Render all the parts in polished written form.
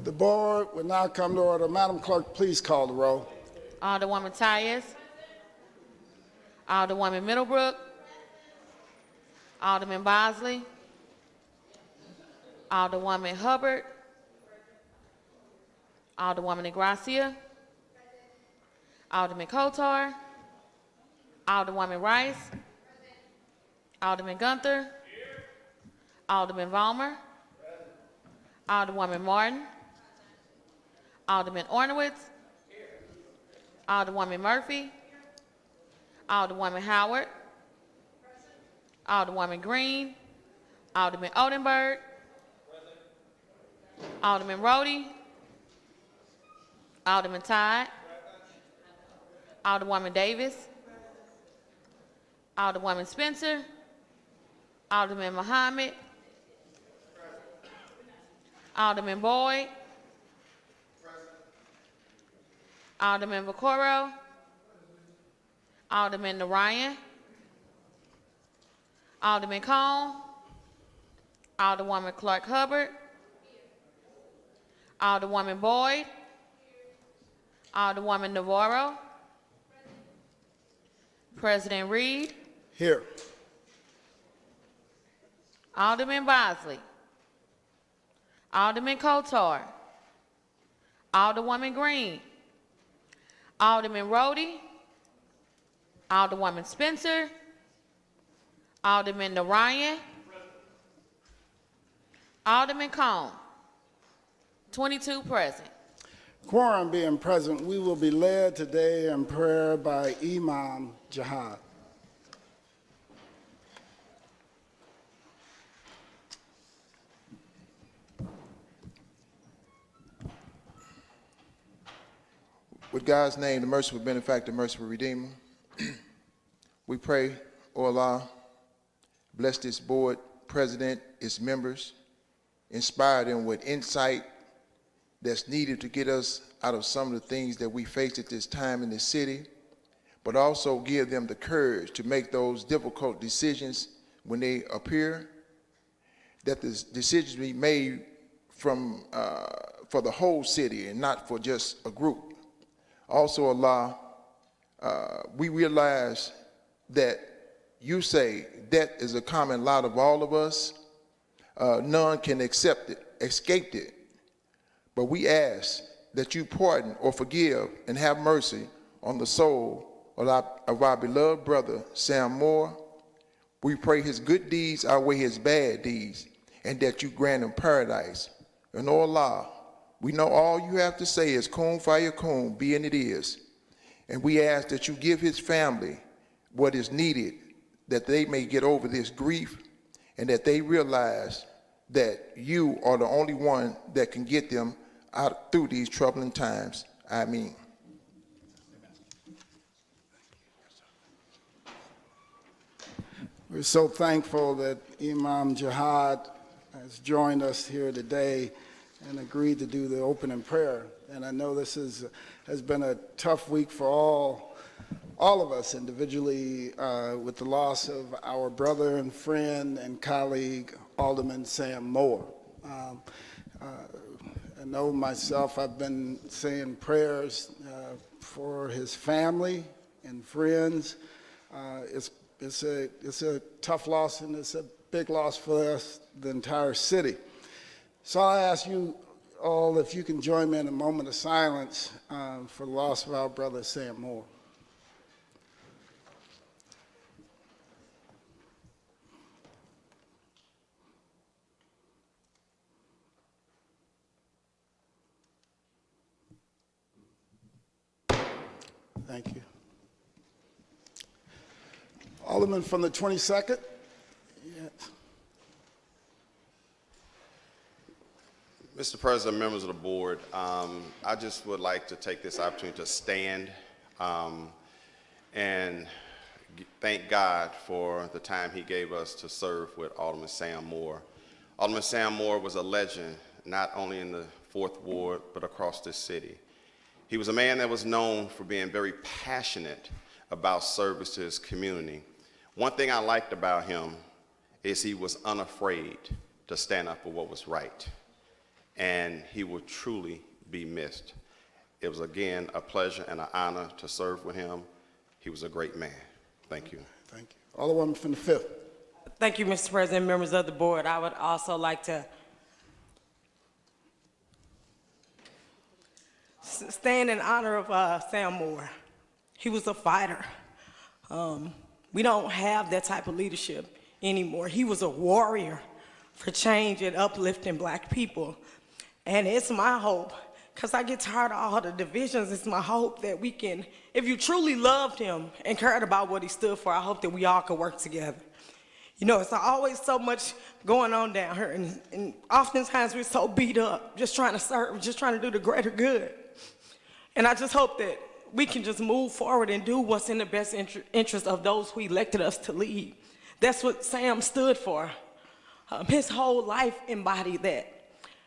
The board will now come to order. Madam Clerk, please call the roll. Alderwoman Tyus. Alderwoman Middlebrook. Alderman Bosley. Alderwoman Halbert. Alderwoman Gracia. Alderman Kotar. Alderwoman Rice. Alderman Gunther. Alderman Vollmer. Alderwoman Martin. Alderman Arnowitz. Alderwoman Murphy. Alderwoman Howard. Alderwoman Green. Alderman Odenberg. Alderman Rhodey. Alderman Todd. Alderwoman Davis. Alderwoman Spencer. Alderman Muhammad. Alderman Boyd. Alderman Vaccaro. Alderman Narayan. Alderman Cone. Alderwoman Clark Hubbard. Alderwoman Boyd. Alderwoman Navarro. President Reed. Here. Alderman Bosley. Alderman Kotar. Alderwoman Green. Alderman Rhodey. Alderwoman Spencer. Alderman Narayan. Alderman Cone. 22 present. Quorum being present, we will be led today in prayer by Imam Jihad. With God's name, the merciful benefactor, merciful redeemer, we pray, O Allah, bless this board, president, its members, inspire them with insight that's needed to get us out of some of the things that we face at this time in the city, but also give them the courage to make those difficult decisions when they appear, that the decisions be made from, for the whole city and not for just a group. Also, Allah, we realize that you say death is a common lot of all of us. None can escape it. But we ask that you pardon or forgive and have mercy on the soul of our beloved brother, Sam Moore. We pray his good deeds outweigh his bad deeds, and that you grant him paradise. And oh Allah, we know all you have to say is kun fayakun, be and it is. And we ask that you give his family what is needed, that they may get over this grief, and that they realize that you are the only one that can get them out through these troubling times. Ameen. We're so thankful that Imam Jihad has joined us here today and agreed to do the opening prayer. And I know this has been a tough week for all of us individually with the loss of our brother and friend and colleague, Alderman Sam Moore. I know myself, I've been saying prayers for his family and friends. It's a tough loss, and it's a big loss for us, the entire city. So I ask you all if you can join me in a moment of silence for the loss of our brother Sam Moore. Thank you. Alderman from the 22nd. Yes. Mr. President, members of the board, I just would like to take this opportunity to stand and thank God for the time he gave us to serve with Alderman Sam Moore. Alderman Sam Moore was a legend, not only in the 4th Ward, but across this city. He was a man that was known for being very passionate about service to his community. One thing I liked about him is he was unafraid to stand up for what was right. and he will truly be missed. It was again a pleasure and an honor to serve with him. He was a great man. Thank you. Thank you. Alderwoman from the 5th. Thank you, Mr. President, members of the board. I would also like to stand in honor of Sam Moore. He was a fighter. We don't have that type of leadership anymore. He was a warrior for change and uplifting black people. And it's my hope, because I get tired of all the divisions, it's my hope that we can, if you truly loved him and cared about what he stood for, I hope that we all could work together. You know, it's always so much going on down here, and oftentimes we're so beat up, just trying to serve, just trying to do the greater good. And I just hope that we can just move forward and do what's in the best interest of those who elected us to lead. That's what Sam stood for. His whole life embodied that.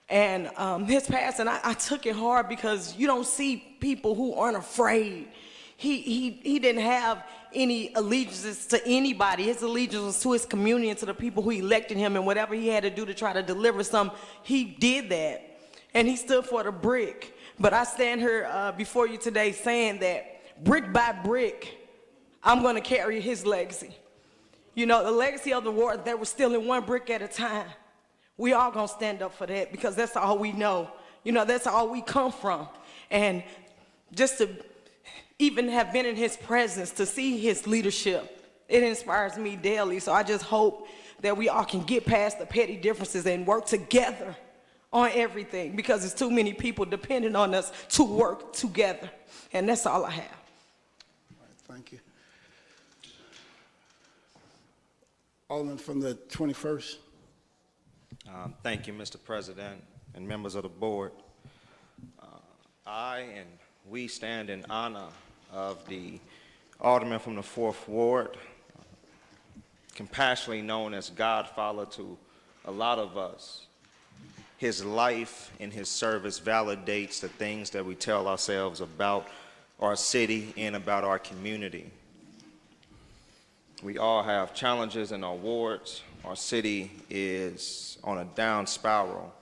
And his passing, I took it hard because you don't see people who aren't afraid. He didn't have any allegiances to anybody. His allegiance was to his community and to the people who elected him, and whatever he had to do to try to deliver something, he did that. And he stood for the brick. But I stand here before you today saying that brick by brick, I'm going to carry his legacy. You know, the legacy of the war, that was stealing one brick at a time. We all going to stand up for that, because that's all we know. You know, that's all we come from. And just to even have been in his presence, to see his leadership, it inspires me daily. So I just hope that we all can get past the petty differences and work together on everything, because there's too many people depending on us to work together. And that's all I have. All right, thank you. Alderman from the 21st. Thank you, Mr. President and members of the board. I and we stand in honor of the Alderman from the 4th Ward, compassionately known as Godfather to a lot of us. His life and his service validates the things that we tell ourselves about our city and about our community. We all have challenges in our wards. Our city is on a down spiral,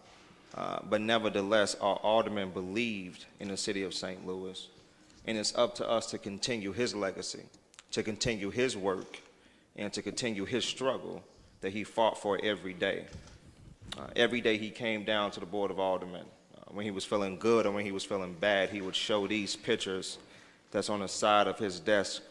but nevertheless, our alderman believed in the city of St. Louis, and it's up to us to continue his legacy, to continue his work, and to continue his struggle that he fought for every day. Every day he came down to the Board of Aldermen. When he was feeling good or when he was feeling bad, he would show these pictures that's on the side of his desk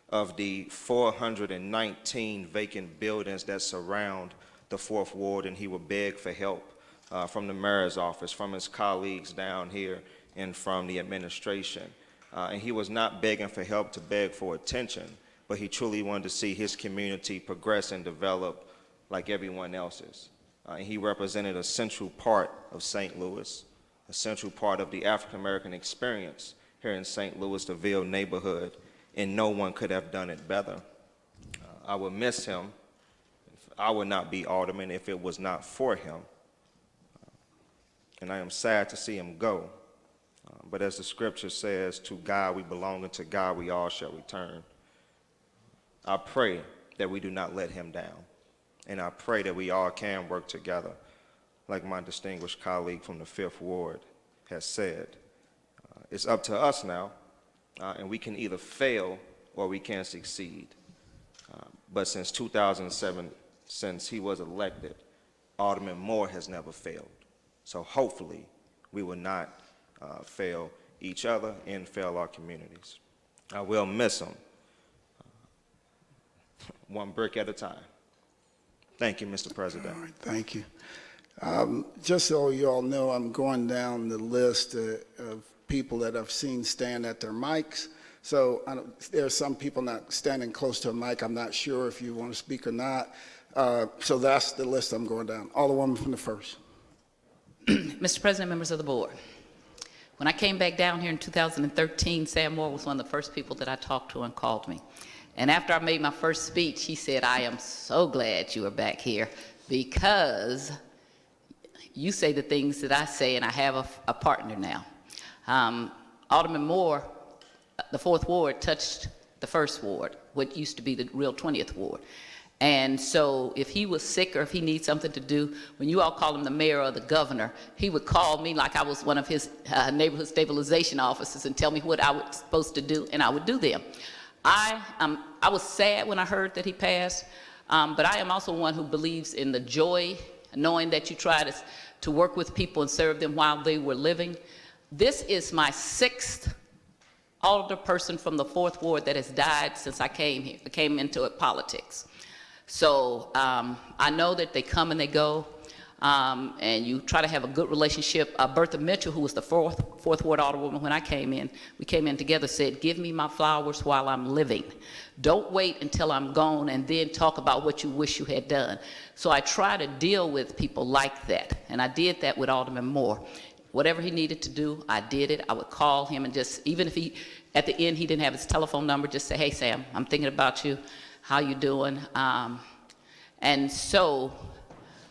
of the 419 vacant buildings that surround the 4th Ward, and he would beg for help from the mayor's office, from his colleagues down here, and from the administration. And he was not begging for help to beg for attention, but he truly wanted to see his community progress and develop like everyone else's. And he represented a central part of St. Louis, a central part of the African-American experience here in St. Louis, the Ville neighborhood, and no one could have done it better. I would miss him. I would not be alderman if it was not for him. And I am sad to see him go. But as the scripture says, to God we belong, and to God we all shall return. I pray that we do not let him down. And I pray that we all can work together, like my distinguished colleague from the 5th Ward has said. It's up to us now, and we can either fail or we can succeed. But since 2007, since he was elected, Alderman Moore has never failed. So hopefully we will not fail each other and fail our communities. I will miss him, one brick at a time. Thank you, Mr. President. All right, thank you. Just so you all know, I'm going down the list of people that I've seen stand at their mics. So there are some people not standing close to a mic. I'm not sure if you want to speak or not. So that's the list I'm going down. Alderwoman from the 1st. Mr. President, members of the board, when I came back down here in 2013, Sam Moore was one of the first people that I talked to and called me. And after I made my first speech, he said, I am so glad you are back here because you say the things that I say, and I have a partner now. Alderman Moore, the 4th Ward, touched the 1st Ward, what used to be the real 20th Ward. And so if he was sick or if he needs something to do, when you all call him the mayor or the governor, he would call me like I was one of his neighborhood stabilization officers and tell me what I was supposed to do, and I would do them. I was sad when I heard that he passed, but I am also one who believes in the joy, knowing that you try to work with people and serve them while they were living. This is my 6th alder person from the 4th Ward that has died since I came into politics. So I know that they come and they go, and you try to have a good relationship. Bertha Mitchell, who was the 4th Ward Alderwoman when I came in, we came in together, said, give me my flowers while I'm living. Don't wait until I'm gone and then talk about what you wish you had done. So I try to deal with people like that, and I did that with Alderman Moore. Whatever he needed to do, I did it. I would call him and just, even if at the end he didn't have his telephone number, just say, hey, Sam, I'm thinking about you. How you doing? And so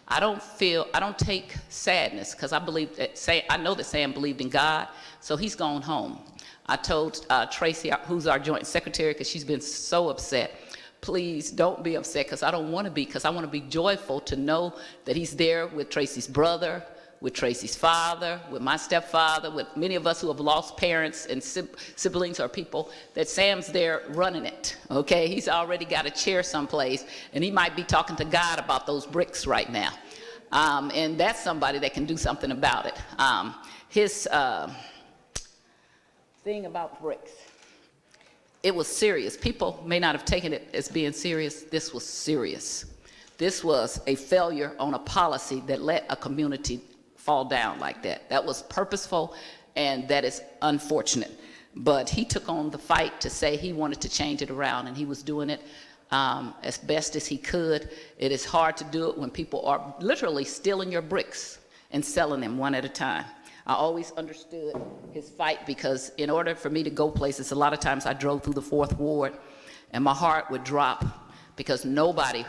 I don't take sadness, because I know that Sam believed in God, so he's gone home. I told Tracy, who's our joint secretary, because she's been so upset, please don't be upset, because I don't want to be, because I want to be joyful to know that he's there with Tracy's brother, with Tracy's father, with my stepfather, with many of us who have lost parents and siblings or people, that Sam's there running it, okay? He's already got a chair someplace, and he might be talking to God about those bricks right now. And that's somebody that can do something about it. His thing about bricks, it was serious. People may not have taken it as being serious. This was serious. This was a failure on a policy that let a community fall down like that. That was purposeful, and that is unfortunate. But he took on the fight to say he wanted to change it around, and he was doing it as best as he could. It is hard to do it when people are literally stealing your bricks and selling them one at a time. I always understood his fight, because in order for me to go places, a lot of times I drove through the 4th Ward, and my heart would drop, because nobody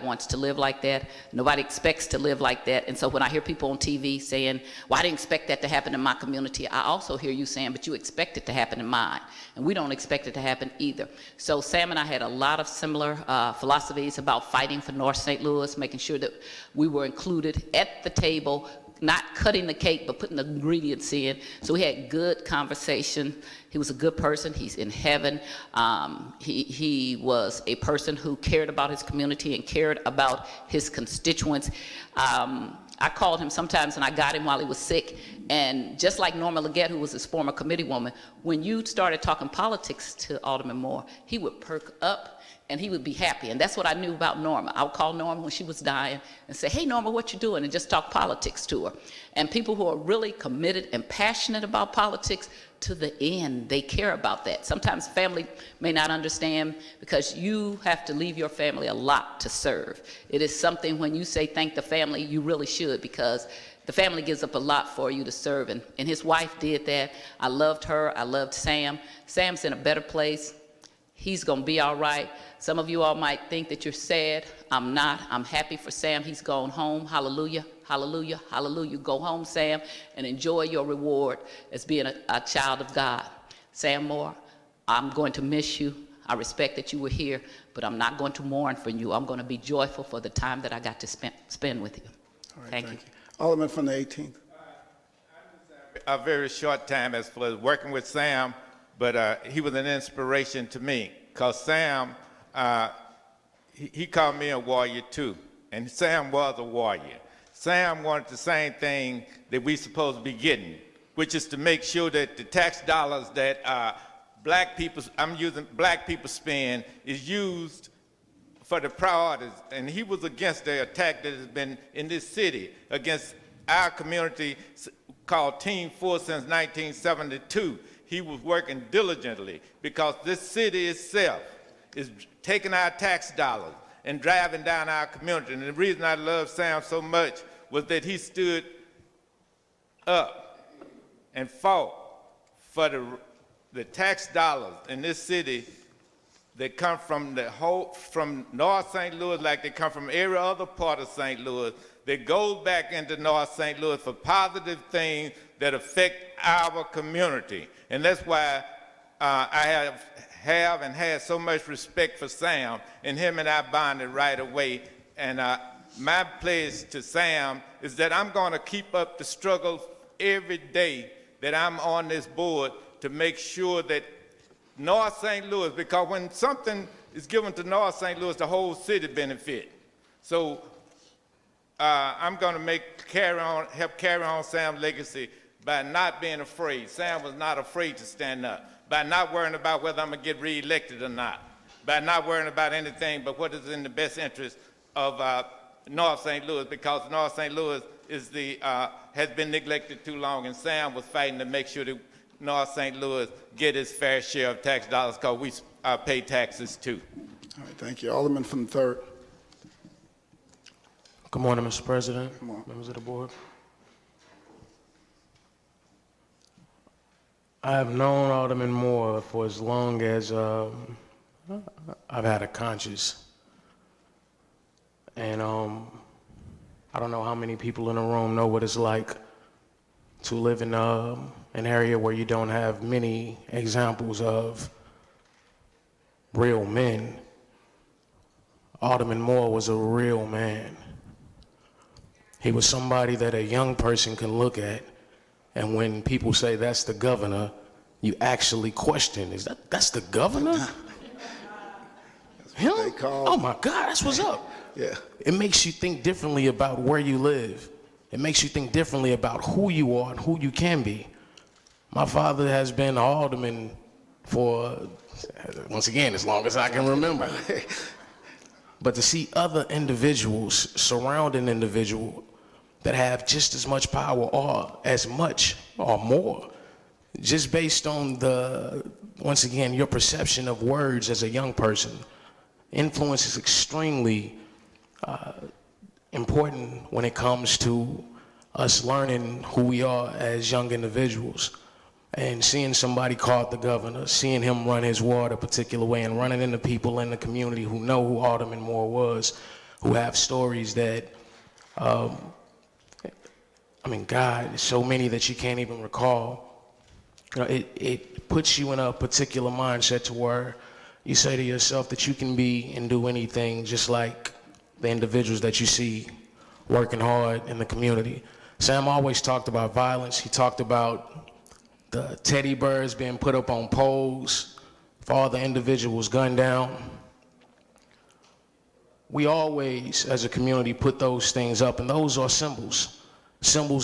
wants to live like that. Nobody expects to live like that. And so when I hear people on TV saying, well, I didn't expect that to happen in my community, I also hear you saying, but you expect it to happen in mine. And we don't expect it to happen either. So Sam and I had a lot of similar philosophies about fighting for North St. Louis, making sure that we were included at the table, not cutting the cake, but putting the ingredients in. So we had good conversation. He was a good person. He's in heaven. He was a person who cared about his community and cared about his constituents. I called him sometimes, and I got him while he was sick. And just like Norma Leggett, who was his former committee woman, when you started talking politics to Alderman Moore, he would perk up, and he would be happy. And that's what I knew about Norma. I would call Norma when she was dying and say, hey, Norma, what you doing? And just talk politics to her. And people who are really committed and passionate about politics, to the end, they care about that. Sometimes family may not understand, because you have to leave your family a lot to serve. It is something, when you say thank the family, you really should, because the family gives up a lot for you to serve. And his wife did that. I loved her. I loved Sam. Sam's in a better place. He's going to be all right. Some of you all might think that you're sad. I'm not. I'm happy for Sam. He's gone home. Hallelujah, hallelujah, hallelujah. Go home, Sam, and enjoy your reward as being a child of God. Sam Moore, I'm going to miss you. I respect that you were here, but I'm not going to mourn for you. I'm going to be joyful for the time that I got to spend with you. All right, Thank you. Alderman from the 18th. A very short time as far as working with Sam, but he was an inspiration to me, because Sam, he called me a warrior too, and Sam was a warrior. Sam wanted the same thing that we supposed to be getting, which is to make sure that the tax dollars that black people spend is used for the priorities. And he was against the attack that has been in this city against our community called Team Force since 1972. He was working diligently, because this city itself is taking our tax dollars and driving down our community. And the reason I love Sam so much was that he stood up and fought for the tax dollars in this city that come from from North St. Louis, like they come from every other part of St. Louis, that goes back into North St. Louis for positive things that affect our community. And that's why I have have and had so much respect for Sam, and him and I bonded right away. And my pledge to Sam is that I'm going to keep up the struggle every day that I'm on this board to make sure that North St. Louis, because when something is given to North St. Louis, the whole city benefit. So I'm going to help carry on Sam's legacy by not being afraid. Sam was not afraid to stand up, by not worrying about whether I'm going to get reelected or not, by not worrying about anything but what is in the best interest of North St. Louis, because North St. Louis is has been neglected too long, and Sam was fighting to make sure that North St. Louis get its fair share of tax dollars, because we pay taxes too. All right, thank you. Alderman from the 3rd. Good morning, Mr. President, Good morning. members of the board. I have known Alderman Moore for as long as I've had a conscience. And I don't know how many people in the room know what it's like to live in an area where you don't have many examples of real men. Alderman Moore was a real man. He was somebody that a young person can look at, and when people say that's the governor, you actually question, that's the governor? Him? they call- Oh my God, that's what's up. Yeah. It makes you think differently about where you live. It makes you think differently about who you are and who you can be. My father has been an alderman for, once again, as long as I can remember. But to see other individuals surround an individual that have just as much power or as much or more, just based on once again, your perception of words as a young person, influence is extremely important when it comes to us learning who we are as young individuals. And seeing somebody called the governor, seeing him run his ward a particular way, and running into people in the community who know who Alderman Moore was, who have stories that, God, there's so many that you can't even recall. You know, it puts you in a particular mindset to where you say to yourself that you can be and do anything, just like the individuals that you see working hard in the community. Sam always talked about violence. He talked about the teddy bears being put up on poles for all the individuals gunned down. We always, as a community, put those things up, and those are symbols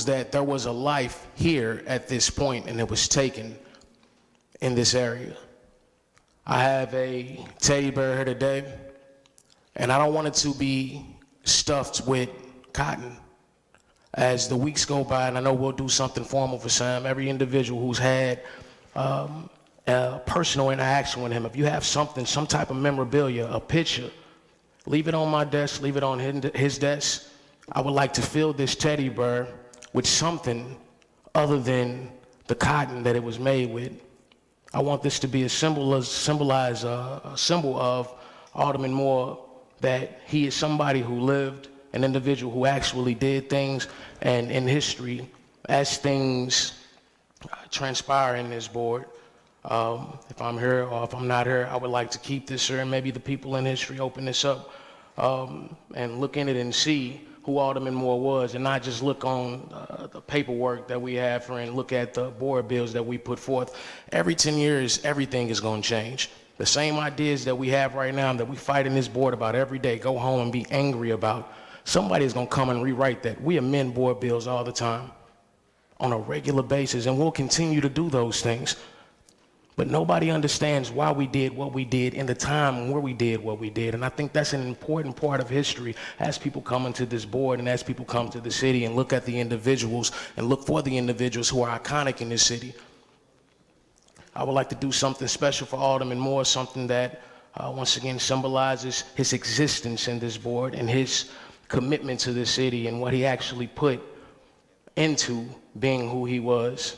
that there was a life here at this point, and it was taken in this area. I have a teddy bear here today, and I don't want it to be stuffed with cotton. As the weeks go by, and I know we'll do something formal for Sam, every individual who's had a personal interaction with him, if you have something, some type of memorabilia, a picture, leave it on my desk, leave it on his desk. I would like to fill this teddy bear with something other than the cotton that it was made with. I want this to be a symbol of Alderman Moore, that he is somebody who lived, an individual who actually did things, and in history, as things transpire in this board, if I'm here or if I'm not here, I would like to keep this here, and maybe the people in history open this up and look in it and see who Alderman Moore was, and not just look on the paperwork that we have for, and look at the board bills that we put forth. Every 10 years, everything is going to change. The same ideas that we have right now that we fight in this board about every day, go home and be angry about, somebody is going to come and rewrite that. We amend board bills all the time on a regular basis, and we'll continue to do those things. But nobody understands why we did what we did in the time where we did what we did. And I think that's an important part of history as people come into this board and as people come to the city and look at the individuals and look for the individuals who are iconic in this city. I would like to do something special for Alderman Moore, something that once again symbolizes his existence in this board and his commitment to this city and what he actually put into being who he was.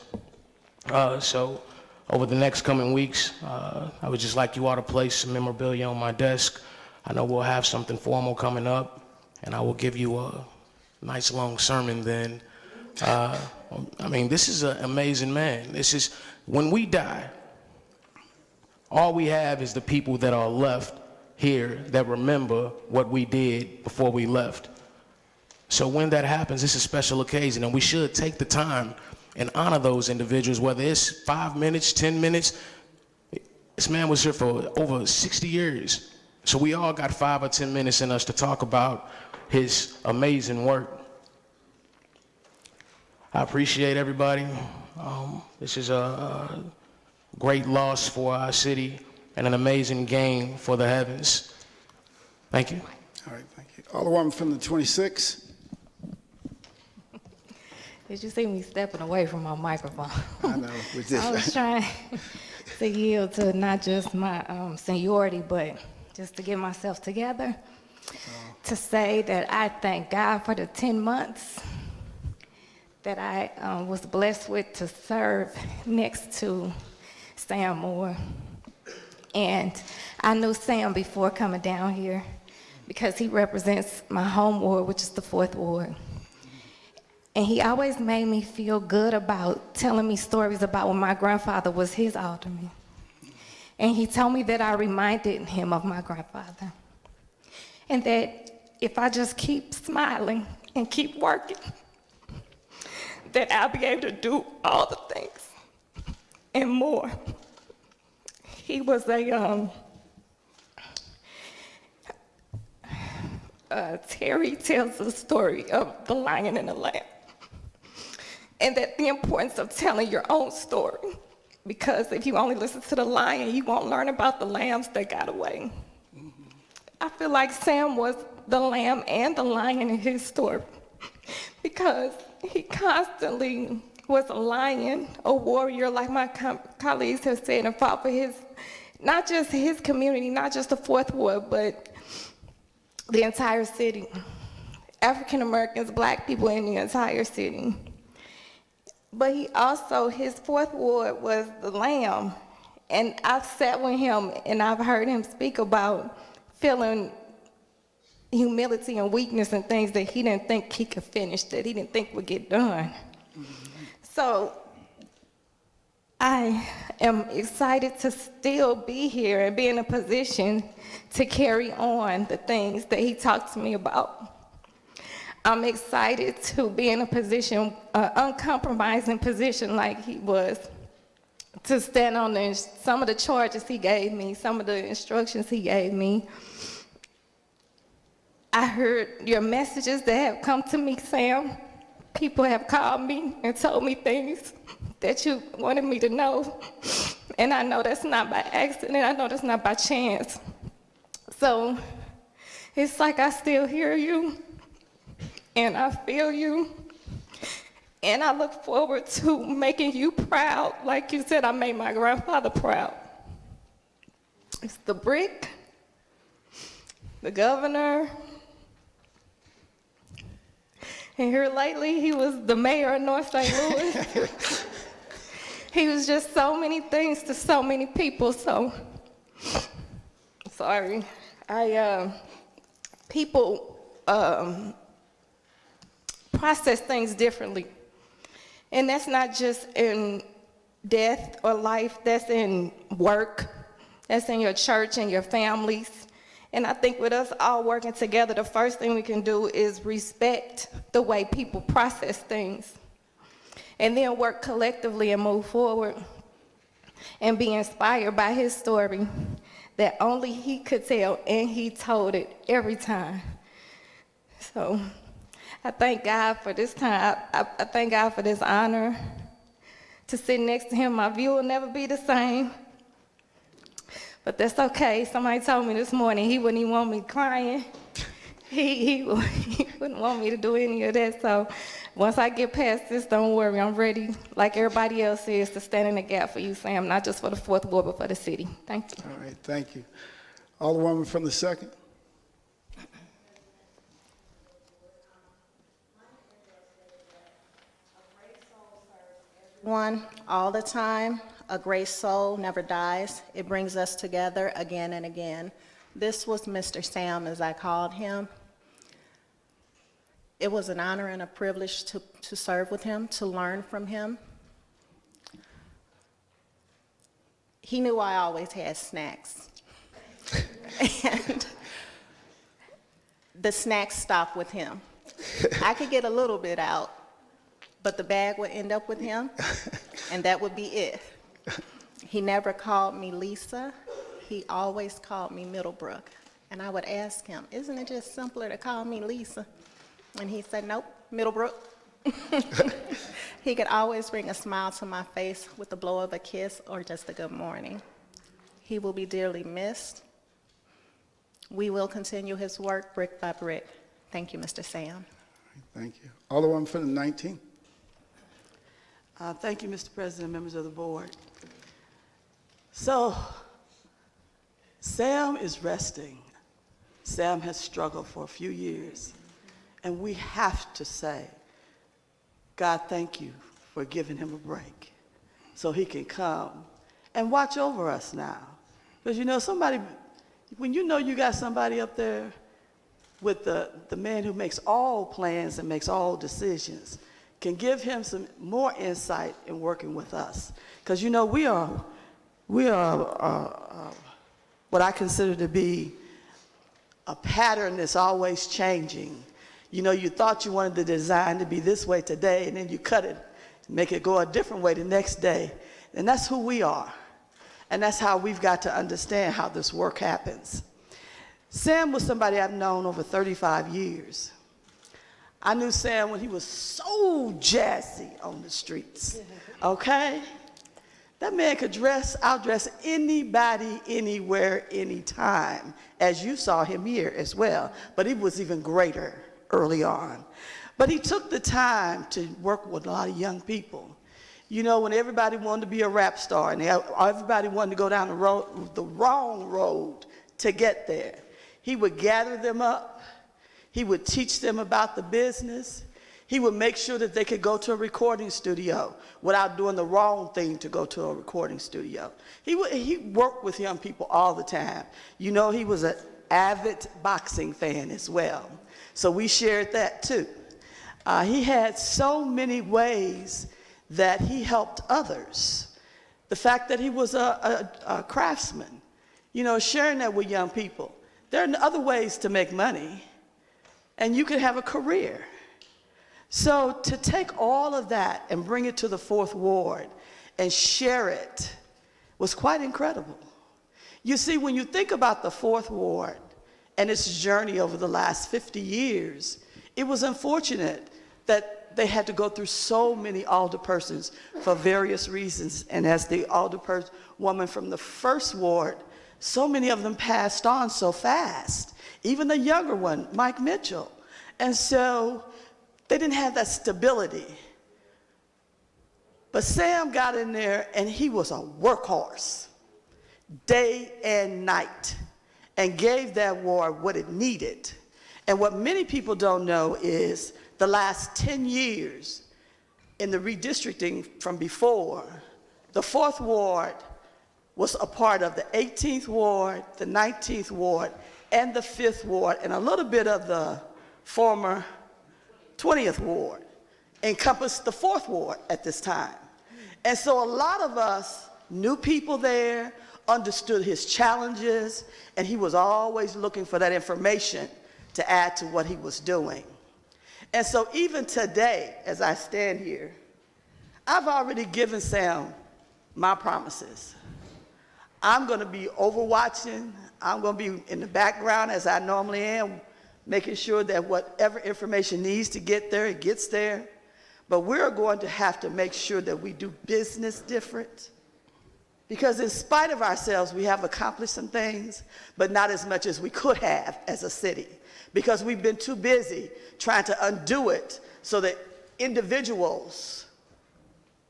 So over the next coming weeks, I would just like you all to place some memorabilia on my desk. I know we'll have something formal coming up, and I will give you a nice long sermon then. This is an amazing man. This is, when we die, All we have is the people that are left here that remember what we did before we left. So when that happens, it's a special occasion, and we should take the time and honor those individuals, whether it's 5 minutes, 10 minutes. This man was here for over 60 years. So we all got 5 or 10 minutes in us to talk about his amazing work. I appreciate everybody. This is a great loss for our city and an amazing gain for the heavens. Thank you. All right, thank you. Alderman from the 26th. Did you see me stepping away from my microphone? I know. We did. I was trying to yield to not just my seniority, but just to get myself together to say that I thank God for the 10 months that I was blessed with to serve next to Sam Moore. And I knew Sam before coming down here because he represents my home ward, which is the 4th Ward. And he always made me feel good about telling me stories about when my grandfather was his alderman. And he told me that I reminded him of my grandfather. And that if I just keep smiling and keep working, that I'll be able to do all the things and more. He was Terry tells the story of the lion and the lamb. And that the importance of telling your own story. Because if you only listen to the lion, you won't learn about the lambs that got away. I feel like Sam was the lamb and the lion in his story. Because he constantly was a lion, a warrior, like my colleagues have said, and fought for his, not just his community, not just the 4th Ward, but the entire city. African Americans, Black people in the entire city. But he also, his 4th Ward was the lamb. And I've sat with him and I've heard him speak about feeling humility and weakness and things that he didn't think he could finish, that he didn't think would get done. So I am excited to still be here and be in a position to carry on the things that he talked to me about. I'm excited to be in a position, uncompromising position like he was, to stand on some of the charges he gave me, some of the instructions he gave me. I heard your messages that have come to me, Sam. People have called me and told me things that you wanted me to know. And I know that's not by accident, I know that's not by chance. So it's like I still hear you, and I feel you, and I look forward to making you proud. Like you said, I made my grandfather proud. It's the brick, the governor, and here lately, he was the mayor of North St. Louis. He was just so many things to so many people, so, sorry. People process things differently. And that's not just in death or life, that's in work, that's in your church and your families. And I think with us all working together, the first thing we can do is respect the way people process things. And then work collectively and move forward and be inspired by his story that only he could tell, and he told it every time. So I thank God for this time. I thank God for this honor to sit next to him. My view will never be the same, but that's okay. Somebody told me this morning he wouldn't even want me crying. He wouldn't want me to do any of that. So once I get past this, don't worry, I'm ready, like everybody else is, to stand in the gap for you, Sam, not just for the 4th Ward, but for the city. Thank you. All right, thank you. Alderwoman from the 2nd. One, all the time. A great soul never dies. It brings us together again and again. This was Mr. Sam, as I called him. It was an honor and a privilege to serve with him, to learn from him. he knew I always had snacks. And the snacks stopped with him. I could get a little bit out, but the bag would end up with him, and that would be it. He never called me Lisa. He always called me Middlebrook. And I would ask him, isn't it just simpler to call me Lisa? And he said, nope, Middlebrook. He could always bring a smile to my face with the blow of a kiss or just a good morning. He will be dearly missed. We will continue his work brick by brick. Thank you, Mr. Sam. Thank you. Alderman from the 19th. Thank you, Mr. President, members of the board. So, Sam is resting. Sam has struggled for a few years. And we have to say, God, thank you for giving him a break so he can come and watch over us now. Because you know, somebody, when you know you got somebody up there with the man who makes all plans and makes all decisions, can give him some more insight in working with us. Because you know, we are what I consider to be a pattern that's always changing. You know, you thought you wanted the design to be this way today, and then you cut it, make it go a different way the next day. And that's who we are. And that's how we've got to understand how this work happens. Sam was somebody I've known over 35 years. I knew Sam when he was so jazzy on the streets, okay? That man could outdress anybody, anywhere, anytime, as you saw him here as well. But he was even greater early on. But he took the time to work with a lot of young people. You know, when everybody wanted to be a rap star and everybody wanted to go down the wrong road to get there, he would gather them up. He would teach them about the business. He would make sure that they could go to a recording studio without doing the wrong thing to go to a recording studio. He worked with young people all the time. You know, he was an avid boxing fan as well. So we shared that too. He had so many ways that he helped others. The fact that he was a craftsman, you know, sharing that with young people. There are other ways to make money, and you can have a career. So to take all of that and bring it to the 4th Ward and share it was quite incredible. You see, when you think about the 4th Ward and its journey over the last 50 years, it was unfortunate that they had to go through so many alderpersons for various reasons. And as the alderwoman from the 1st Ward, so many of them passed on so fast. Even the younger one, Mike Mitchell. And so they didn't have that stability. But Sam got in there and he was a workhorse, day and night, and gave that ward what it needed. And what many people don't know is the last 10 years in the redistricting from before, the 4th Ward was a part of the 18th Ward, the 19th Ward, and the 5th Ward, and a little bit of the former 20th Ward, encompassed the 4th Ward at this time. And so a lot of us knew people there, understood his challenges, and he was always looking for that information to add to what he was doing. And so even today, as I stand here, I've already given Sam my promises. I'm going to be overwatching. I'm going to be in the background as I normally am, making sure that whatever information needs to get there, it gets there. But we're going to have to make sure that we do business different. Because in spite of ourselves, we have accomplished some things, but not as much as we could have as a city. Because we've been too busy trying to undo it so that individuals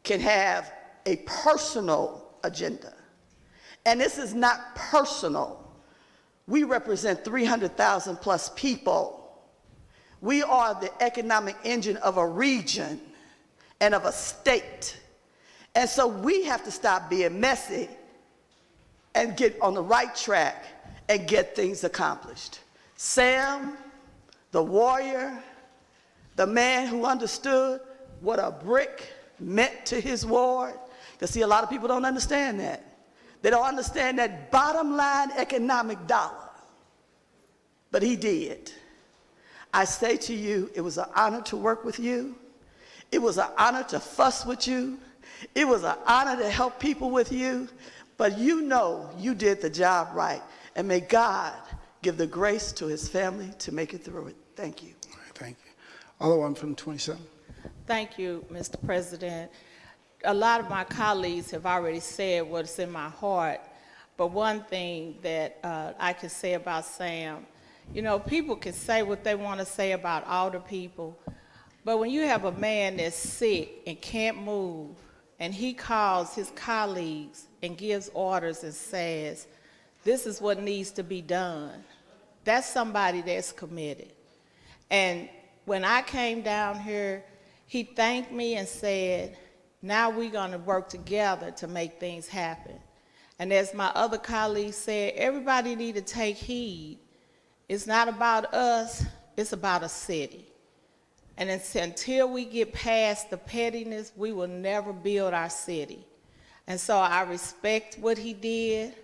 can have a personal agenda. And this is not personal. We represent 300,000 plus people. We are the economic engine of a region and of a state. And so we have to stop being messy and get on the right track and get things accomplished. Sam, the warrior, the man who understood what a brick meant to his ward, because see, a lot of people don't understand that. They don't understand that bottom line economic dollar. But he did. I say to you, it was an honor to work with you. It was an honor to fuss with you. It was an honor to help people with you. But you know you did the job right. And may God give the grace to his family to make it through it. Thank you. All right, thank you. Alderman from 27. Thank you, Mr. President. A lot of my colleagues have already said what's in my heart, but one thing that I can say about Sam, you know, people can say what they want to say about older people, but when you have a man that's sick and can't move, and he calls his colleagues and gives orders and says, this is what needs to be done, that's somebody that's committed. And when I came down here, he thanked me and said, now we're going to work together to make things happen. And as my other colleagues said, everybody need to take heed. It's not about us, it's about a city. And until we get past the pettiness, we will never build our city. And so I respect what he did,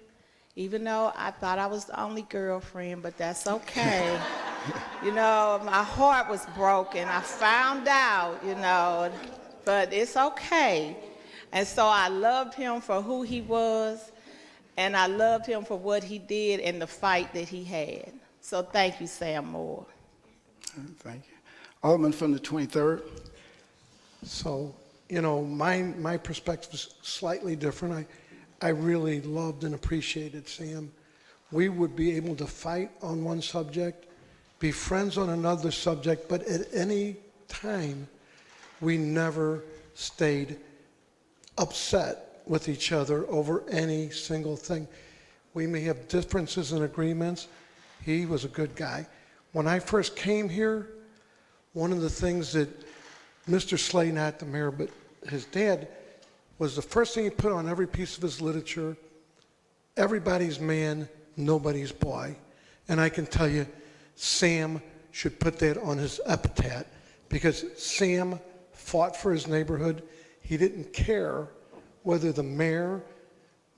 even though I thought I was the only girlfriend, but that's okay. You know, my heart was broken. I found out, you know, but it's okay. And so I loved him for who he was, and I loved him for what he did and the fight that he had. So thank you, Sam Moore. Thank you. Alderman from the 23rd. So, you know, my perspective is slightly different. I really loved and appreciated Sam. We would be able to fight on one subject, be friends on another subject, but at any time, we never stayed upset with each other over any single thing. We may have differences and agreements. He was a good guy. When I first came here, one of the things that Mr. Slay, not the mayor, but his dad, was the first thing he put on every piece of his literature, everybody's man, nobody's boy. And I can tell you, Sam should put that on his epitaph, because Sam fought for his neighborhood. He didn't care whether the mayor,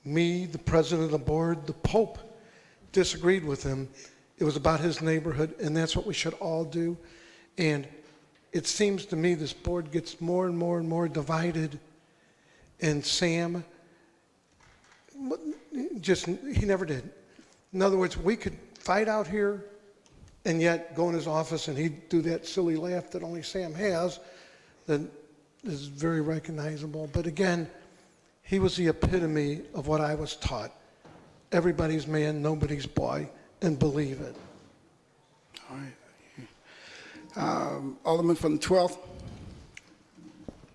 me, the president of the board, the Pope disagreed with him. It was about his neighborhood, and that's what we should all do. And it seems to me this board gets more and more and more divided, and Sam he never did. In other words, we could fight out here and yet go in his office and he'd do that silly laugh that only Sam has, that is very recognizable. But again, he was the epitome of what I was taught. Everybody's man, nobody's boy, and believe it. All right. Alderman from the 12th.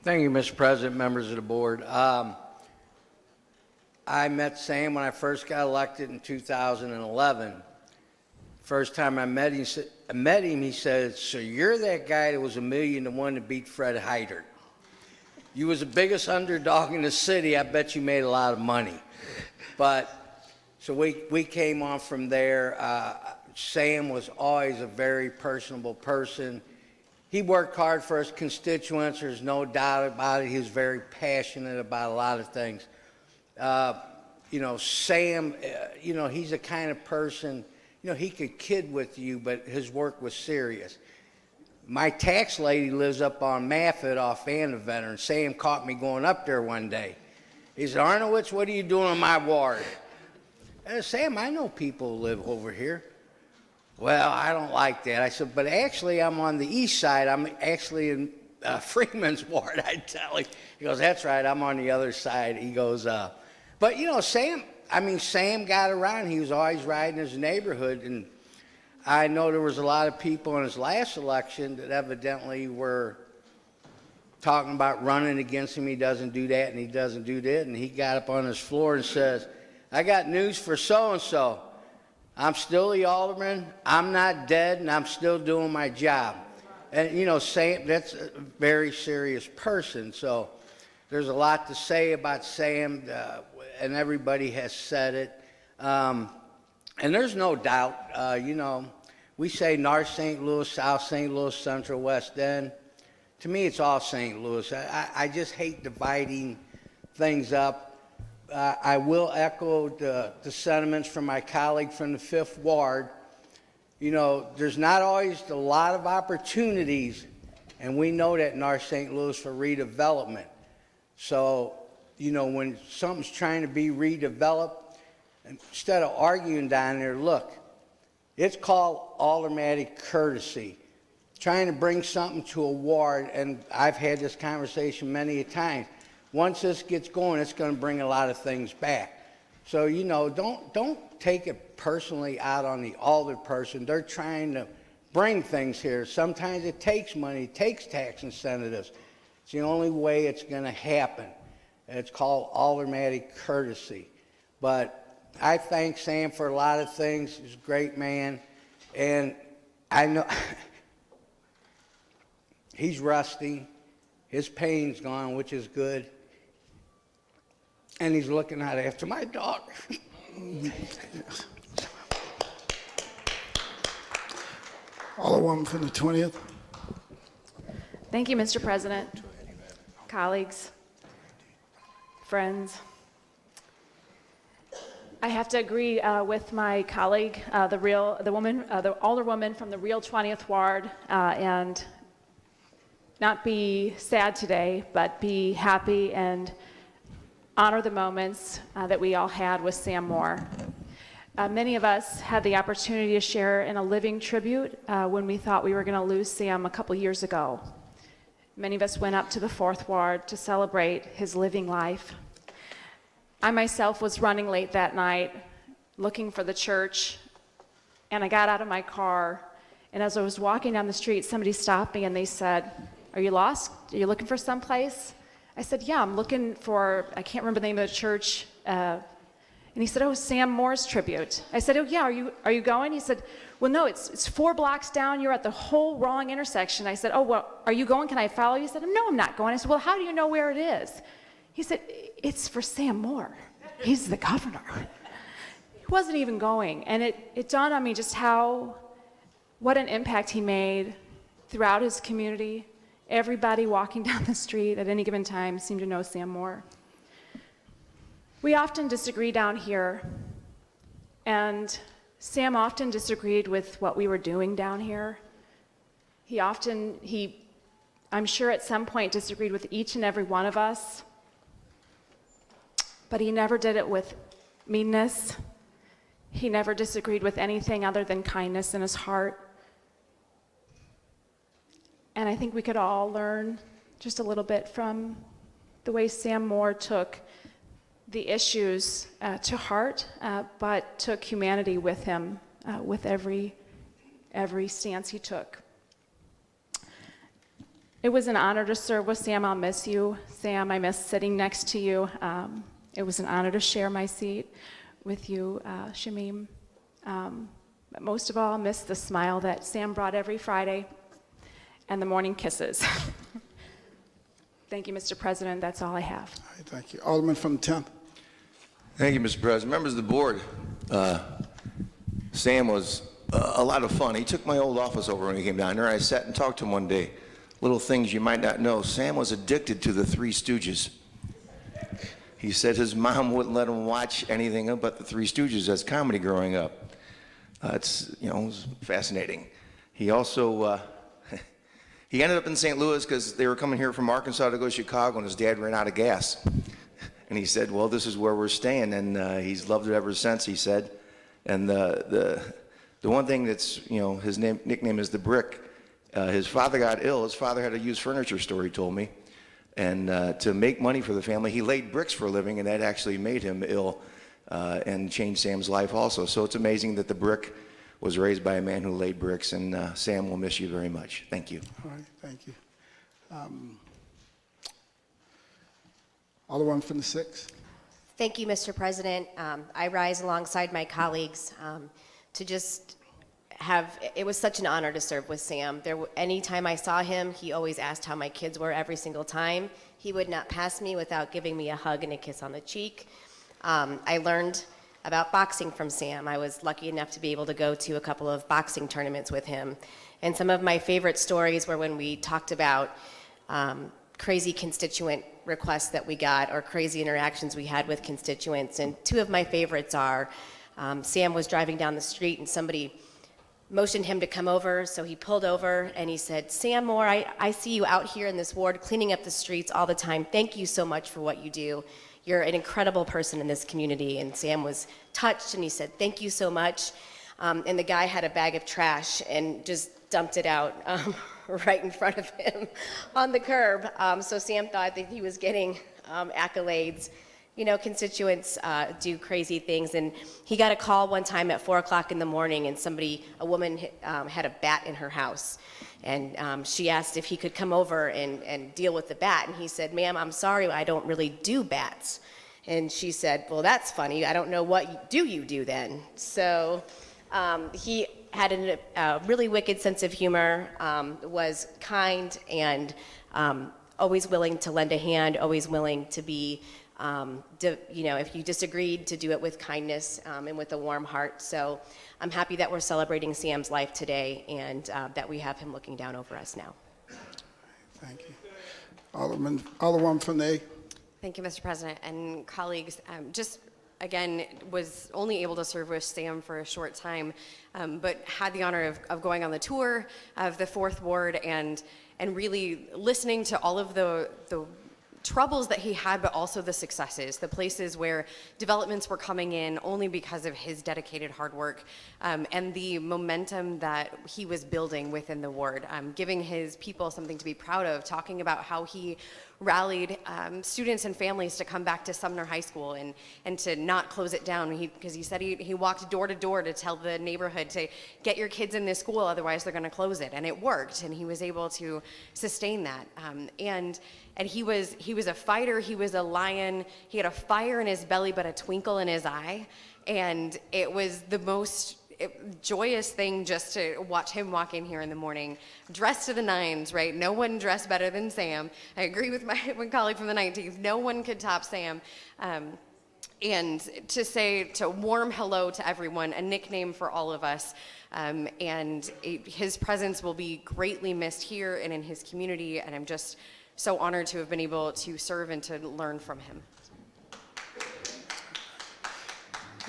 Thank you, Mr. President, members of the board. I met Sam when I first got elected in 2011. First time I met him, he said, so you're that guy that was 1,000,000 to 1 to beat Fred Heidert. You was the biggest underdog in the city. I bet you made a lot of money. But, so we came on from there. Sam was always a very personable person. He worked hard for his constituents. There's no doubt about it. He was very passionate about a lot of things. You know, Sam, you know, he's the kind of person, you know, he could kid with you, but his work was serious. My tax lady lives up on Maffett off Andover, and Sam caught me going up there one day. He said, Arnowitz, what are you doing in my ward? I said, Sam, I know people who live over here. Well, I don't like that. I said, but actually I'm on the east side. I'm actually in Freeman's ward, I tell him. He goes, that's right, I'm on the other side. He goes, but you know, Sam got around. He was always riding his neighborhood, and I know there was a lot of people in his last election that evidently were talking about running against him. He doesn't do that, and he doesn't do that. And he got up on his floor and says, I got news for so-and-so. I'm still the alderman. I'm not dead, and I'm still doing my job. And, you know, Sam, that's a very serious person. So there's a lot to say about Sam, and everybody has said it. And there's no doubt, you know, we say North St. Louis, South St. Louis, Central West End. To me, it's all St. Louis. I just hate dividing things up. I will echo the sentiments from my colleague from the 5th Ward. You know, there's not always a lot of opportunities, and we know that in our St. Louis for redevelopment. So, you know, when something's trying to be redeveloped, instead of arguing down there, look, it's called automatic courtesy. Trying to bring something to a ward, and I've had this conversation many a time. Once this gets going, it's going to bring a lot of things back. So, you know, don't take it personally out on the alder person. They're trying to bring things here. Sometimes it takes money, it takes tax incentives. It's the only way it's going to happen. It's called automatic courtesy. But I thank Sam for a lot of things. He's a great man. And I know he's rusty. His pain's gone, which is good. And he's looking out after my daughter. Alderwoman from the 20th. Thank you, Mr. President, colleagues, friends. I have to agree with my colleague, the alderwoman from the real 20th Ward, and not be sad today, but be happy and honor the moments that we all had with Sam Moore. Many of us had the opportunity to share in a living tribute when we thought we were going to lose Sam a couple years ago. Many of us went up to the 4th Ward to celebrate his living life. I myself was running late that night, looking for the church, and I got out of my car, and as I was walking down the street, somebody stopped me and they said, "Are you lost? Are you looking for someplace?" I said, "Yeah, I'm looking for," I can't remember the name of the church, and he said, "Oh, Sam Moore's tribute." I said, "Oh yeah, are you going?" He said, "Well, no, it's 4 blocks down. You're at the whole wrong intersection." I said, "Oh, well, are you going? Can I follow you?" He said, "No, I'm not going." I said, "Well, how do you know where it is?" He said, "It's for Sam Moore. He's the governor." He wasn't even going, and it dawned on me just what an impact he made throughout his community. Everybody walking down the street at any given time seemed to know Sam Moore. We often disagree down here, and Sam often disagreed with what we were doing down here. I'm sure at some point disagreed with each and every one of us, but he never did it with meanness. He never disagreed with anything other than kindness in his heart. And I think we could all learn just a little bit from the way Sam Moore took the issues to heart, but took humanity with him with every stance he took. It was an honor to serve with Sam. I'll miss you. Sam, I miss sitting next to you. It was an honor to share my seat with you, Shamim. But most of all, I'll miss the smile that Sam brought every Friday and the morning kisses. Thank you, Mr. President. That's all I have. All right, thank you. Alderman from the 10th. Thank you, Mr. President. Members of the board, Sam was a lot of fun. He took my old office over when he came down there. I sat and talked to him one day. Little things you might not know. Sam was addicted to the Three Stooges. He said his mom wouldn't let him watch anything but the Three Stooges as comedy growing up. It was fascinating. He also, he ended up in St. Louis because they were coming here from Arkansas to go to Chicago, and his dad ran out of gas. And he said, well, this is where we're staying, and he's loved it ever since, he said. And the one thing that's, his nickname is the Brick. His father got ill. His father had a used furniture store, he told me. And to make money for the family, he laid bricks for a living, and that actually made him ill and changed Sam's life also. So it's amazing that the Brick was raised by a man who laid bricks, and Sam will miss you very much. Thank you. All right, thank you. Alderman from the 6th. Thank you, Mr. President. I rise alongside my colleagues to just it was such an honor to serve with Sam. Anytime I saw him, he always asked how my kids were every single time. He would not pass me without giving me a hug and a kiss on the cheek. I learned about boxing from Sam. I was lucky enough to be able to go to a couple of boxing tournaments with him. And some of my favorite stories were when we talked about crazy constituent requests that we got or crazy interactions we had with constituents. And two of my favorites are Sam was driving down the street and somebody motioned him to come over, so he pulled over and he said, "Sam Moore, I see you out here in this ward cleaning up the streets all the time. Thank you so much for what you do. You're an incredible person in this community." And Sam was touched and he said, "Thank you so much." And the guy had a bag of trash and just dumped it out right in front of him on the curb. So Sam thought that he was getting accolades. You know, constituents do crazy things. And he got a call one time at 4 o'clock in the morning, and a woman had a bat in her house. And she asked if he could come over and deal with the bat. And he said, "Ma'am, I'm sorry, I don't really do bats." And she said, "Well, that's funny. I don't know what you do then." So he had a really wicked sense of humor, was kind, and always willing to lend a hand, always willing to be, if you disagreed, to do it with kindness and with a warm heart. So I'm happy that we're celebrating Sam's life today and that we have him looking down over us now. Thank you. Alderman from the. Thank you, Mr. President and colleagues. Again, was only able to serve with Sam for a short time, but had the honor of going on the tour of the 4th Ward and really listening to all of the troubles that he had, but also the successes, the places where developments were coming in only because of his dedicated hard work, and the momentum that he was building within the ward, giving his people something to be proud of, talking about how he rallied students and families to come back to Sumner High School and to not close it down, because he said he walked door to door to tell the neighborhood to get your kids in this school, otherwise they're going to close it, and it worked, and he was able to sustain that. And he was a fighter, he was a lion, he had a fire in his belly but a twinkle in his eye, and it was the most joyous thing just to watch him walk in here in the morning, dressed to the nines, right? No one dressed better than Sam. I agree with my colleague from the 19th, no one could top Sam. And to say, to warm hello to everyone, a nickname for all of us, and his presence will be greatly missed here and in his community, and I'm just so honored to have been able to serve and to learn from him.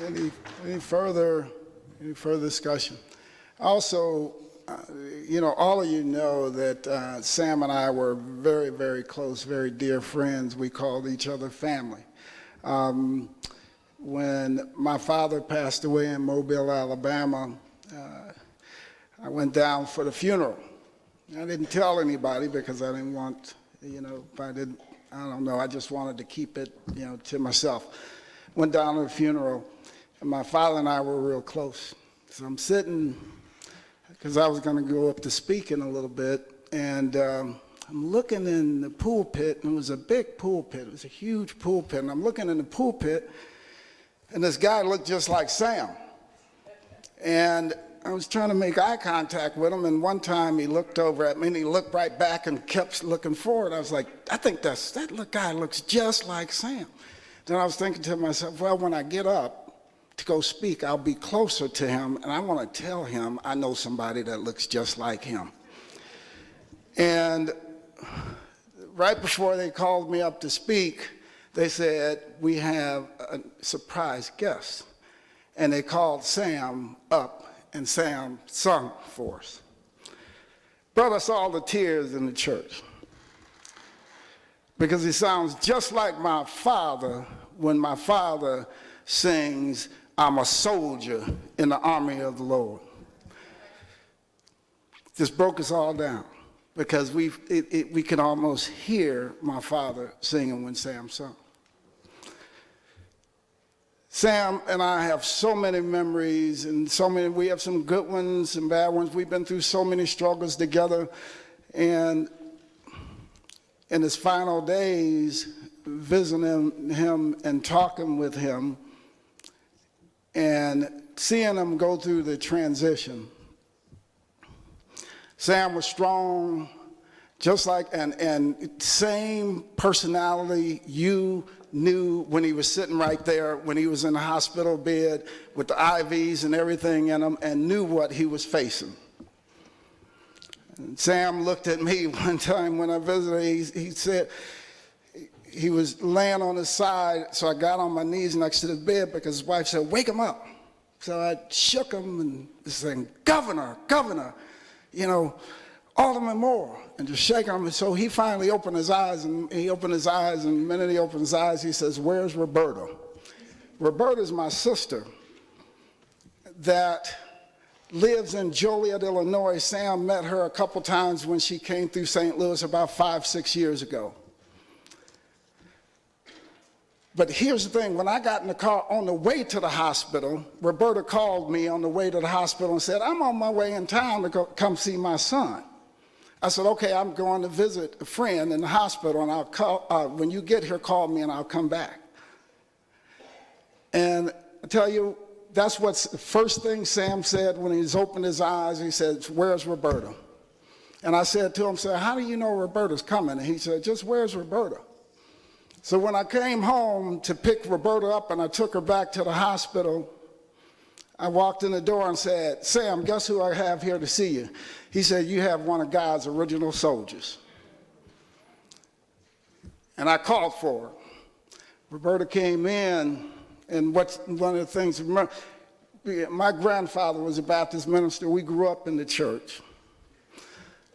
Any further discussion? Also, all of you know that Sam and I were very, very close, very dear friends. We called each other family. When my father passed away in Mobile, Alabama, I went down for the funeral. I didn't tell anybody because I didn't want, I just wanted to keep it, to myself. Went down to the funeral, and my father and I were real close. So I'm sitting, because I was going to go up to speak in a little bit, and I'm looking in the pulpit, and it was a big pulpit. It was a huge pulpit, and I'm looking in the pulpit, and this guy looked just like Sam. And I was trying to make eye contact with him, and one time he looked over at me, and he looked right back and kept looking forward. I was like, I think that guy looks just like Sam. Then I was thinking to myself, well, when I get up to go speak, I'll be closer to him, and I want to tell him I know somebody that looks just like him. And right before they called me up to speak, they said, we have a surprise guest. And they called Sam up, and Sam sung for us. Brought us all the tears in the church, because he sounds just like my father when my father sings, I'm a soldier in the army of the Lord. Just broke us all down, because we could almost hear my father singing when Sam sung. Sam and I have so many memories, and we have some good ones and bad ones. We've been through so many struggles together, and in his final days, visiting him and talking with him and seeing him go through the transition. Sam was strong, just like, and same personality you knew when he was sitting right there, when he was in the hospital bed with the IVs and everything in him, and knew what he was facing. And Sam looked at me one time when I visited. He said, he was laying on his side, so I got on my knees next to the bed because his wife said, wake him up. So I shook him and saying, Governor, Governor, you know, Alderman Moore, and just shaking him. And so he finally opened his eyes, and the minute he opened his eyes, he says, where's Roberta? Roberta's my sister that lives in Joliet, Illinois. Sam met her a couple times when she came through St. Louis about 5-6 years ago. But here's the thing, when I got in the car on the way to the hospital, Roberta called me on the way to the hospital and said, I'm on my way in town to come see my son. I said, okay, I'm going to visit a friend in the hospital, and I'll call, when you get here, call me and I'll come back. And I tell you, that's what's the first thing Sam said when he's opened his eyes. He said, where's Roberta? And I said to him, how do you know Roberta's coming? And he said, just where's Roberta? So when I came home to pick Roberta up and I took her back to the hospital, I walked in the door and said, Sam, guess who I have here to see you? He said, you have one of God's original soldiers. And I called for her. Roberta came in, and one of the things, my grandfather was a Baptist minister. We grew up in the church.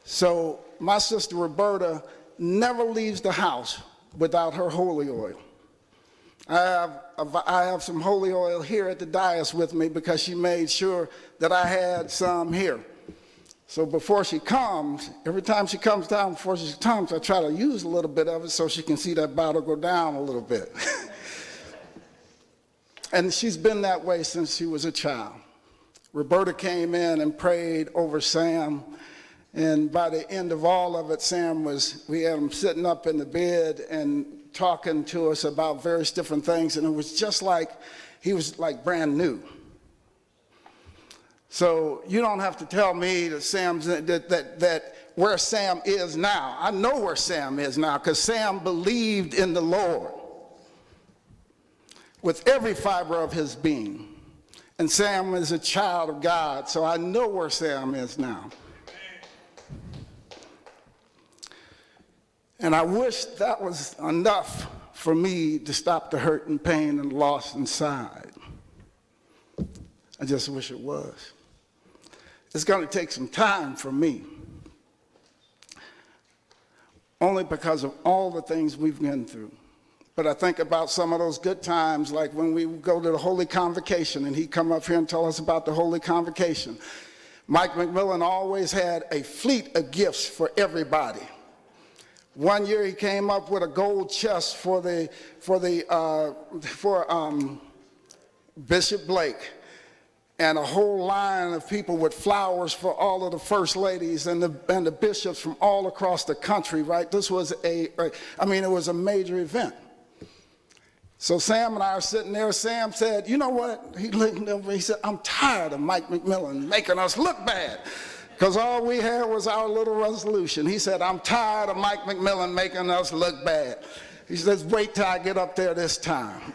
So my sister Roberta never leaves the house without her holy oil. I have some holy oil here at the dais with me because she made sure that I had some here. So before she comes, every time she comes down, before she comes, I try to use a little bit of it so she can see that bottle go down a little bit. And she's been that way since she was a child. Roberta came in and prayed over Sam. And by the end of all of it, we had him sitting up in the bed and talking to us about various different things. And it was just like, he was like brand new. So you don't have to tell me that that where Sam is now. I know where Sam is now because Sam believed in the Lord with every fiber of his being. And Sam is a child of God, so I know where Sam is now. And I wish that was enough for me to stop the hurt and pain and loss inside. I just wish it was. It's going to take some time for me, only because of all the things we've been through. But I think about some of those good times, like when we go to the Holy Convocation, and he'd come up here and tell us about the Holy Convocation. Mike McMillan always had a fleet of gifts for everybody. One year he came up with a gold chest for Bishop Blake, and a whole line of people with flowers for all of the first ladies and the bishops from all across the country, right? This was it was a major event. So Sam and I are sitting there. Sam said, you know what? He looked over, he said, I'm tired of Mike McMillan making us look bad. Because all we had was our little resolution. He said, I'm tired of Mike McMillan making us look bad. He says, wait till I get up there this time.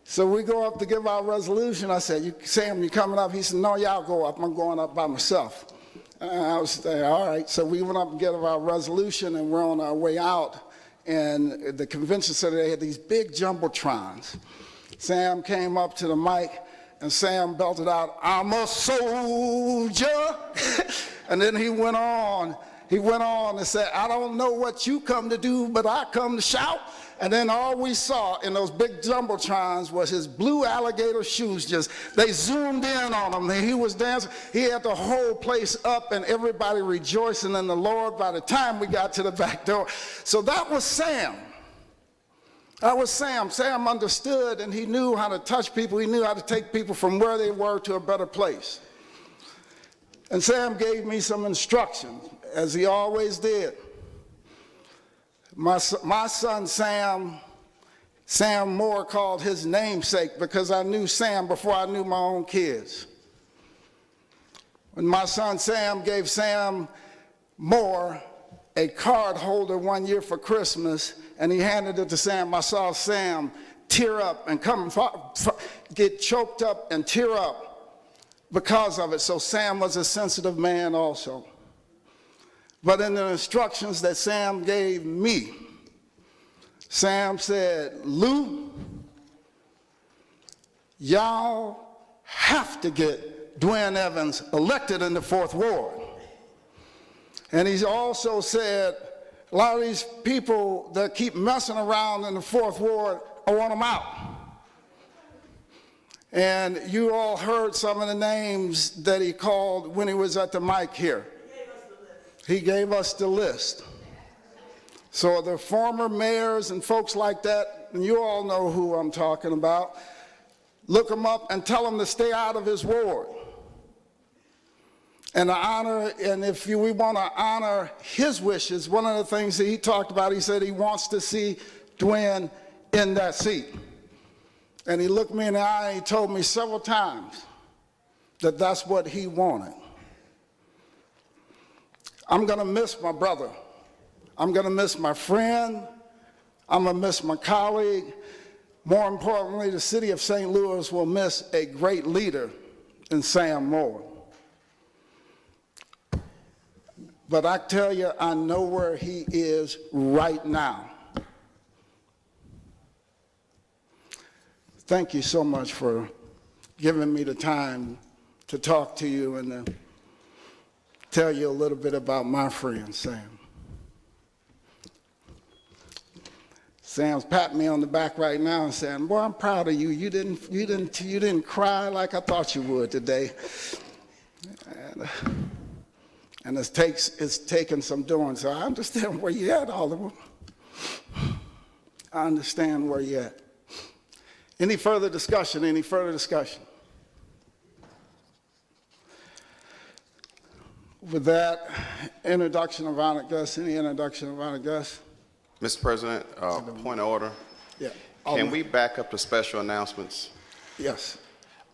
So we go up to give our resolution. I said, Sam, you coming up? He said, no, y'all go up. I'm going up by myself. And I was there, all right. So we went up and gave our resolution, and we're on our way out. And the convention center, they had these big jumbotrons. Sam came up to the mic, and Sam belted out, I'm a soldier. And then he went on and said, I don't know what you come to do, but I come to shout. And then all we saw in those big jumbotrons was his blue alligator shoes. They zoomed in on him. He was dancing. He had the whole place up and everybody rejoicing in the Lord by the time we got to the back door. So that was Sam. That was Sam. Sam understood, and he knew how to touch people. He knew how to take people from where they were to a better place. And Sam gave me some instructions, as he always did. My son Sam Moore called his namesake because I knew Sam before I knew my own kids. When my son Sam gave Sam Moore a card holder one year for Christmas, and he handed it to Sam, I saw Sam tear up and get choked up and tear up because of it. So Sam was a sensitive man also. But in the instructions that Sam gave me, Sam said, Lou, y'all have to get Dwayne Evans elected in the 4th Ward. And he also said, a lot of these people that keep messing around in the 4th Ward, I want them out. And you all heard some of the names that he called when he was at the mic here. He gave us the list. So the former mayors and folks like that, and you all know who I'm talking about, look them up and tell them to stay out of his ward. And if we want to honor his wishes, one of the things that he talked about, he said he wants to see Dwayne in that seat. And he looked me in the eye and he told me several times that that's what he wanted. I'm going to miss my brother. I'm going to miss my friend. I'm going to miss my colleague. More importantly, the city of St. Louis will miss a great leader in Sam Moore. But I tell you, I know where he is right now. Thank you so much for giving me the time to talk to you and to tell you a little bit about my friend, Sam. Sam's patting me on the back right now and saying, boy, I'm proud of you. You didn't cry like I thought you would today. And it's taken some doing, so I understand where you're at, Alderman. I understand where you're at. Any further discussion? Any further discussion? With that, introduction of honored guests. Any introduction of honored guests? Mr. President, point of order. Yeah. Can we back up to special announcements? Yes.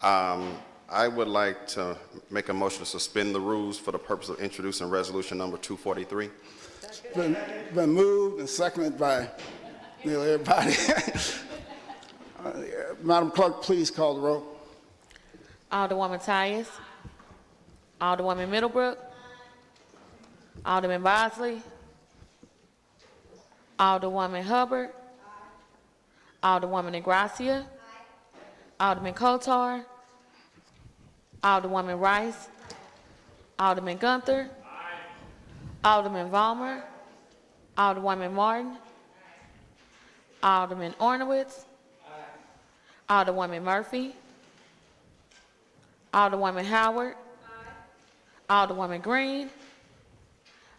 I would like to make a motion to suspend the rules for the purpose of introducing resolution number 243. Been moved and seconded by nearly everybody. Madam Clerk, please call the roll. Alderwoman Tyus. Alderwoman Middlebrook. Alderman Bosley. Alderwoman Halbert. Alderwoman Gracia. Alderman Kotar. Alderwoman Rice. Alderman Gunther. Alderman Vollmer. Alderwoman Martin. Alderman Arnowitz. Alderwoman Murphy. Alderwoman Howard. Alderwoman Green.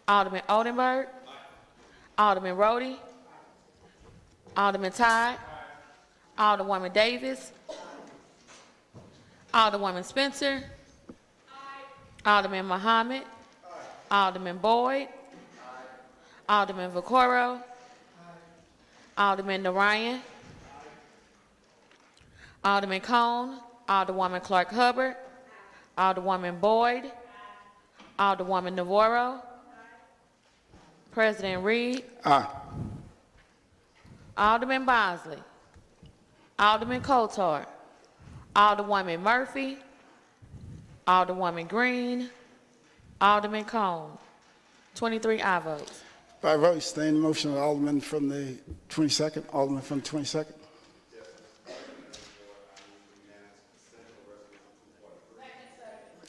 Alderman Oldenburg. Alderman Rhodey. Alderman Todd. Alderwoman Davis. Alderwoman Spencer. Alderman Muhammad. Alderman Boyd. Alderman Vaccaro. Alderman Ryan. Alderman Cone. Alderwoman Clark Hubbard. Alderwoman Boyd. Alderwoman Navarro. President Reed. Aye. Alderman Bosley. Alderman Kotar. Alderwoman Murphy. Alderwoman Green. Alderman Cone. 23 aye votes. By vote, stay in the motion of Alderman from the 22nd. Alderman from the 22nd.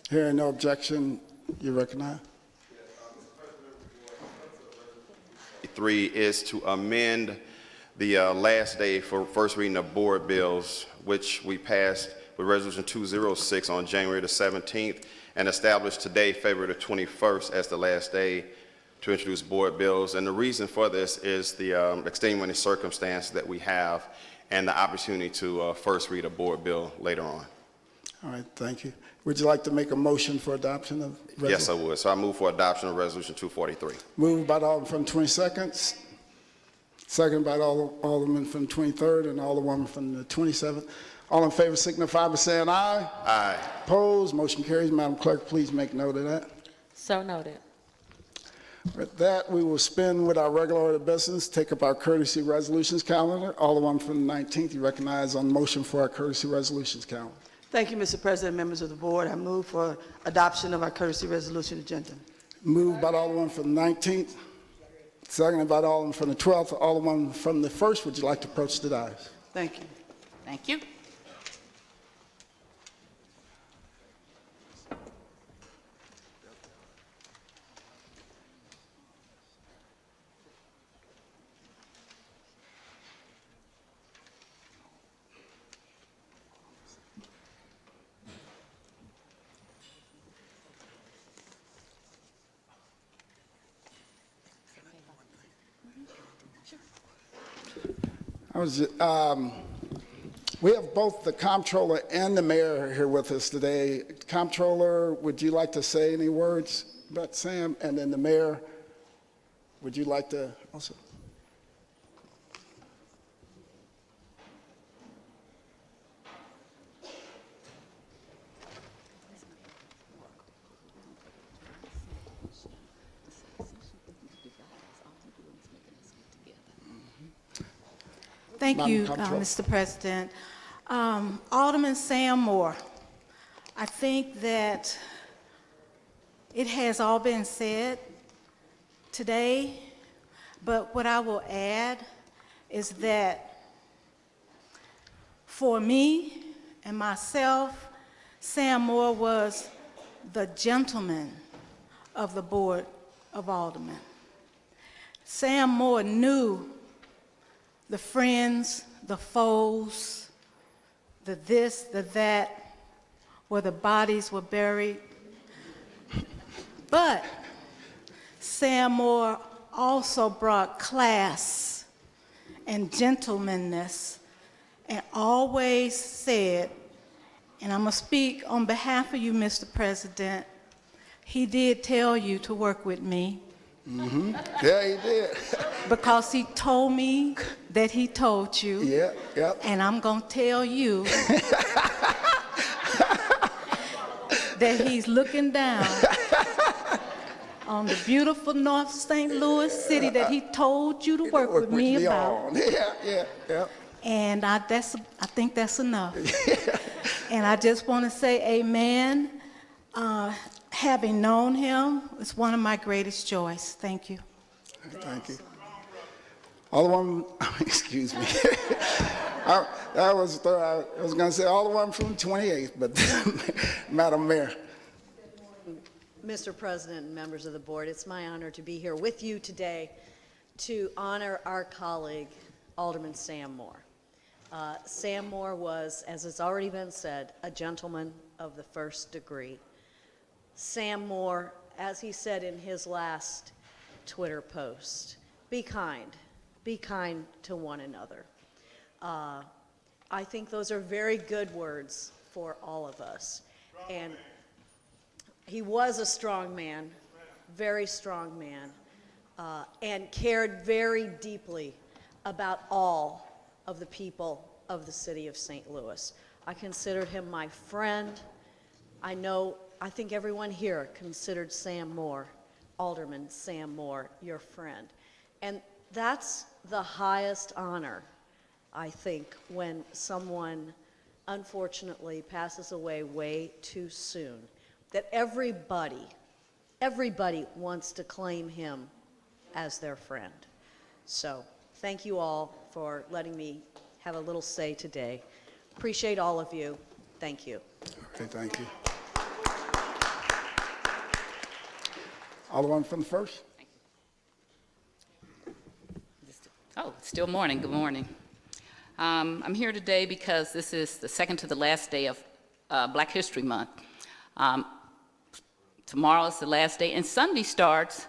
Hearing no objection, you recognize? 3 is to amend the last day for first reading of board bills, which we passed with Resolution 206 on January the 17th, and established today, February the 21st, as the last day to introduce board bills. And the reason for this is the extenuating circumstance that we have and the opportunity to first read a board bill later on. All right, thank you. Would you like to make a motion for adoption of resolution? Yes, I would. So I move for adoption of Resolution 243. Moved by the Alderman from the 22nd, seconded by the Alderman from the 23rd and Alderwoman from the 27th. All in favor signify by saying aye. Aye. Opposed, motion carries. Madam Clerk, please make note of that. So noted. With that, we will spin with our regular order of business, take up our courtesy resolutions calendar. Alderman from the 19th, you recognize on motion for our courtesy resolutions calendar. Thank you, Mr. President, members of the board. I move for adoption of our courtesy resolution agenda. Moved by the Alderman from the 19th, seconded by the Alderman from the 12th. Alderman from the 1st, would you like to approach the dais? Thank you. Thank you. We have both the Comptroller and the Mayor here with us today. Comptroller, would you like to say any words about Sam? And then the Mayor, would you like to also? Thank you, Comptroller. Mr. President. Alderman Sam Moore, I think that it has all been said today, but what I will add is that for me and myself, Sam Moore was the gentleman of the Board of Aldermen. Sam Moore knew the friends, the foes, the this, the that, where the bodies were buried. But Sam Moore also brought class and gentlemanness and always said, and I'm going to speak on behalf of you, Mr. President, he did tell you to work with me. Mm-hmm. Yeah, he did. Because he told me that he told you. Yeah, yeah. And I'm going to tell you that he's looking down on the beautiful North St. Louis city that he told you to work with me about. Yeah, yeah, yeah. And I think that's enough. And I just want to say amen. Having known him is one of my greatest joys. Thank you. Thank you. Alderman, excuse me. I was going to say Alderman from the 28th, but Madam Mayor. Mr. President and members of the board, it's my honor to be here with you today to honor our colleague, Alderman Sam Moore. Sam Moore was, as has already been said, a gentleman of the first degree. Sam Moore, as he said in his last Twitter post, be kind to one another. I think those are very good words for all of us. And he was a strong man, very strong man, and cared very deeply about all of the people of the city of St. Louis. I considered him my friend. I think everyone here considered Sam Moore, Alderman Sam Moore, your friend. And that's the highest honor, I think, when someone unfortunately passes away way too soon, that everybody wants to claim him as their friend. So thank you all for letting me have a little say today. Appreciate all of you. Thank you. Okay, thank you. Alderman from the 1st. Oh, it's still morning. Good morning. I'm here today because this is the second to the last day of Black History Month. Tomorrow is the last day, and Sunday starts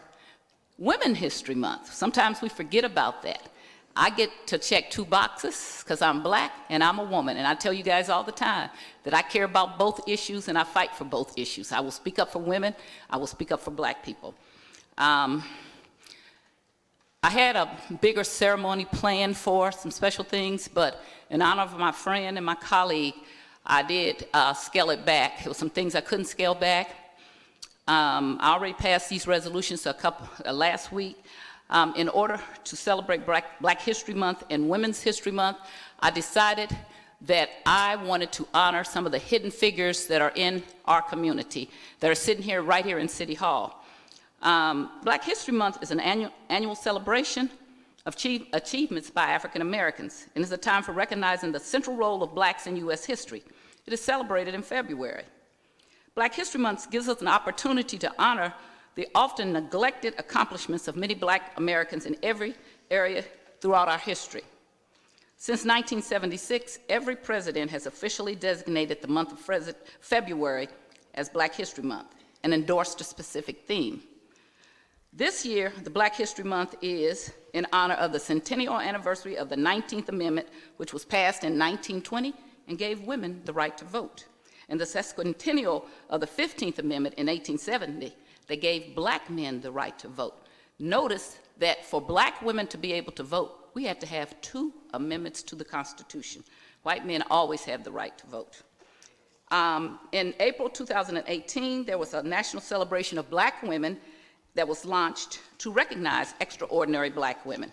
Women History Month. Sometimes we forget about that. I get to check 2 boxes because I'm black and I'm a woman, and I tell you guys all the time that I care about both issues and I fight for both issues. I will speak up for women. I will speak up for black people. I had a bigger ceremony planned for some special things, but in honor of my friend and my colleague, I did scale it back. There were some things I couldn't scale back. I already passed these resolutions last week. In order to celebrate Black History Month and Women's History Month, I decided that I wanted to honor some of the hidden figures that are in our community, that are sitting here, right here in City Hall. Black History Month is an annual celebration of achievements by African Americans, and is a time for recognizing the central role of blacks in U.S. history. It is celebrated in February. Black History Month gives us an opportunity to honor the often neglected accomplishments of many black Americans in every area throughout our history. Since 1976, every president has officially designated the month of February as Black History Month and endorsed a specific theme. This year, the Black History Month is in honor of the centennial anniversary of the 19th Amendment, which was passed in 1920 and gave women the right to vote, and the sesquicentennial of the 15th Amendment in 1870 that gave black men the right to vote. Notice that for black women to be able to vote, we had to have 2 amendments to the Constitution. White men always have the right to vote. In April 2018, there was a national celebration of black women that was launched to recognize extraordinary black women.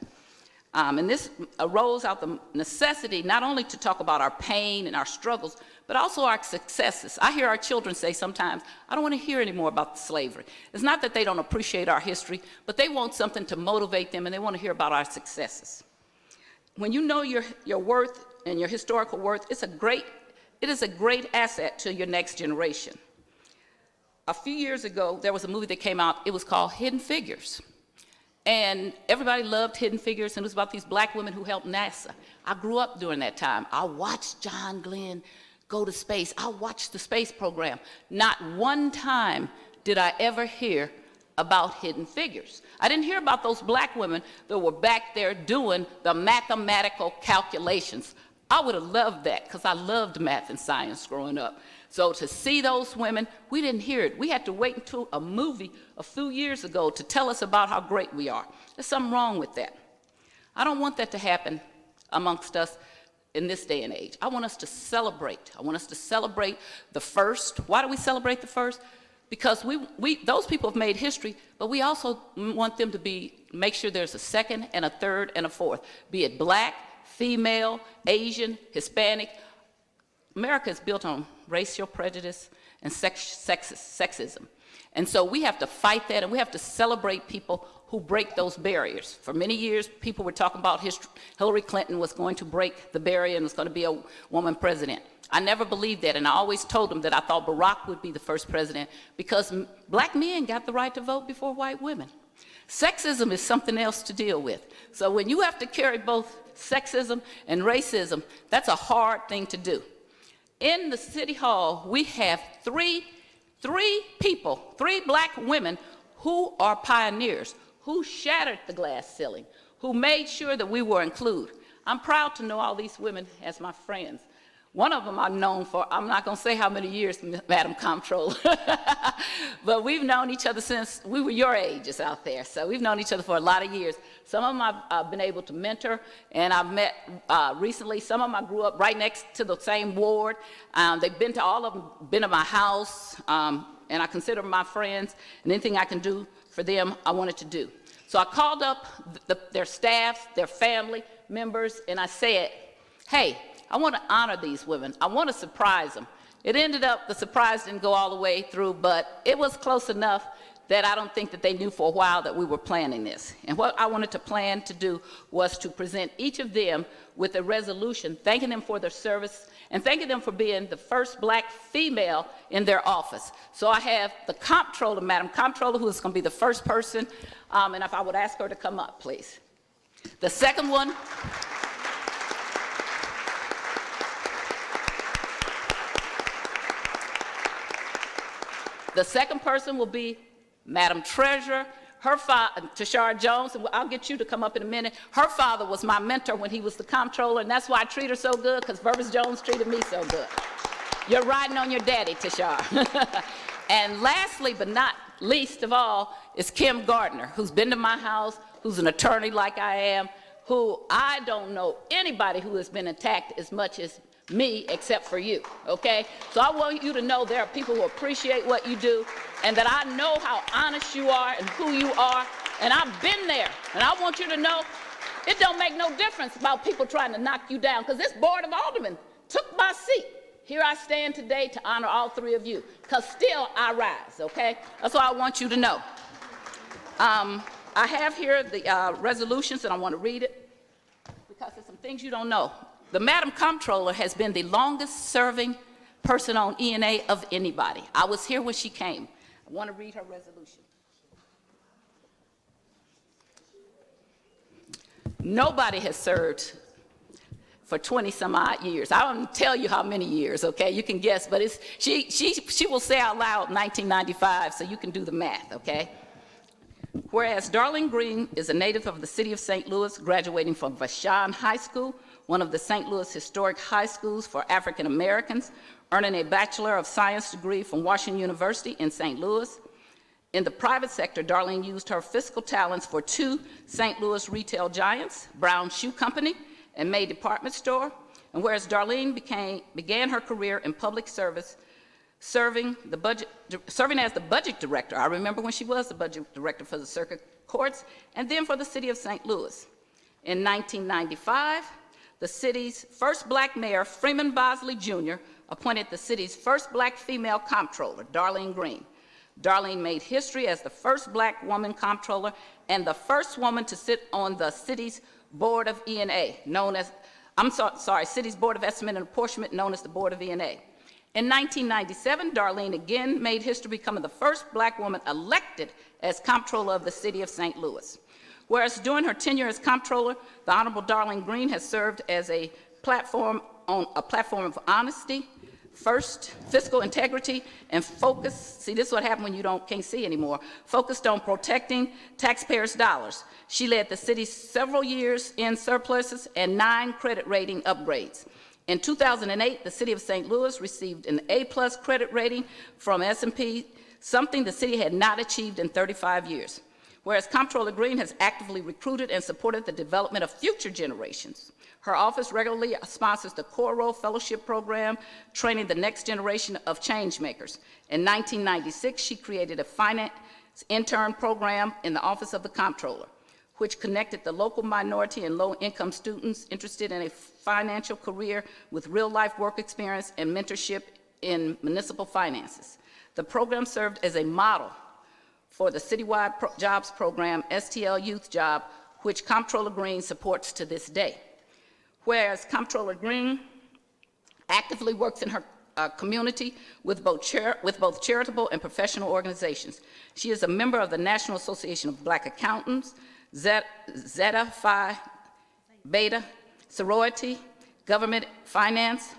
And this arose out the necessity not only to talk about our pain and our struggles, but also our successes. I hear our children say sometimes, I don't want to hear any more about slavery. It's not that they don't appreciate our history, but they want something to motivate them, and they want to hear about our successes. When you know your worth and your historical worth, it is a great asset to your next generation. A few years ago, there was a movie that came out. It was called Hidden Figures. And everybody loved Hidden Figures, and it was about these black women who helped NASA. I grew up during that time. I watched John Glenn go to space. I watched the space program. Not one time did I ever hear about Hidden Figures. I didn't hear about those black women that were back there doing the mathematical calculations. I would have loved that, because I loved math and science growing up. So to see those women, we didn't hear it. We had to wait until a movie a few years ago to tell us about how great we are. There's something wrong with that. I don't want that to happen amongst us in this day and age. I want us to celebrate. I want us to celebrate the first. Why do we celebrate the first? Because those people have made history, but we also want them to make sure there's a second and a third and a fourth, be it black, female, Asian, Hispanic. America is built on racial prejudice and sexism. And so we have to fight that, and we have to celebrate people who break those barriers. For many years, people were talking about Hillary Clinton was going to break the barrier and was going to be a woman president. I never believed that, and I always told them that I thought Barack would be the first president because black men got the right to vote before white women. Sexism is something else to deal with. So when you have to carry both sexism and racism, that's a hard thing to do. In the City Hall, we have three black women who are pioneers, who shattered the glass ceiling, who made sure that we were included. I'm proud to know all these women as my friends. One of them I'm known for, I'm not going to say how many years, Madam Comptroller, but we've known each other since we were your ages out there. So we've known each other for a lot of years. Some of them I've been able to mentor, and I've met recently. Some of them I grew up right next to the same ward. They've been to all of them, been to my house, and I consider them my friends, and anything I can do for them, I wanted to do. So I called up their staff, their family members, and I said, hey, I want to honor these women. I want to surprise them. It ended up, the surprise didn't go all the way through, but it was close enough that I don't think that they knew for a while that we were planning this. And what I wanted to plan to do was to present each of them with a resolution, thanking them for their service and thanking them for being the first black female in their office. So I have the Comptroller, Madam Comptroller, who is going to be the first person, and if I would ask her to come up, please. The second one. The second person will be Madam Treasurer. Her father, Tashara Jones, and I'll get you to come up in a minute. Her father was my mentor when he was the Comptroller, and that's why I treat her so good, because Burbis Jones treated me so good. You're riding on your daddy, Tashara. And lastly, but not least of all, is Kim Gardner, who's been to my house, who's an attorney like I am, who I don't know anybody who has been attacked as much as me except for you, okay? So I want you to know there are people who appreciate what you do and that I know how honest you are and who you are, and I've been there. And I want you to know it don't make no difference about people trying to knock you down, because this Board of Aldermen took my seat. Here I stand today to honor all three of you, because still I rise, okay? That's what I want you to know. I have here the resolutions, and I want to read it, because there's some things you don't know. The Madam Comptroller has been the longest serving person on E&A of anybody. I was here when she came. I want to read her resolution. Nobody has served for 20 some odd years. I don't tell you how many years, okay? You can guess, but it's, she will say out loud 1995, so you can do the math, okay? Whereas Darlene Green is a native of the city of St. Louis, graduating from Vashon High School, one of the St. Louis historic high schools for African Americans, earning a Bachelor of Science degree from Washington University in St. Louis. In the private sector, Darlene used her fiscal talents for 2 St. Louis retail giants, Brown Shoe Company and May Department Store. And whereas Darlene began her career in public service, serving as the budget director. I remember when she was the budget director for the circuit courts, and then for the city of St. Louis. In 1995, the city's first black mayor, Freeman Bosley Jr., appointed the city's first black female comptroller, Darlene Green. Darlene made history as the first black woman comptroller and the first woman to sit on the city's Board of E&A, known as, city's Board of Estimate and Apportionment, known as the Board of E&A. In 1997, Darlene again made history, becoming the first black woman elected as comptroller of the city of St. Louis. Whereas during her tenure as comptroller, the Honorable Darlene Green has served as a platform of honesty, first, fiscal integrity, and focus. See, this is what happens when you can't see anymore. Focused on protecting taxpayers' dollars. She led the city several years in surpluses and 9 credit rating upgrades. In 2008, the city of St. Louis received an A+ credit rating from S&P, something the city had not achieved in 35 years. Whereas Comptroller Green has actively recruited and supported the development of future generations. Her office regularly sponsors the Coro Fellowship Program, training the next generation of change makers. In 1996, she created a finance intern program in the Office of the Comptroller, which connected the local minority and low-income students interested in a financial career with real-life work experience and mentorship in municipal finances. The program served as a model for the citywide jobs program, STL Youth Job, which Comptroller Green supports to this day. Whereas Comptroller Green actively works in her community with both charitable and professional organizations. She is a member of the National Association of Black Accountants, Zeta Phi Beta Sorority, Government Finance,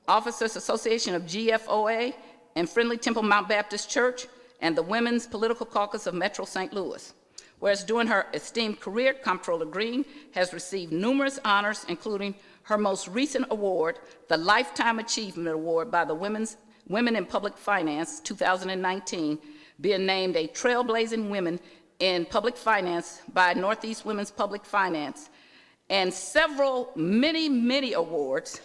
Officers Association of GFOA, and Friendly Temple Mount Baptist Church, and the Women's Political Caucus of Metro St. Louis. Whereas during her esteemed career, Comptroller Green has received numerous honors, including her most recent award, the Lifetime Achievement Award by the Women in Public Finance 2019, being named a Trailblazing Women in Public Finance by Northeast Women's Public Finance, and several, many awards.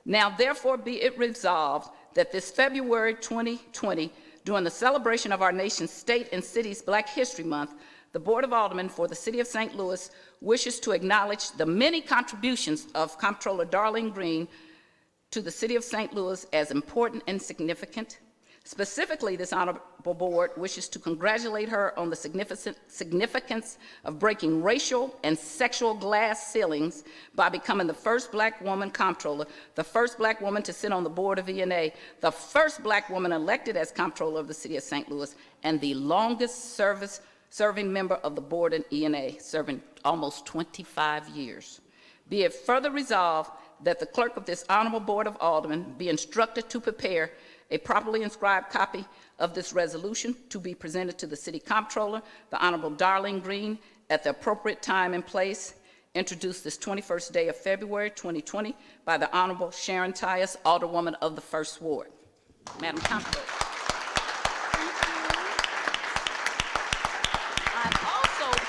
Now therefore be it resolved that this February 2020, during the celebration of our nation's state and city's Black History Month, the Board of Aldermen for the City of St. Louis wishes to acknowledge the many contributions of Comptroller Darlene Green to the City of St. Louis as important and significant. Specifically, this honorable board wishes to congratulate her on the significance of breaking racial and sexual glass ceilings by becoming the first black woman comptroller, the first black woman to sit on the board of E&A, the first black woman elected as comptroller of the City of St. Louis, and the longest serving member of the board in E&A, serving almost 25 years. Be it further resolved that the clerk of this honorable board of aldermen be instructed to prepare a properly inscribed copy of this resolution to be presented to the city comptroller, the Honorable Darlene Green, at the appropriate time and place, introduced this 21st day of February 2020 by the Honorable Sharon Tyus, Alderwoman of the 1st Ward. Madam Comptroller. I'm also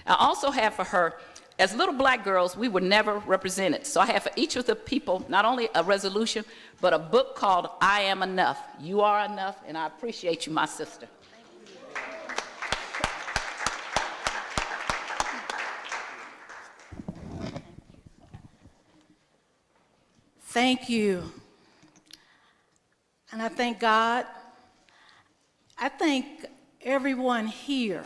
I also have for her as little black girls, we were never represented. So I have for each of the people, not only a resolution, but a book called I Am Enough. You are enough, and I appreciate you, my sister. Thank you. And I thank God. I thank everyone here.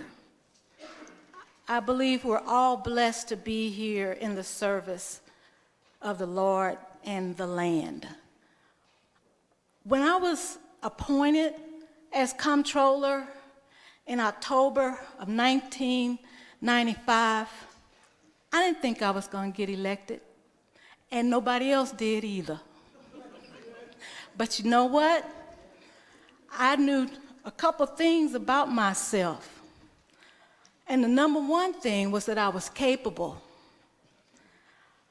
I believe we're all blessed to be here in the service of the Lord and the land. When I was appointed as Comptroller in October of 1995, I didn't think I was going to get elected, and nobody else did either. But you know what? I knew a couple things about myself. And the number one thing was that I was capable.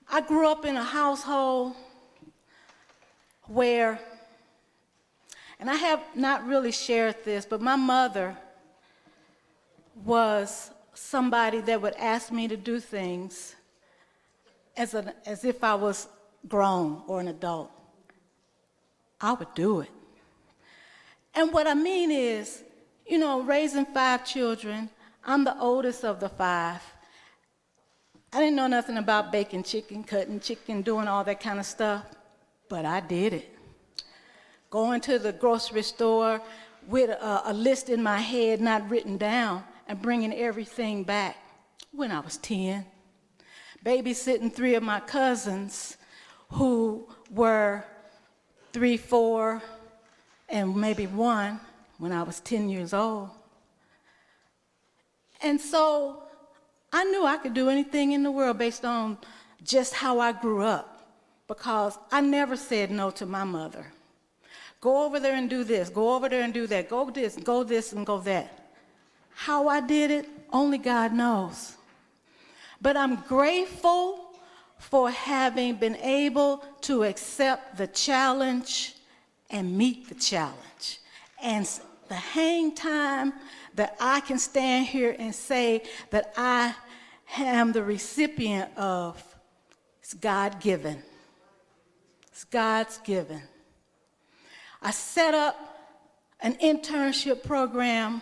I grew up in a household where, and I have not really shared this, but my mother was somebody that would ask me to do things as if I was grown or an adult. I would do it. And what I mean is, you know, raising 5 children, I'm the oldest of the 5. I didn't know nothing about baking chicken, cutting chicken, doing all that kind of stuff, but I did it. Going to the grocery store with a list in my head, not written down, and bringing everything back when I was 10. Babysitting 3 of my cousins who were 3, 4, and maybe 1 when I was 10 years old. And so I knew I could do anything in the world based on just how I grew up, because I never said no to my mother. Go over there and do this, go over there and do that, go this, and go that. How I did it, only God knows. But I'm grateful for having been able to accept the challenge and meet the challenge. And the hang time that I can stand here and say that I am the recipient of, it's God-given. It's God's given. I set up an internship program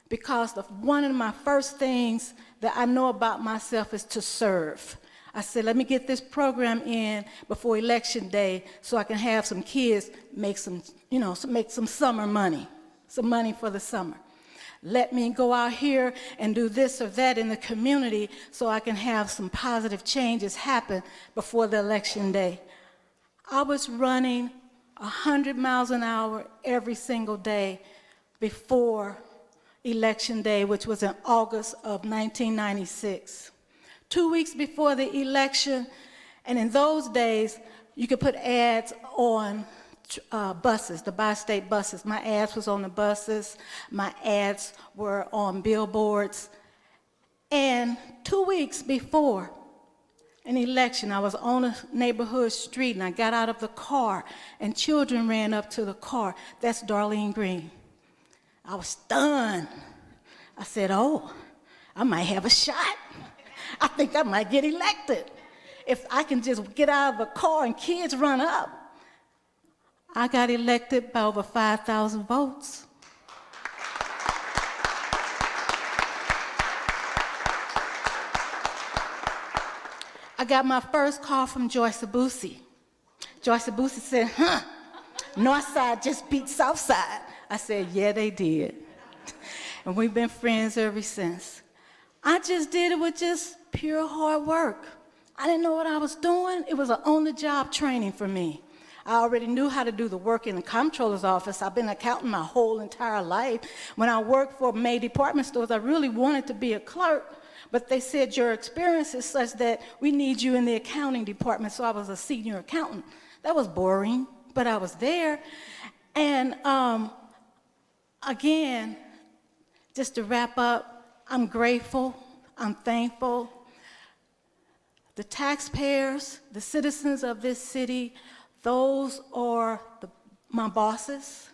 because one of my first things that I know about myself is to serve. I said, let me get this program in before Election Day so I can have some kids make some summer money, some money for the summer. Let me go out here and do this or that in the community so I can have some positive changes happen before the Election Day. I was running 100 miles an hour every single day before Election Day, which was in August of 1996. 2 weeks before the election, and in those days, you could put ads on buses, the bi-state buses. My ads was on the buses. My ads were on billboards. And 2 weeks before an election, I was on a neighborhood street, and I got out of the car, and children ran up to the car. That's Darlene Green. I was stunned. I said, oh, I might have a shot. I think I might get elected if I can just get out of the car and kids run up. I got elected by over 5,000 votes. I got my first call from Joyce Abusi. Joyce Abusi said, North Side just beat South Side. I said, yeah, they did. And we've been friends ever since. I just did it with just pure hard work. I didn't know what I was doing. It was an on-the-job training for me. I already knew how to do the work in the Comptroller's office. I've been an accountant my whole entire life. When I worked for May department stores, I really wanted to be a clerk, but they said your experience is such that we need you in the accounting department, so I was a senior accountant. That was boring, but I was there. And again, just to wrap up, I'm grateful, I'm thankful. The taxpayers, the citizens of this city, those are my bosses.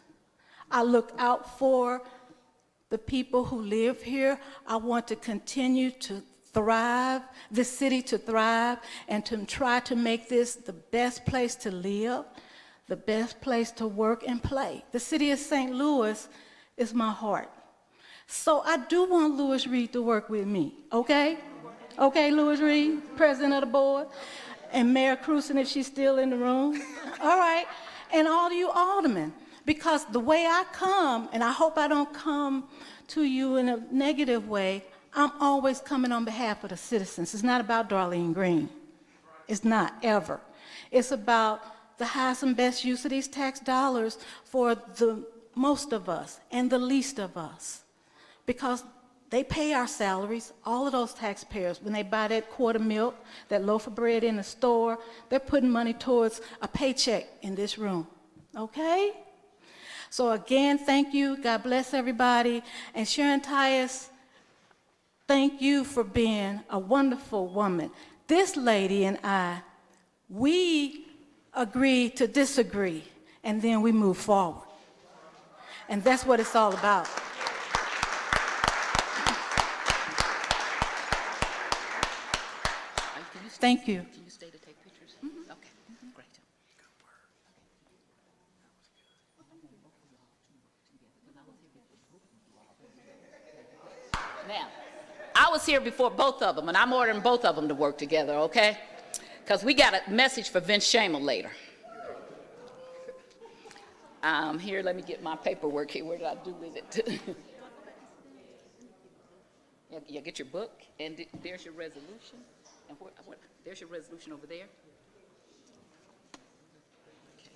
I look out for the people who live here. I want to continue to thrive, this city to thrive, and to try to make this the best place to live, the best place to work and play. The city of St. Louis is my heart. So I do want Louis Reed to work with me, okay? Okay, Louis Reed, president of the board, and Mayor Cruzen if she's still in the room. All right, and all of you aldermen, because the way I come, and I hope I don't come to you in a negative way, I'm always coming on behalf of the citizens. It's not about Darlene Green. It's not, ever. It's about the highest and best use of these tax dollars for the most of us and the least of us. Because they pay our salaries, all of those taxpayers, when they buy that quart of milk, that loaf of bread in the store, they're putting money towards a paycheck in this room, okay? So again, thank you, God bless everybody, and Sharon Tyus, thank you for being a wonderful woman. This lady and I, we agree to disagree, and then we move forward. And that's what it's all about. Thank you. Can you stay to take pictures? Okay, great. Now, I was here before both of them, and I'm ordering both of them to work together, okay? Because we got a message for Vince Shamel later. Here, let me get my paperwork here. Where did I do with it? You get your book, and there's your resolution. And there's your resolution over there. Okay.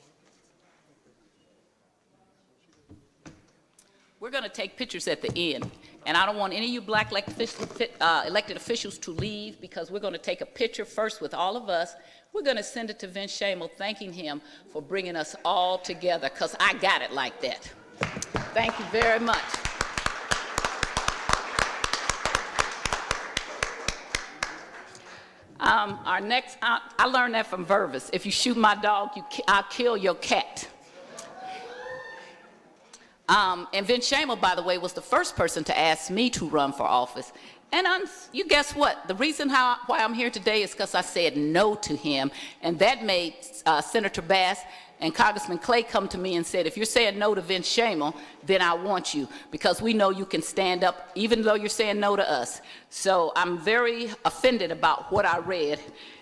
We're going to take pictures at the end. And I don't want any of you black elected officials to leave, because we're going to take a picture first with all of us. We're going to send it to Vince Shamel, thanking him for bringing us all together, because I got it like that. Thank you very much. Our next, I learned that from Vervis. If you shoot my dog, I'll kill your cat. And Vince Shamel, by the way, was the first person to ask me to run for office. And you guess what? The reason why I'm here today is because I said no to him. And that made Senator Bass and Congressman Clay come to me and said, if you're saying no to Vince Shamel, then I want you, because we know you can stand up even though you're saying no to us. So I'm very offended about what I read.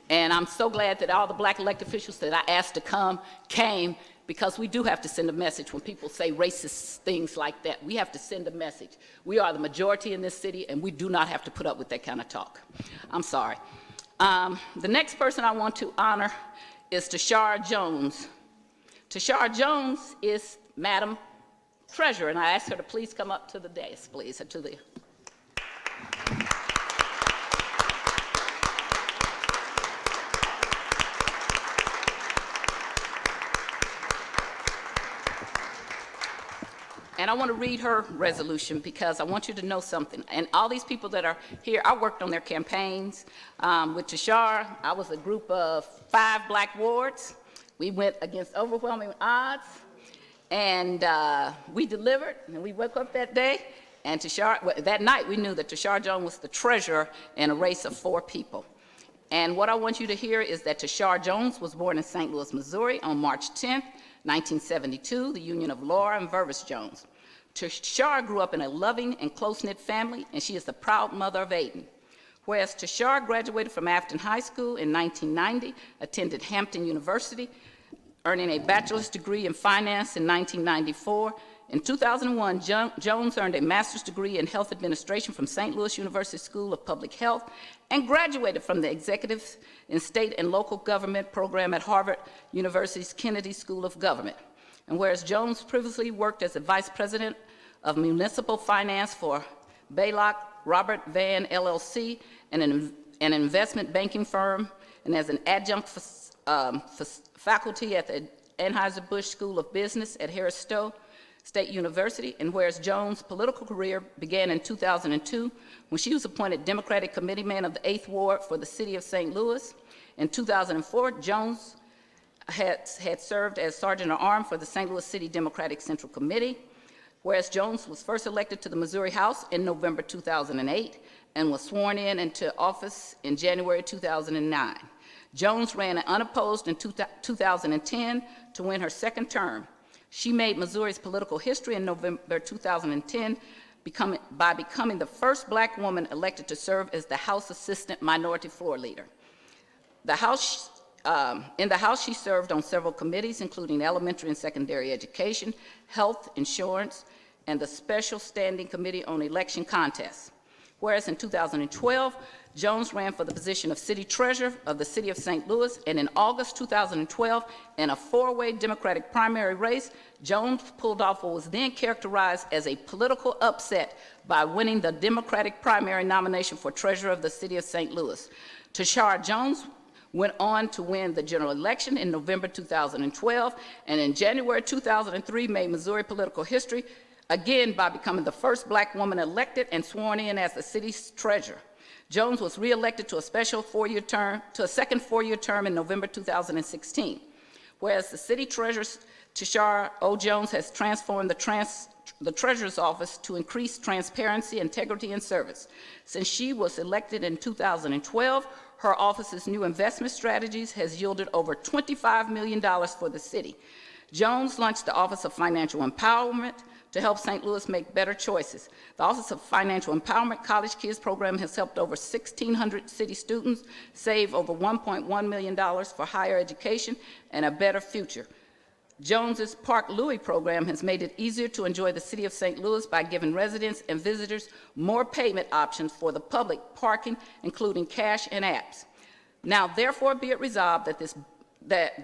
And I'm so glad that all the black elected officials that I asked to come came, because we do have to send a message when people say racist things like that. We have to send a message. We are the majority in this city, and we do not have to put up with that kind of talk. I'm sorry. The next person I want to honor is Tashara Jones. Tashara Jones is Madam Treasurer, and I asked her to please come up to the dais, please, to the... And I want to read her resolution, because I want you to know something. And all these people that are here, I worked on their campaigns. With Tashara, I was a group of 5 black wards. We went against overwhelming odds, and we delivered, and we woke up that day, and that night we knew that Tashara Jones was the treasurer in a race of 4 people. And what I want you to hear is that Tashara Jones was born in St. Louis, Missouri on March 10th, 1972, the union of Laura and Vervis Jones. Tashara grew up in a loving and close-knit family, and she is the proud mother of Aiden. Whereas Tashara graduated from Afton High School in 1990, attended Hampton University, earning a bachelor's degree in finance in 1994. In 2001, Jones earned a master's degree in health administration from St. Louis University School of Public Health, and graduated from the Executive in State and Local Government program at Harvard University's Kennedy School of Government. And whereas Jones previously worked as a vice president of municipal finance for Baylock Robert Van LLC, and an investment banking firm, and as an adjunct faculty at the Anheuser-Busch School of Business at Harris-Stowe State University. And whereas Jones' political career began in 2002 when she was appointed Democratic Committeeman of the 8th Ward for the City of St. Louis. In 2004, Jones had served as Sergeant at Arms for the St. Louis City Democratic Central Committee. Whereas Jones was first elected to the Missouri House in November 2008, and was sworn into office in January 2009. Jones ran unopposed in 2010 to win her second term. She made Missouri's political history in November 2010 by becoming the first black woman elected to serve as the House Assistant Minority Floor Leader. In the House, she served on several committees, including elementary and secondary education, health, insurance, and the Special Standing Committee on Election Contests. Whereas in 2012, Jones ran for the position of City Treasurer of the City of St. Louis, and in August 2012, in a four-way Democratic primary race, Jones pulled off what was then characterized as a political upset by winning the Democratic primary nomination for Treasurer of the City of St. Louis. Tashara Jones went on to win the general election in November 2012, and in January 2003 made Missouri political history, again by becoming the first black woman elected and sworn in as the city's treasurer. Jones was reelected to a second four-year term in November 2016. Whereas the city treasurer, Tashara O. Jones, has transformed the treasurer's office to increase transparency, integrity, and service. Since she was elected in 2012, her office's new investment strategies has yielded over $25 million for the city. Jones launched the Office of Financial Empowerment to help St. Louis make better choices. The Office of Financial Empowerment College Kids program has helped over 1,600 city students save over $1.1 million for higher education and a better future. Jones's Park Louis program has made it easier to enjoy the city of St. Louis by giving residents and visitors more payment options for the public parking, including cash and apps. Now, therefore, be it resolved that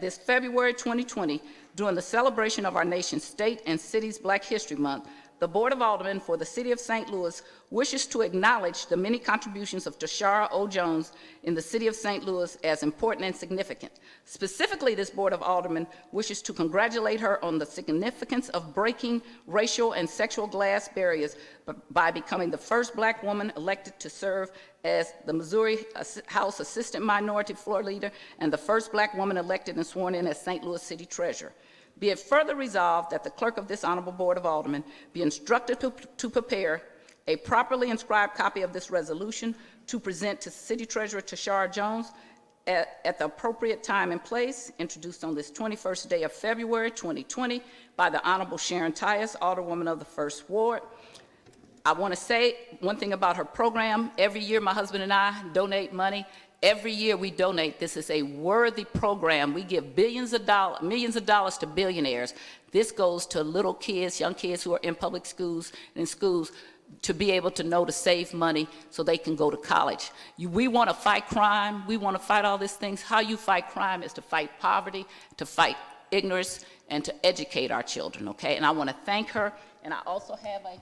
this February 2020, during the celebration of our nation's state and city's Black History Month, the Board of Aldermen for the City of St. Louis wishes to acknowledge the many contributions of Tashara O. Jones in the City of St. Louis as important and significant. Specifically, this Board of Aldermen wishes to congratulate her on the significance of breaking racial and sexual glass barriers by becoming the first black woman elected to serve as the Missouri House Assistant Minority Floor Leader and the first black woman elected and sworn in as St. Louis City Treasurer. Be it further resolved that the clerk of this Honorable Board of Aldermen be instructed to prepare a properly inscribed copy of this resolution to present to City Treasurer Tashara Jones at the appropriate time and place, introduced on this 21st day of February 2020 by the Honorable Sharon Tyus, Alderwoman of the 1st Ward. I want to say one thing about her program. Every year my husband and I donate money. Every year we donate. This is a worthy program. We give millions of dollars to billionaires. This goes to little kids, young kids who are in public schools and in schools to be able to know to save money so they can go to college. We want to fight crime. We want to fight all these things. How you fight crime is to fight poverty, to fight ignorance, and to educate our children, okay? And I want to thank her. And I also have a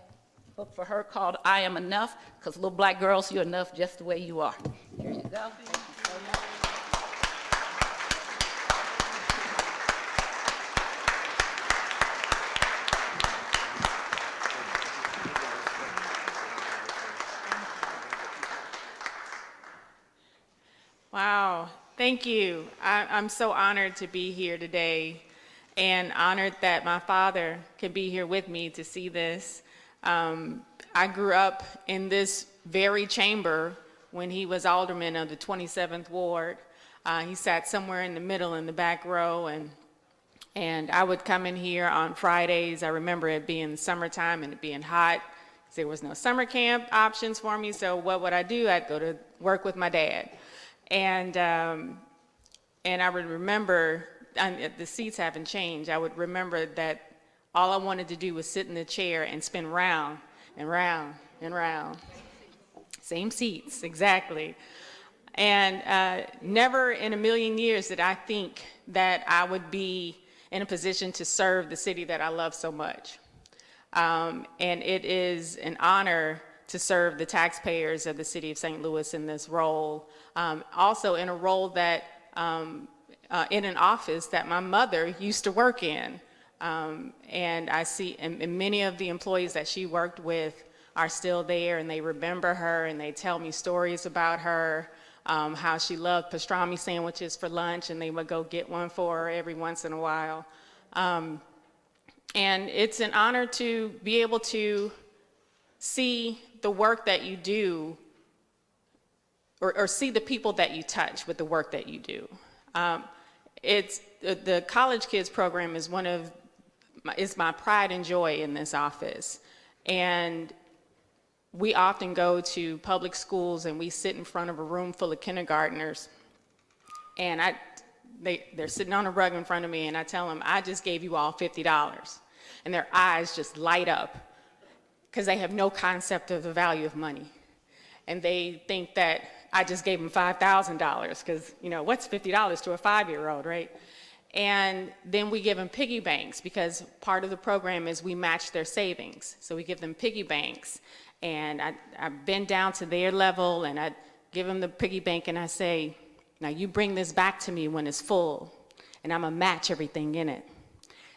book for her called I Am Enough, because little black girls, you're enough just the way you are. Here you go. Wow, thank you. I'm so honored to be here today and honored that my father could be here with me to see this. I grew up in this very chamber when he was alderman of the 27th Ward. He sat somewhere in the middle in the back row, and I would come in here on Fridays. I remember it being summertime and it being hot because there was no summer camp options for me. So what would I do? I'd go to work with my dad. And I would remember, the seats haven't changed, I would remember that all I wanted to do was sit in the chair and spin round and round and round. Same seats, exactly. And never in a million years did I think that I would be in a position to serve the city that I love so much. And it is an honor to serve the taxpayers of the city of St. Louis in this role. Also in a role that, in an office that my mother used to work in. And I see, and many of the employees that she worked with are still there, and they remember her, and they tell me stories about her, how she loved pastrami sandwiches for lunch, and they would go get one for her every once in a while. And it's an honor to be able to see the work that you do or see the people that you touch with the work that you do. It's the College Kids program is my pride and joy in this office, and we often go to public schools and we sit in front of a room full of kindergartners, and they're sitting on a rug in front of me, and I tell them, I just gave you all $50, and their eyes just light up because they have no concept of the value of money, and they think that I just gave them $5,000 because, you know, what's $50 to a 5-year-old, right? And then we give them piggy banks because part of the program is we match their savings. So we give them piggy banks, and I bend down to their level and I give them the piggy bank and I say, now you bring this back to me when it's full and I'm gonna match everything in it.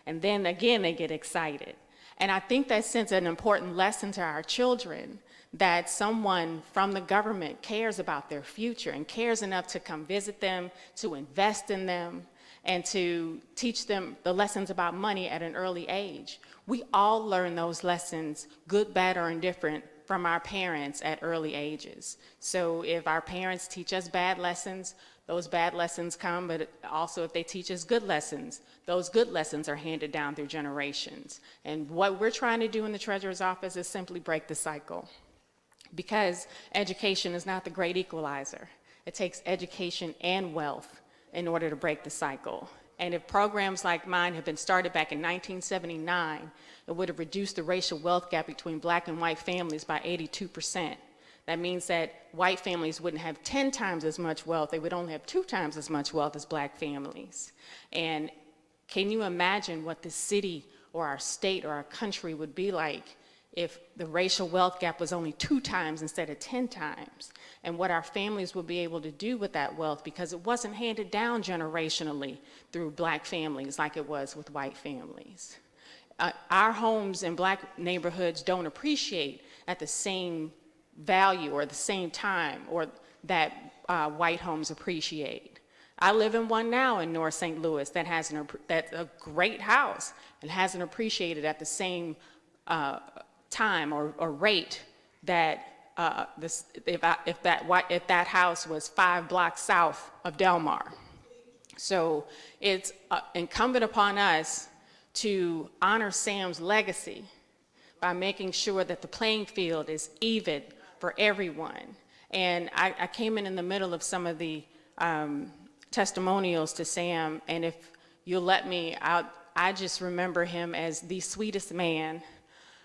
And then again, they get excited. And I think that sends an important lesson to our children that someone from the government cares about their future and cares enough to come visit them, to invest in them, and to teach them the lessons about money at an early age. We all learn those lessons, good, bad, or indifferent, from our parents at early ages. So if our parents teach us bad lessons, those bad lessons come, but also if they teach us good lessons, those good lessons are handed down through generations. And what we're trying to do in the Treasurer's Office is simply break the cycle. Because education is not the great equalizer. It takes education and wealth in order to break the cycle. And if programs like mine had been started back in 1979, it would have reduced the racial wealth gap between black and white families by 82%. That means that white families wouldn't have 10 times as much wealth. They would only have 2 times as much wealth as black families. And can you imagine what this city or our state or our country would be like if the racial wealth gap was only 2 times instead of 10 times, and what our families would be able to do with that wealth, because it wasn't handed down generationally through black families like it was with white families. Our homes in black neighborhoods don't appreciate at the same value or the same time or that white homes appreciate. I live in one now in North St. Louis that's a great house and hasn't appreciated at the same time or rate that if that house was 5 blocks south of Del Mar. So it's incumbent upon us to honor Sam's legacy by making sure that the playing field is even for everyone. And I came in the middle of some of the testimonials to Sam, and if you'll let me, I just remember him as the sweetest man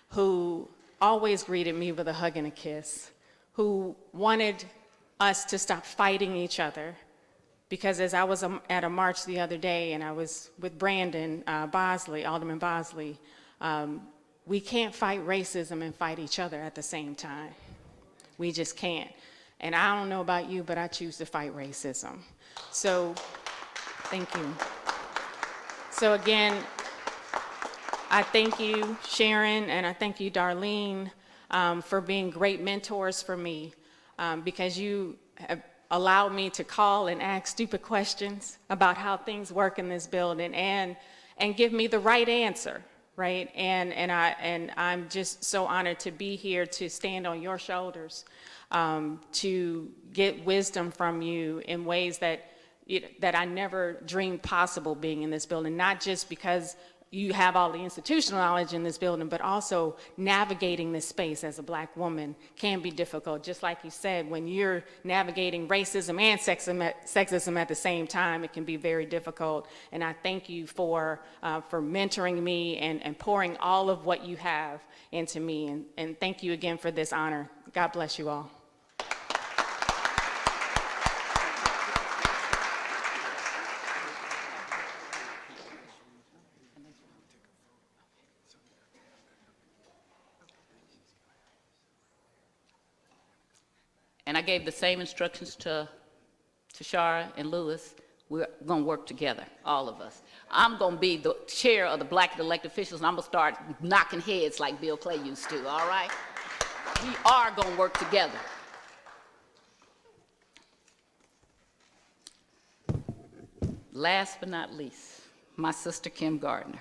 who always greeted me with a hug and a kiss, who wanted us to stop fighting each other. Because as I was at a march the other day and I was with Brandon Bosley, Alderman Bosley, we can't fight racism and fight each other at the same time. We just can't. And I don't know about you, but I choose to fight racism. So, thank you. So again, I thank you, Sharon, and I thank you, Darlene, for being great mentors for me, because you have allowed me to call and ask stupid questions about how things work in this building and give me the right answer, right? And I'm just so honored to be here to stand on your shoulders, to get wisdom from you in ways that I never dreamed possible being in this building, not just because you have all the institutional knowledge in this building, but also navigating this space as a black woman can be difficult. Just like you said, when you're navigating racism and sexism at the same time, it can be very difficult. And I thank you for mentoring me and pouring all of what you have into me. And thank you again for this honor. God bless you all. And I gave the same instructions to Shara and Lewis. We're going to work together, all of us. I'm going to be the chair of the Black elected officials, and I'm going to start knocking heads like Bill Clay used to, all right? We are going to work together. Last but not least, my sister Kim Gardner.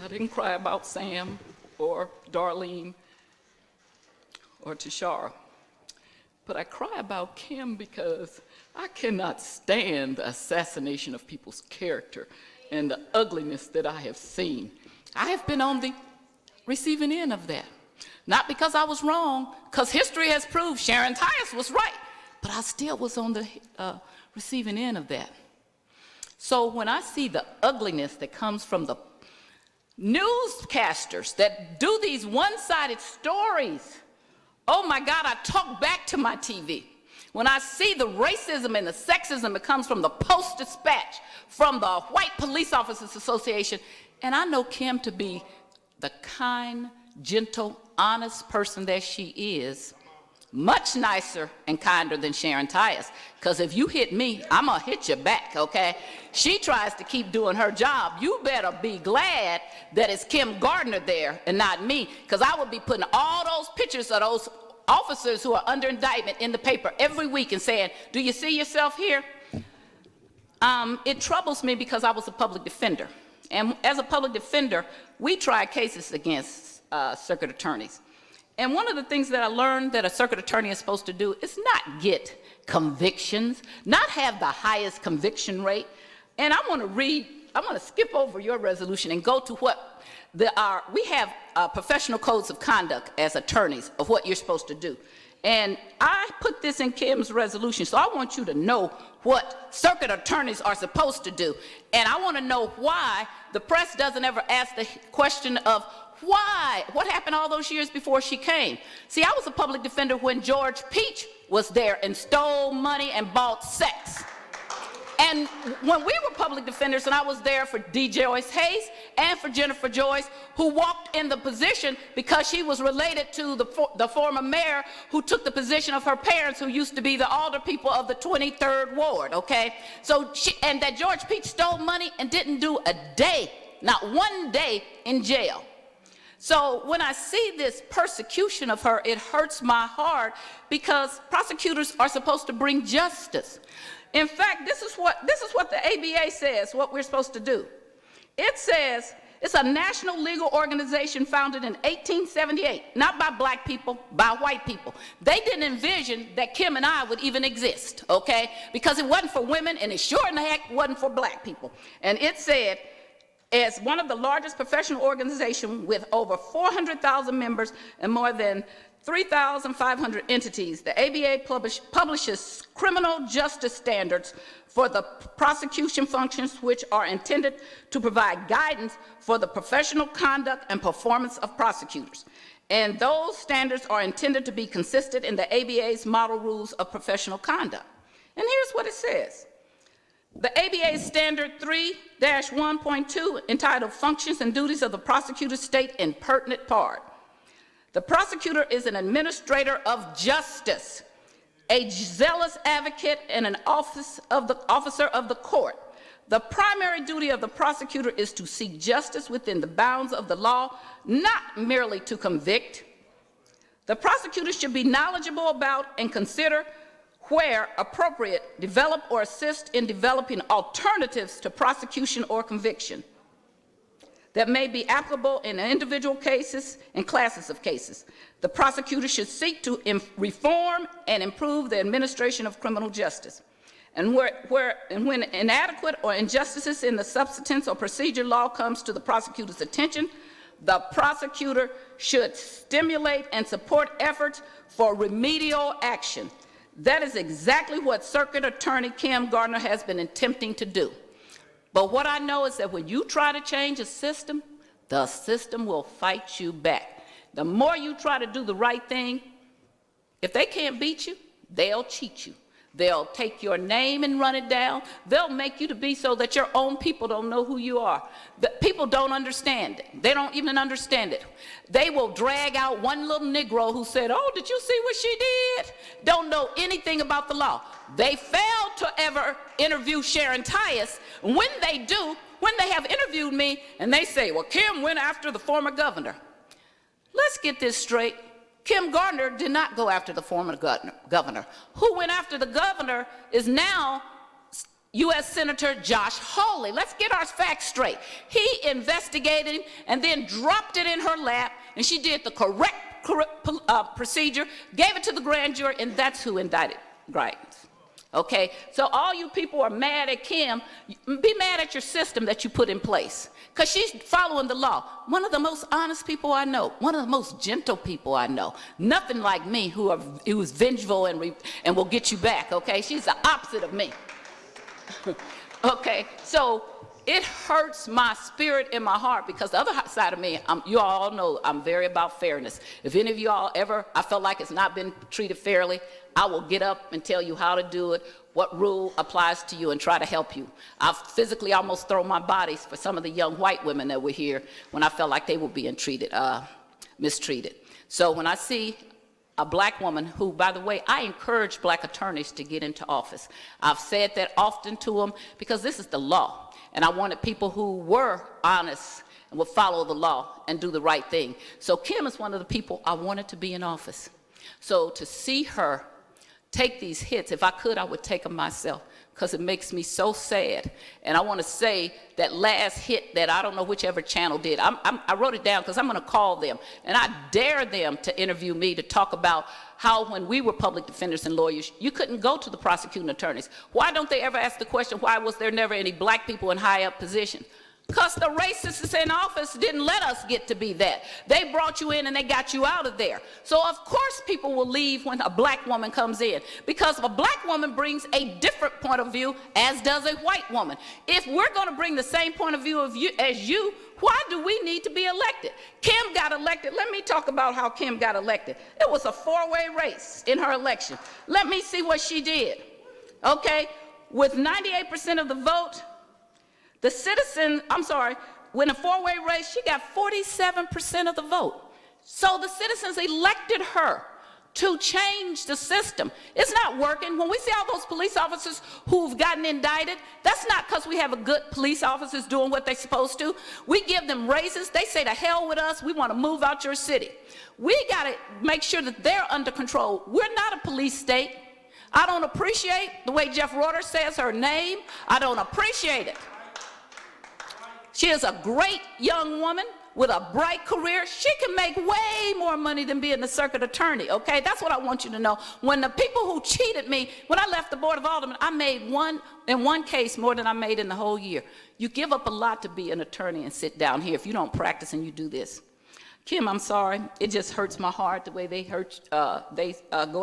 I didn't cry about Sam or Darlene or Tashara, but I cry about Kim because I cannot stand the assassination of people's character and the ugliness that I have seen. I have been on the receiving end of that. Not because I was wrong, because history has proved Sharon Tyus was right, but I still was on the receiving end of that. So when I see the ugliness that comes from the newscasters that do these one-sided stories, oh my God, I talk back to my TV. When I see the racism and the sexism that comes from the Post-Dispatch, from the White Police Officers Association, and I know Kim to be the kind, gentle, honest person that she is, much nicer and kinder than Sharon Tyus. Because if you hit me, I'm going to hit you back, okay? She tries to keep doing her job. You better be glad that it's Kim Gardner there and not me, because I would be putting all those pictures of those officers who are under indictment in the paper every week and saying, do you see yourself here? It troubles me because I was a public defender. And as a public defender, we try cases against circuit attorneys. And one of the things that I learned that a circuit attorney is supposed to do is not get convictions, not have the highest conviction rate. And I want to skip over your resolution and go to what we have professional codes of conduct as attorneys of what you're supposed to do. And I put this in Kim's resolution, so I want you to know what circuit attorneys are supposed to do. And I want to know why the press doesn't ever ask the question of why? What happened all those years before she came? See, I was a public defender when George Peach was there and stole money and bought sex. And when we were public defenders, and I was there for D. Joyce Hayes and for Jennifer Joyce, who walked in the position because she was related to the former mayor who took the position of her parents, who used to be the alder people of the 23rd Ward, okay? So and that George Peach stole money and didn't do a day, not one day in jail. So when I see this persecution of her, it hurts my heart, because prosecutors are supposed to bring justice. In fact, this is what the ABA says, what we're supposed to do. It says it's a national legal organization founded in 1878, not by black people, by white people. They didn't envision that Kim and I would even exist, okay? Because it wasn't for women, and it sure in the heck wasn't for black people. And it said, as one of the largest professional organizations with over 400,000 members and more than 3,500 entities, the ABA publishes criminal justice standards for the prosecution functions, which are intended to provide guidance for the professional conduct and performance of prosecutors. And those standards are intended to be consistent in the ABA's model rules of professional conduct. And here's what it says. The ABA Standard 3-1.2, entitled Functions and Duties of the Prosecutor, state in pertinent part: the prosecutor is an administrator of justice, a zealous advocate, and an officer of the court. The primary duty of the prosecutor is to seek justice within the bounds of the law, not merely to convict. The prosecutor should be knowledgeable about and consider, where appropriate, develop or assist in developing alternatives to prosecution or conviction that may be applicable in individual cases and classes of cases. The prosecutor should seek to reform and improve the administration of criminal justice. And when inadequate or injustices in the substance or procedure law comes to the prosecutor's attention, the prosecutor should stimulate and support efforts for remedial action. That is exactly what Circuit Attorney Kim Gardner has been attempting to do. But what I know is that when you try to change a system, the system will fight you back. The more you try to do the right thing, if they can't beat you, they'll cheat you. They'll take your name and run it down. They'll make you to be so that your own people don't know who you are. The people don't understand it. They don't even understand it. They will drag out one little Negro who said, oh, did you see what she did? Don't know anything about the law. They failed to ever interview Sharon Tyus. When they do, when they have interviewed me and they say, well, Kim went after the former governor. Let's get this straight. Kim Gardner did not go after the former governor. Who went after the governor is now U.S. Senator Josh Hawley. Let's get our facts straight. He investigated and then dropped it in her lap, and she did the correct procedure, gave it to the grand jury, and that's who indicted Grimes. Okay, so all you people are mad at Kim, be mad at your system that you put in place, because she's following the law. One of the most honest people I know, one of the most gentle people I know, nothing like me who's vengeful and will get you back, okay? She's the opposite of me. Okay, so it hurts my spirit and my heart, because the other side of me, you all know I'm very about fairness. If any of you all ever, I felt like it's not been treated fairly, I will get up and tell you how to do it, what rule applies to you, and try to help you. I've physically almost thrown my bodies for some of the young white women that were here when I felt like they were being mistreated. So when I see a black woman who, by the way, I encourage black attorneys to get into office. I've said that often to them because this is the law. And I wanted people who were honest and would follow the law and do the right thing. So Kim is one of the people I wanted to be in office. So to see her take these hits, if I could, I would take them myself, because it makes me so sad. And I want to say that last hit that I don't know whichever channel did, I wrote it down because I'm going to call them, and I dare them to interview me to talk about how when we were public defenders and lawyers, you couldn't go to the prosecuting attorneys. Why don't they ever ask the question, why was there never any black people in high up positions? Because the racists in office didn't let us get to be that. They brought you in and they got you out of there. So of course people will leave when a black woman comes in, because a black woman brings a different point of view, as does a white woman. If we're going to bring the same point of view as you, why do we need to be elected? Kim got elected. Let me talk about how Kim got elected. It was a four-way race in her election. Let me see what she did. Okay, with 98% of the vote, the citizen, when a four-way race, she got 47% of the vote. So the citizens elected her to change the system. It's not working. When we see all those police officers who've gotten indicted, that's not because we have a good police officers doing what they're supposed to. We give them raises. They say, to hell with us. We want to move out your city. We got to make sure that they're under control. We're not a police state. I don't appreciate the way Jeff Reuter says her name. I don't appreciate it. She is a great young woman with a bright career. She can make way more money than being the circuit attorney, okay? That's what I want you to know. When the people who cheated me, when I left the Board of Aldermen, I made in one case more than I made in the whole year. You give up a lot to be an attorney and sit down here if you don't practice and you do this. Kim, I'm sorry. It just hurts my heart the way they go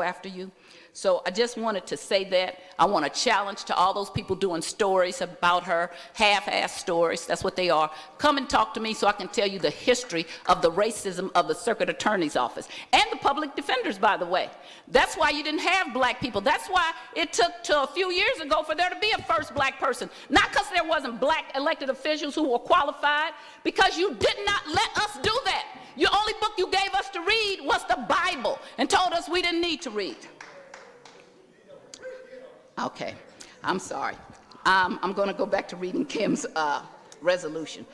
after you. So I just wanted to say that. I want to challenge to all those people doing stories about her, half-ass stories, that's what they are. Come and talk to me so I can tell you the history of the racism of the circuit attorney's office and the public defenders, by the way. That's why you didn't have black people. That's why it took till a few years ago for there to be a first black person. Not because there wasn't black elected officials who were qualified, because you did not let us do that. Your only book you gave us to read was the Bible and told us we didn't need to read. Okay, I'm sorry. I'm going to go back to reading Kim's resolution.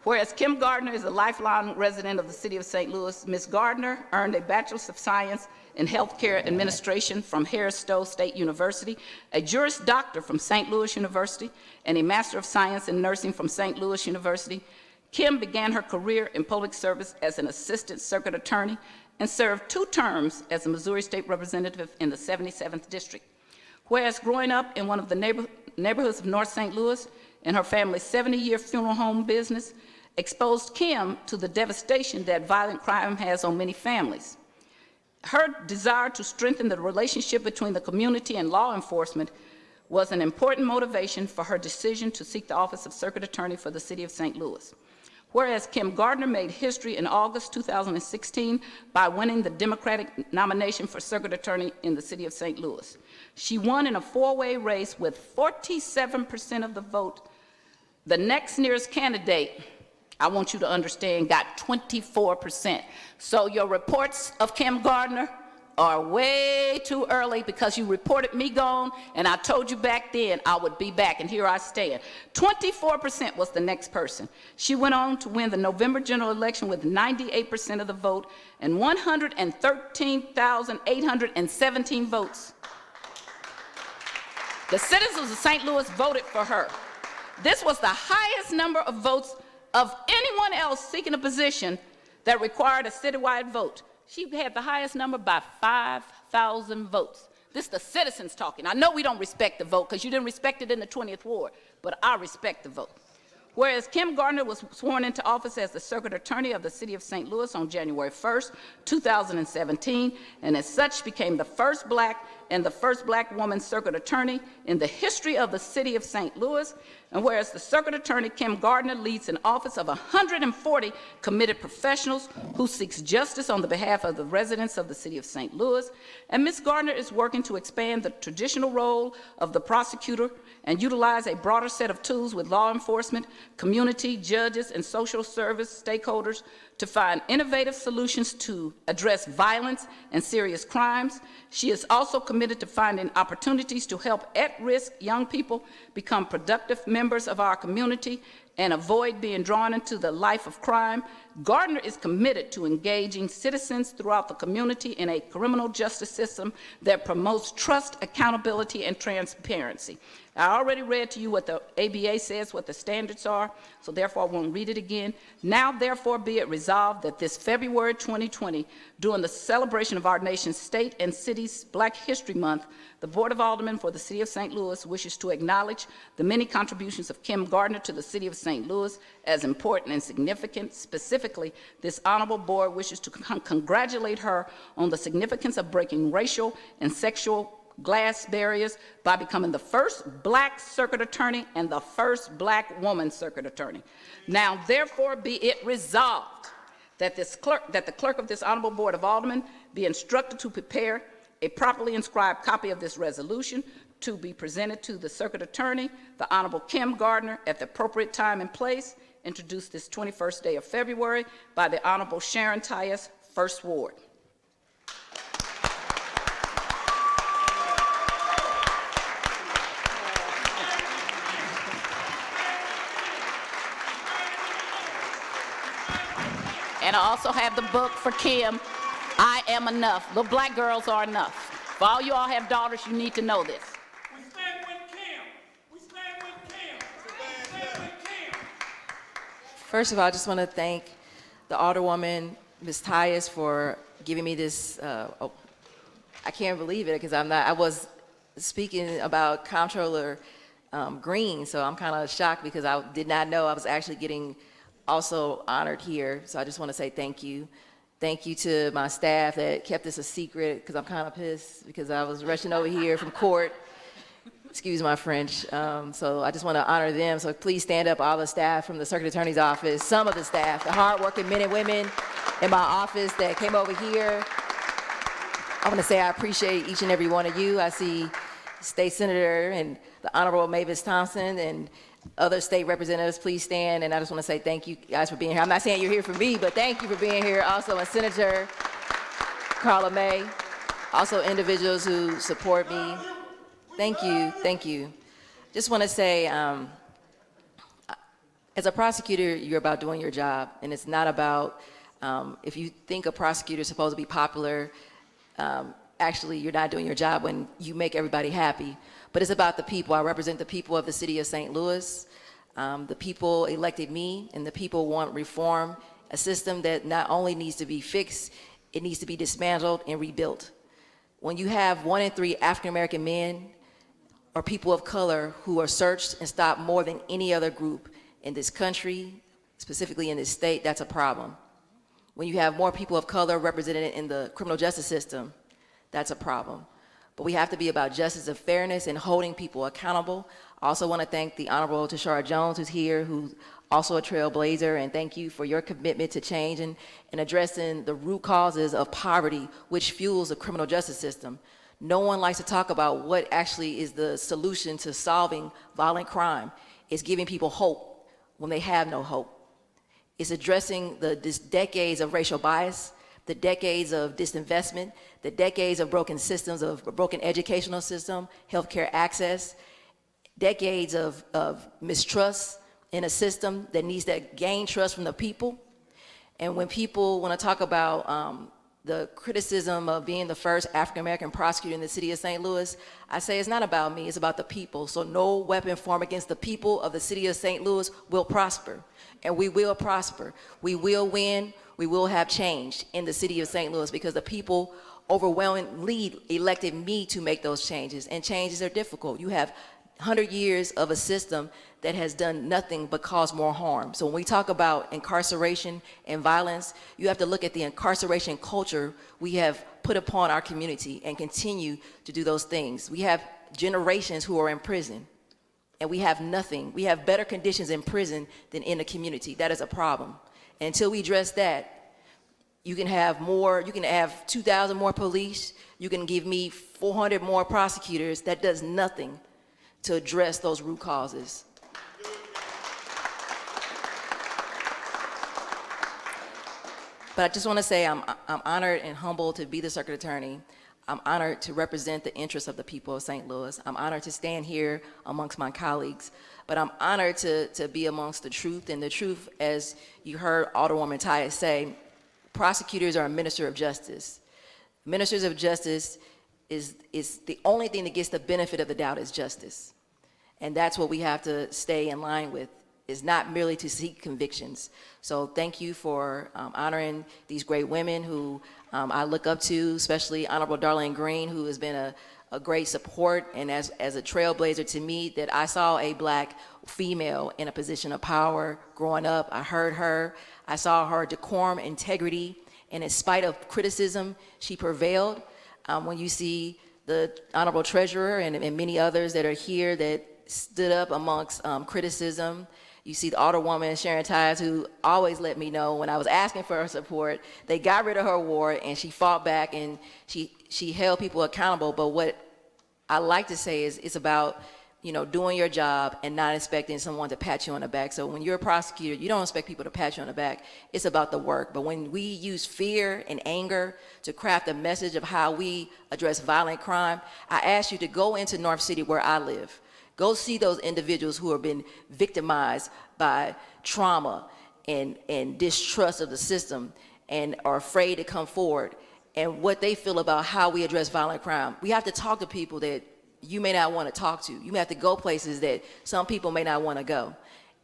Whereas Kim Gardner is a lifelong resident of the city of St. Louis, Ms. Gardner earned a Bachelor's of Science in Healthcare Administration from Harris-Stowe State University, a Juris Doctor from St. Louis University, and a Master of Science in Nursing from St. Louis University. Kim began her career in public service as an assistant circuit attorney and served 2 terms as a Missouri State Representative in the 77th District. Whereas growing up in one of the neighborhoods of North St. Louis and her family's 70-year funeral home business exposed Kim to the devastation that violent crime has on many families. Her desire to strengthen the relationship between the community and law enforcement was an important motivation for her decision to seek the office of Circuit Attorney for the city of St. Louis. Whereas Kim Gardner made history in August 2016 by winning the Democratic nomination for Circuit Attorney in the city of St. Louis. She won in a 4-way race with 47% of the vote. The next nearest candidate, I want you to understand, got 24%. So your reports of Kim Gardner are way too early, because you reported me gone, and I told you back then I would be back, and here I stand. 24% was the next person. She went on to win the November general election with 98% of the vote and 113,817 votes. The citizens of St. Louis voted for her. This was the highest number of votes of anyone else seeking a position that required a citywide vote. She had the highest number by 5,000 votes. This is the citizens talking. I know we don't respect the vote because you didn't respect it in the 20th Ward, but I respect the vote. Whereas Kim Gardner was sworn into office as the Circuit Attorney of the City of St. Louis on January 1st, 2017, and as such became the first black and the first black woman Circuit Attorney in the history of the City of St. Louis, and whereas the Circuit Attorney Kim Gardner leads an office of 140 committed professionals who seeks justice on the behalf of the residents of the City of St. Louis, and Ms. Gardner is working to expand the traditional role of the prosecutor and utilize a broader set of tools with law enforcement, community, judges, and social service stakeholders to find innovative solutions to address violence and serious crimes. She is also committed to finding opportunities to help at-risk young people become productive members of our community and avoid being drawn into the life of crime. Gardner is committed to engaging citizens throughout the community in a criminal justice system that promotes trust, accountability, and transparency. I already read to you what the ABA says, what the standards are, so therefore I won't read it again. Now, therefore, be it resolved that this February 2020, during the celebration of our nation's state and city's Black History Month, the Board of Aldermen for the City of St. Louis wishes to acknowledge the many contributions of Kim Gardner to the City of St. Louis as important and significant. Specifically, this honorable board wishes to congratulate her on the significance of breaking racial and sexual glass barriers by becoming the first black circuit attorney and the first black woman circuit attorney. Now, therefore, be it resolved that the clerk of this honorable Board of Aldermen be instructed to prepare a properly inscribed copy of this resolution to be presented to the circuit attorney, the Honorable Kim Gardner, at the appropriate time and place, introduced this 21st day of February by the Honorable Sharon Tyus, 1st Ward. And I also have the book for Kim, I Am Enough. Little black girls are enough. For all you all have daughters, you need to know this. We stand with Kim. We stand with Kim. We stand with Kim. First of all, I just want to thank the Alderwoman, Ms. Tyus, for giving me this. I can't believe it because I was speaking about Comptroller Green, so I'm kind of shocked because I did not know I was actually getting also honored here. So I just want to say thank you. Thank you to my staff that kept this a secret because I'm kind of pissed because I was rushing over here from court. Excuse my French. So I just want to honor them. So please stand up, all the staff from the Circuit Attorney's Office, some of the staff, the hardworking men and women in my office that came over here. I want to say I appreciate each and every one of you. I see State Senator and the Honorable Mavis Thompson and other state representatives. Please stand, and I just want to say thank you guys for being here. I'm not saying you're here for me, but thank you for being here. Also, and Senator Carla May, also individuals who support me. Thank you, thank you. Just want to say, as a prosecutor, you're about doing your job, and it's not about, if you think a prosecutor is supposed to be popular, actually you're not doing your job when you make everybody happy. But it's about the people. I represent the people of the City of St. Louis. The people elected me, and the people want reform, a system that not only needs to be fixed, it needs to be dismantled and rebuilt. When you have 1 in 3 African-American men or people of color who are searched and stopped more than any other group in this country, specifically in this state, that's a problem. When you have more people of color represented in the criminal justice system, that's a problem. But we have to be about justice and fairness and holding people accountable. I also want to thank the Honorable Tashara Jones, who's here, who's also a trailblazer, and thank you for your commitment to change and addressing the root causes of poverty, which fuels the criminal justice system. No one likes to talk about what actually is the solution to solving violent crime. It's giving people hope when they have no hope. It's addressing this decades of racial bias, the decades of disinvestment, the decades of broken systems, of a broken educational system, healthcare access, decades of mistrust in a system that needs to gain trust from the people. And when people want to talk about the criticism of being the first African-American prosecutor in the city of St. Louis, I say it's not about me, it's about the people. So no weapon formed against the people of the city of St. Louis will prosper, and we will prosper. We will win, we will have change in the city of St. Louis because the people overwhelmingly elected me to make those changes, and changes are difficult. You have 100 years of a system that has done nothing but cause more harm. So when we talk about incarceration and violence, you have to look at the incarceration culture we have put upon our community and continue to do those things. We have generations who are in prison, and we have nothing. We have better conditions in prison than in the community. That is a problem. And until we address that, you can have 2,000 more police, you can give me 400 more prosecutors. That does nothing to address those root causes. But I just want to say I'm honored and humbled to be the circuit attorney. I'm honored to represent the interests of the people of St. Louis. I'm honored to stand here amongst my colleagues, but I'm honored to be amongst the truth. And the truth, as you heard Alderwoman Tyus say, prosecutors are a minister of justice. Ministers of justice is the only thing that gets the benefit of the doubt is justice. And that's what we have to stay in line with, is not merely to seek convictions. So thank you for honoring these great women who I look up to, especially Honorable Darlene Green, who has been a great support and as a trailblazer to me, that I saw a black female in a position of power growing up. I heard her, I saw her decorum, integrity, and in spite of criticism, she prevailed. When you see the Honorable Treasurer and many others that are here that stood up amongst criticism, you see the Alderwoman, Sharon Tyus, who always let me know when I was asking for her support. They got rid of her award, and she fought back, and she held people accountable. But what I like to say is it's about, doing your job and not expecting someone to pat you on the back. So when you're a prosecutor, you don't expect people to pat you on the back. It's about the work. But when we use fear and anger to craft a message of how we address violent crime, I ask you to go into North City where I live. Go see those individuals who have been victimized by trauma and distrust of the system and are afraid to come forward, and what they feel about how we address violent crime. We have to talk to people that you may not want to talk to. You have to go places that some people may not want to go.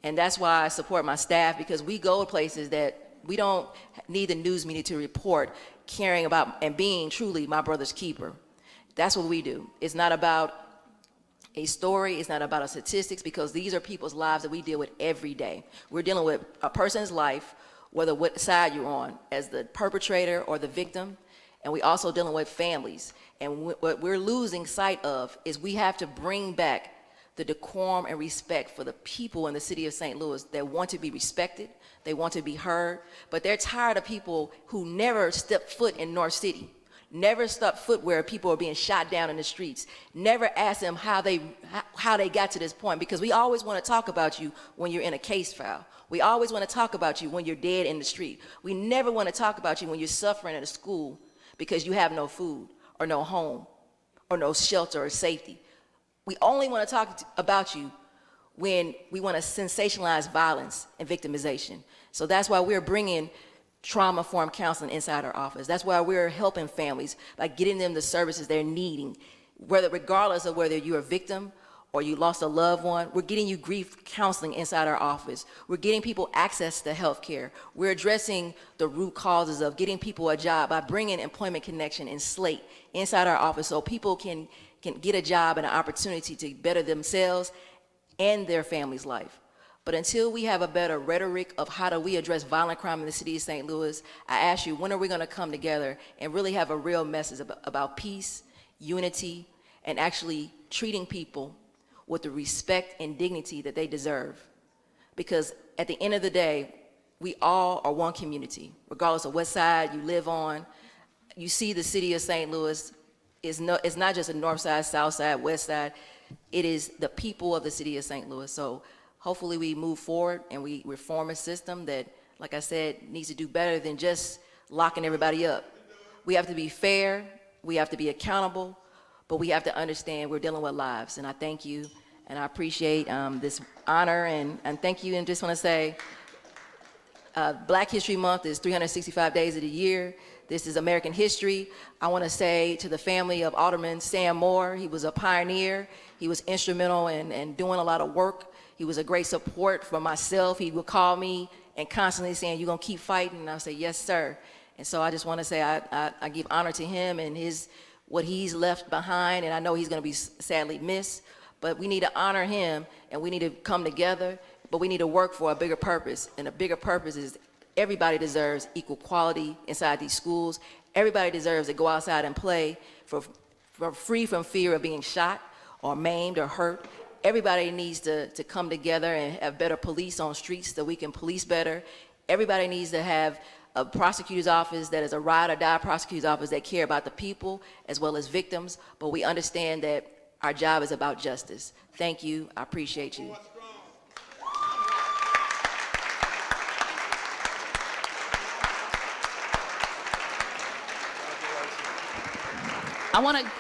And that's why I support my staff, because we go to places that we don't need the news media to report, caring about and being truly my brother's keeper. That's what we do. It's not about a story, it's not about a statistics, because these are people's lives that we deal with every day. We're dealing with a person's life, whether what side you're on, as the perpetrator or the victim, and we also dealing with families. And what we're losing sight of is we have to bring back the decorum and respect for the people in the city of St. Louis that want to be respected, they want to be heard, but they're tired of people who never step foot in North City, never step foot where people are being shot down in the streets, never ask them how they got to this point, because we always want to talk about you when you're in a case file. We always want to talk about you when you're dead in the street. We never want to talk about you when you're suffering at a school because you have no food or no home or no shelter or safety. We only want to talk about you when we want to sensationalize violence and victimization. So that's why we're bringing trauma-informed counseling inside our office. That's why we're helping families by getting them the services they're needing, regardless of whether you're a victim or you lost a loved one. We're getting you grief counseling inside our office. We're getting people access to health care. We're addressing the root causes of getting people a job by bringing Employment Connection and Slate inside our office so people can get a job and an opportunity to better themselves and their family's life. But until we have a better rhetoric of how do we address violent crime in the city of St. Louis, I ask you, when are we going to come together and really have a real message about peace, unity, and actually treating people with the respect and dignity that they deserve? Because at the end of the day, we all are one community, regardless of what side you live on. You see the city of St. Louis it's not just a north side, south side, west side. It is the people of the city of St. Louis. So hopefully we move forward and we reform a system that, like I said, needs to do better than just locking everybody up. We have to be fair, we have to be accountable, but we have to understand we're dealing with lives. And I thank you, and I appreciate this honor, and thank you, and just want to say, Black History Month is 365 days of the year. This is American history. I want to say to the family of Alderman Sam Moore, he was a pioneer. He was instrumental in doing a lot of work. He was a great support for myself. He would call me and constantly saying, "You gonna keep fighting?" And I'll say, "Yes, sir." And so I just want to say I give honor to him and what he's left behind, and I know he's gonna be sadly missed, but we need to honor him, and we need to come together, but we need to work for a bigger purpose, and a bigger purpose is everybody deserves equal quality inside these schools. Everybody deserves to go outside and play for free from fear of being shot or maimed or hurt. Everybody needs to come together and have better police on streets so we can police better. Everybody needs to have a prosecutor's office that is a ride or die prosecutor's office that care about the people as well as victims, but we understand that our job is about justice. Thank you, I appreciate you. I want to,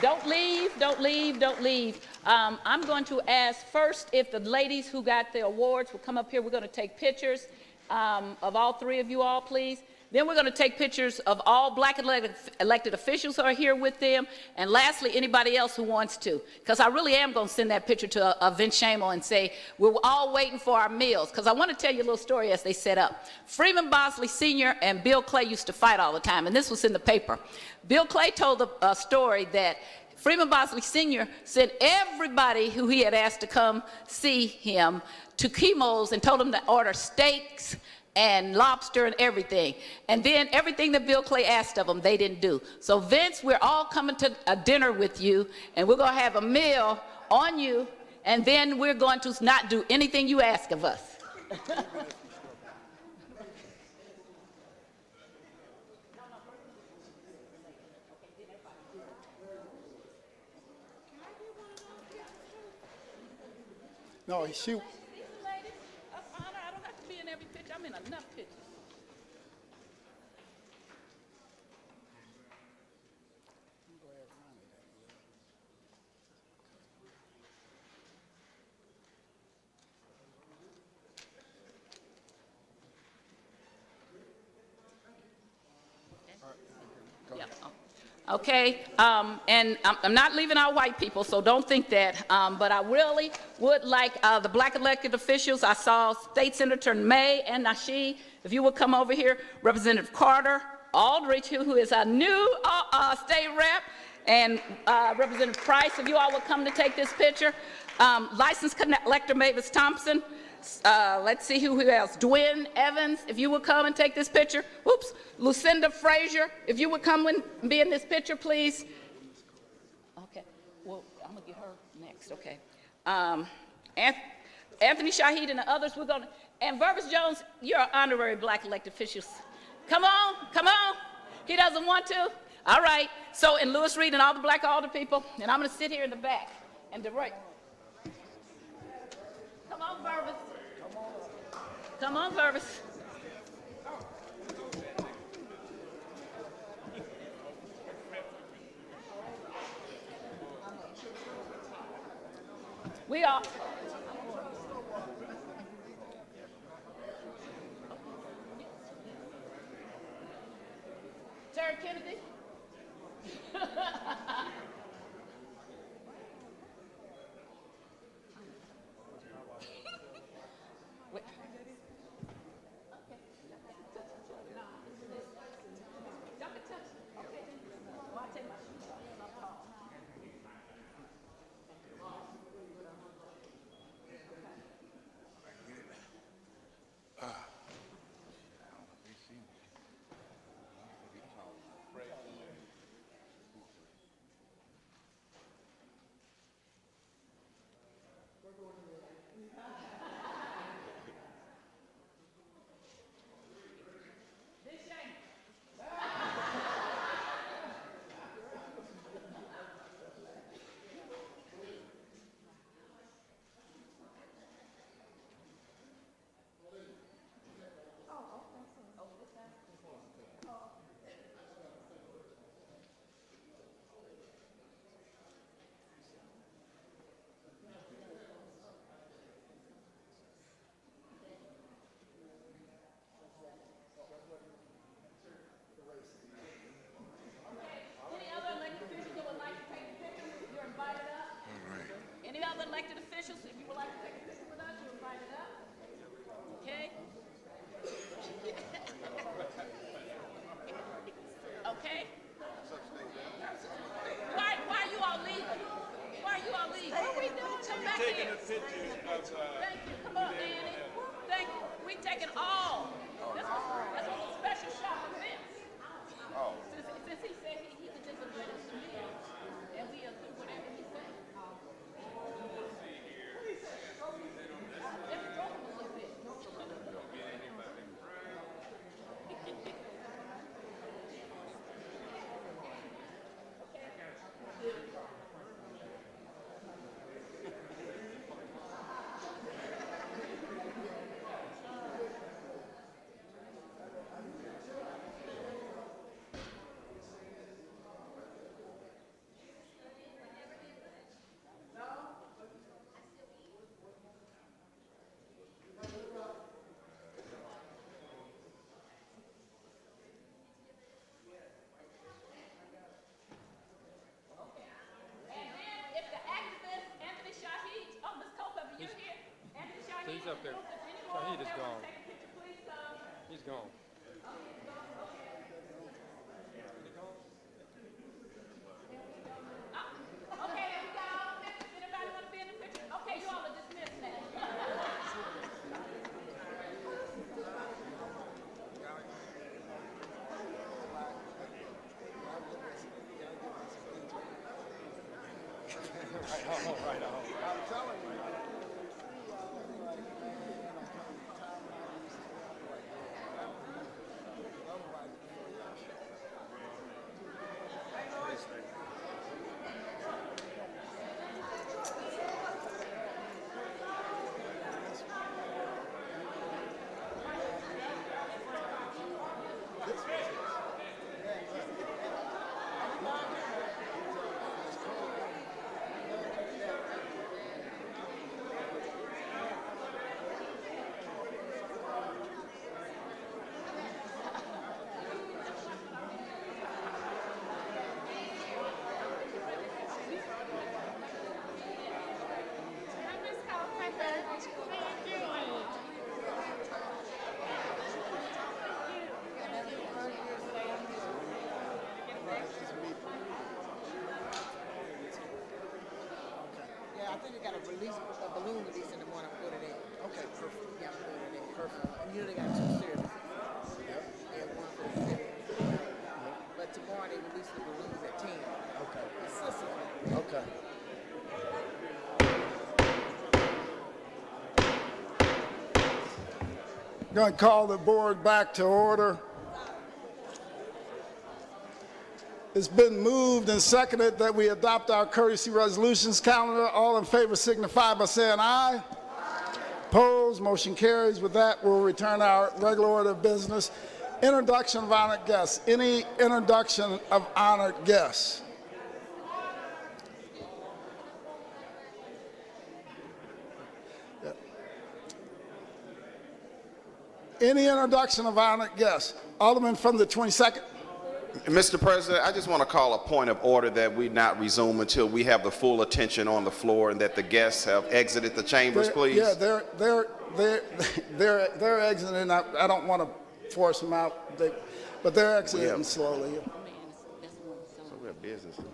don't leave, don't leave, don't leave. I'm going to ask first if the ladies who got the awards will come up here. We're going to take pictures of all three of you all, please. Then we're going to take pictures of all Black elected officials who are here with them. And lastly, anybody else who wants to. Because I really am going to send that picture to Vince Shamel and say, we're all waiting for our meals. Because I want to tell you a little story as they set up. Freeman Bosley Sr. and Bill Clay used to fight all the time. And this was in the paper. Bill Clay told a story that Freeman Bosley Sr. sent everybody who he had asked to come see him to Chemo's and told them to order steaks and lobster and everything. And then everything that Bill Clay asked of them, they didn't do. So Vince, we're all coming to a dinner with you, and we're gonna have a meal on you, and then we're going to not do anything you ask of us. No, she. I'm in enough pictures. Yeah. Okay, and I'm not leaving out white people, so don't think that, but I really would like the Black elected officials. I saw State Senator May and Nasheed, if you would come over here, Representative Carter, Aldrich, who is a new state rep, and Representative Price, if you all would come to take this picture. Licensed collector Mavis Thompson. Let's see who else. Dwayne Evans, if you would come and take this picture. Oops. Lucinda Frazier, if you would come and be in this picture, please. Okay. Well, I'm going to get her next. Okay. Anthony Shaheed and the others, we're going to. And Vervis Jones, you're an honorary Black elected official. Come on. Come on. He doesn't want to. All right. So, and Lewis Reed and all the Black alder people, and I'm going to sit here in the back and direct. Come on, Vervis. Come on, Vervis. We are. Terry Kennedy. He's up there. So he just gone. He's gone. I think they got a balloon release in the morning. I put it in. Okay, perfect. Yeah, I put it in. Perfect. You know they got 2 services. Yeah. And one for the city. But tomorrow they release the balloons at 10. Okay. Okay. Going to call the board back to order. It's been moved and seconded that we adopt our courtesy resolutions calendar. All in favor signify by saying aye. Opposed, motion carries. With that, we'll return our regular order of business. Introduction of honored guests. Any introduction of honored guests? Any introduction of honored guests? Alderman from the 22nd. Mr. President, I just want to call a point of order that we not resume until we have the full attention on the floor and that the guests have exited the chambers, please. Yeah, they're exiting. I don't want to force them out, but they're exiting slowly. So we have business to do.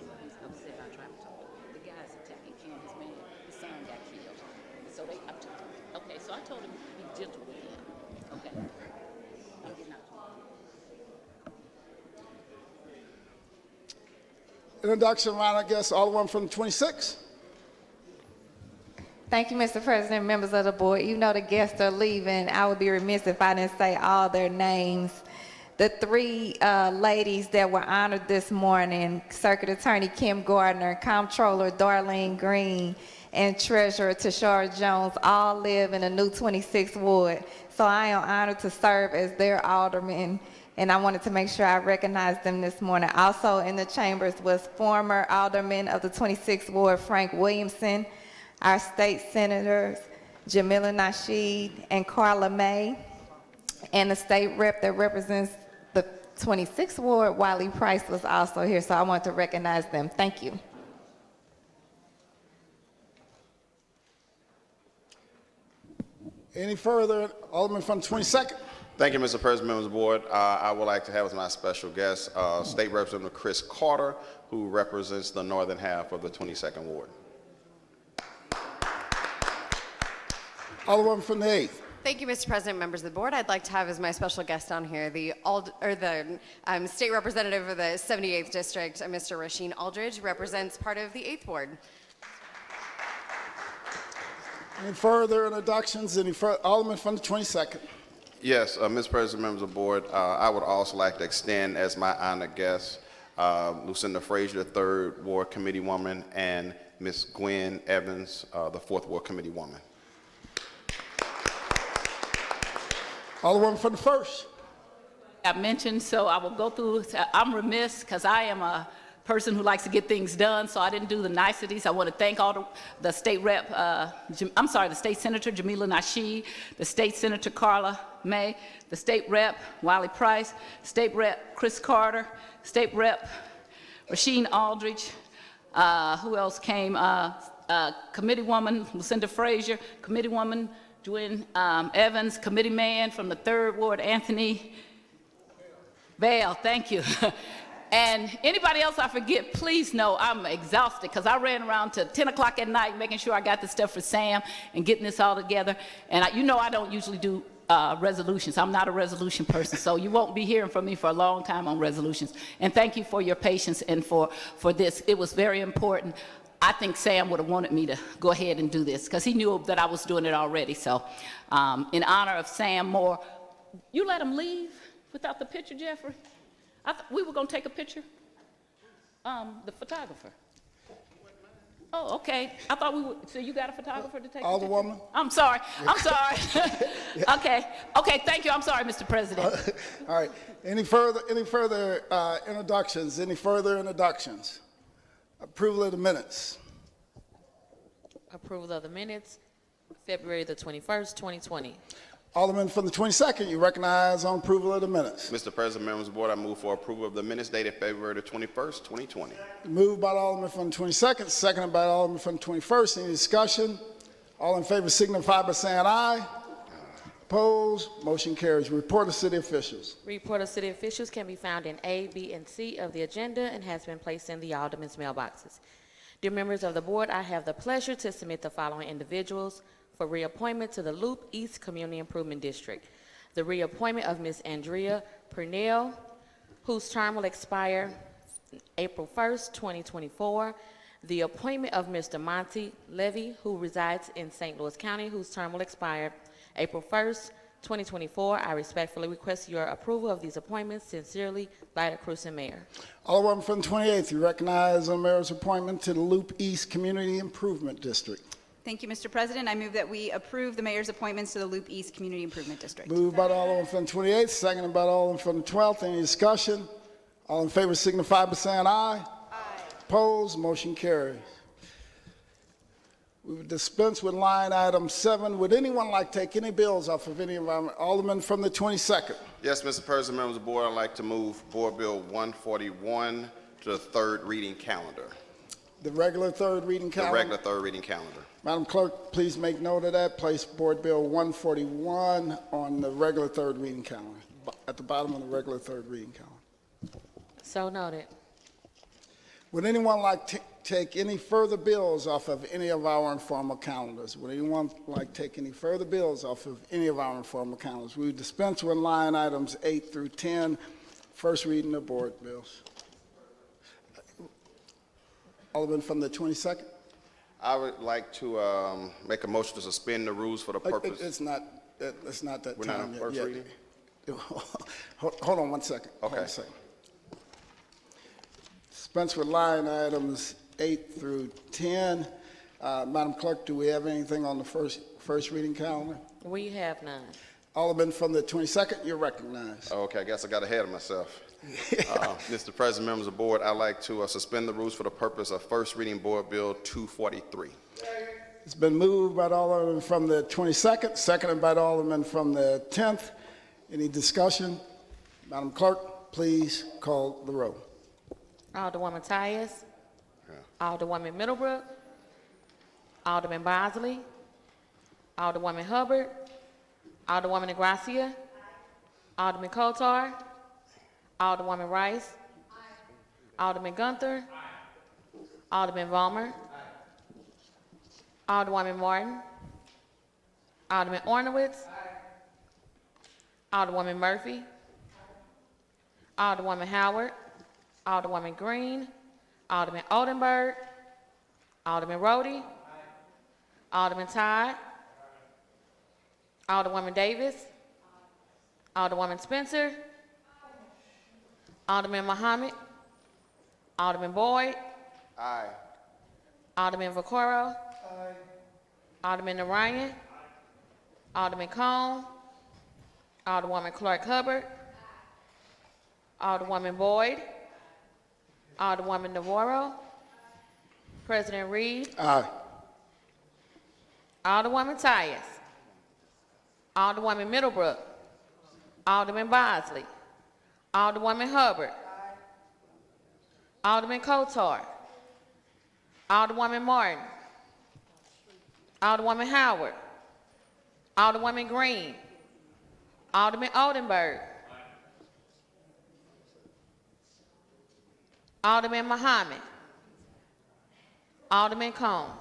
The guy's attacking Ken, his man, his son got killed. So okay, so I told him to be gentle with him. Okay. I'm getting out. Introduction of honored guests, Alderman from the 26th. Thank you, Mr. President, members of the board. You know the guests are leaving. I would be remiss if I didn't say all their names. The 3 ladies that were honored this morning, Circuit Attorney Kim Gardner, Comptroller Darlene Green, and Treasurer Tashara Jones, all live in the new 26th Ward. So I am honored to serve as their alderman, and I wanted to make sure I recognized them this morning. Also in the chambers was former Alderman of the 26th Ward, Frank Williamson, our state senators, Jamila Nasheed and Carla May, and the state rep that represents the 26th Ward, Wiley Price, was also here, so I want to recognize them. Thank you. Any further? Alderman from the 22nd. Thank you, Mr. President, members of the board. I would like to have as my special guest State Representative Chris Carter, who represents the northern half of the 22nd Ward. Alderman from the 8th. Thank you, Mr. President, members of the board. I'd like to have as my special guest down here the state representative of the 78th District, Mr. Rasheen Aldridge, represents part of the 8th Ward. Any further introductions? Alderman from the 22nd. Yes, Mr. President, members of the board, I would also like to extend as my honored guest Lucinda Frazier, the 3rd Ward Committee Woman, and Ms. Gwen Evans, the 4th Ward Committee Woman. Alderman from the 1st. I mentioned, so I will go through. I'm remiss because I am a person who likes to get things done, so I didn't do the niceties. I want to thank all the state rep, the state senator, Jamila Nasheed, the state senator, Carla May, the state rep, Wiley Price, state rep, Chris Carter, state rep, Rasheen Aldridge, who else came? Committee woman, Lucinda Frazier, committee woman, Dwayne Evans, committee man from the 3rd Ward, Anthony Bale, thank you. And anybody else I forget, please know I'm exhausted because I ran around till 10 o'clock at night making sure I got the stuff for Sam and getting this all together. And you know I don't usually do resolutions. I'm not a resolution person, so you won't be hearing from me for a long time on resolutions. And thank you for your patience and for this. It was very important. I think Sam would have wanted me to go ahead and do this because he knew that I was doing it already. So in honor of Sam Moore, you let him leave without the picture, Jeffrey? We were going to take a picture. The photographer. Oh, okay. I thought we would. So you got a photographer to take a picture? Alderwoman? I'm sorry. Okay. Okay, thank you. I'm sorry, Mr. President. All right. Any further introductions? Any further introductions? Approval of the minutes. Approval of the minutes, February the 21st, 2020. Alderman from the 22nd, you recognize on approval of the minutes. Mr. President, members of the board, I move for approval of the minutes dated February the 21st, 2020. Moved by the Alderman from the 22nd, seconded by the Alderman from the 21st. Any discussion? All in favor signify by saying aye. Opposed? Motion carries. Report of city officials. Report of city officials can be found in A, B, and C of the agenda and has been placed in the aldermen's mailboxes. Dear members of the board, I have the pleasure to submit the following individuals for reappointment to the Loop East Community Improvement District. The reappointment of Ms. Andrea Purnell, whose term will expire April 1st, 2024. The appointment of Mr. Monty Levy, who resides in St. Louis County, whose term will expire April 1st, 2024. I respectfully request your approval of these appointments. Sincerely, Vida Cruz, Mayor. Alderman from the 28th, you recognize on Mayor's appointment to the Loop East Community Improvement District. Thank you, Mr. President. I move that we approve the mayor's appointments to the Loop East Community Improvement District. Moved by the Alderman from the 28th, seconded by the Alderman from the 12th. Any discussion? All in favor signify by saying aye. Aye. Opposed? Motion carries. We would dispense with line item 7. Would anyone like to take any bills off of any of our Aldermen from the 22nd? Yes, Mr. President, members of the board, I'd like to move Board Bill 141 to the 3rd reading calendar. The regular 3rd reading calendar? The regular 3rd reading calendar. Madam Clerk, please make note of that. Place Board Bill 141 on the regular 3rd reading calendar, at the bottom of the regular 3rd reading calendar. So noted. Would anyone like to take any further bills off of any of our informal calendars? Would anyone like to take any further bills off of any of our informal calendars? We dispense with line items 8 through 10, first reading of board bills. Alderman from the 22nd. I would like to make a motion to suspend the rules for the purpose. It's not that We're time not on yet. first reading? Hold on one second. Okay. Hold on a second. Dispense with line items 8 through 10. Madam Clerk, do we have anything on the first reading calendar? We have none. Alderman from the 22nd, you're recognized. Okay, I guess I got ahead of myself. Mr. President, members of the board, I'd like to suspend the rules for the purpose of first reading Board Bill 243. It's been moved by the Alderman from the 22nd, seconded by the Alderman from the 10th. Any discussion? Madam Clerk, please call the roll. Alderwoman Tyus. Alderwoman Middlebrook. Alderman Bosley. Alderwoman Halbert. Alderwoman Gracia. Alderman Kotar. Alderwoman Rice. Alderman Gunther. Alderman Vollmer. Alderwoman Martin. Alderman Arnowitz. Alderwoman Murphy. Alderwoman Howard. Alderwoman Green. Alderman Oldenburg. Alderman Rhodey. Alderman Todd. Alderwoman Davis. Alderwoman Spencer. Alderman Muhammad. Alderman Boyd. Aye. Alderman Vaccaro. Alderman Narayan. Alderman Cone. Alderwoman Clark Hubbard. Alderwoman Boyd. Alderwoman Navarro. President Reed. Aye. Alderwoman Tyus. Alderwoman Middlebrook. Alderman Bosley. Alderwoman Hubbard. Alderman Kotar. Alderwoman Martin. Alderwoman Howard. Alderwoman Green. Alderman Oldenburg. Alderman Muhammad. Alderman Cone.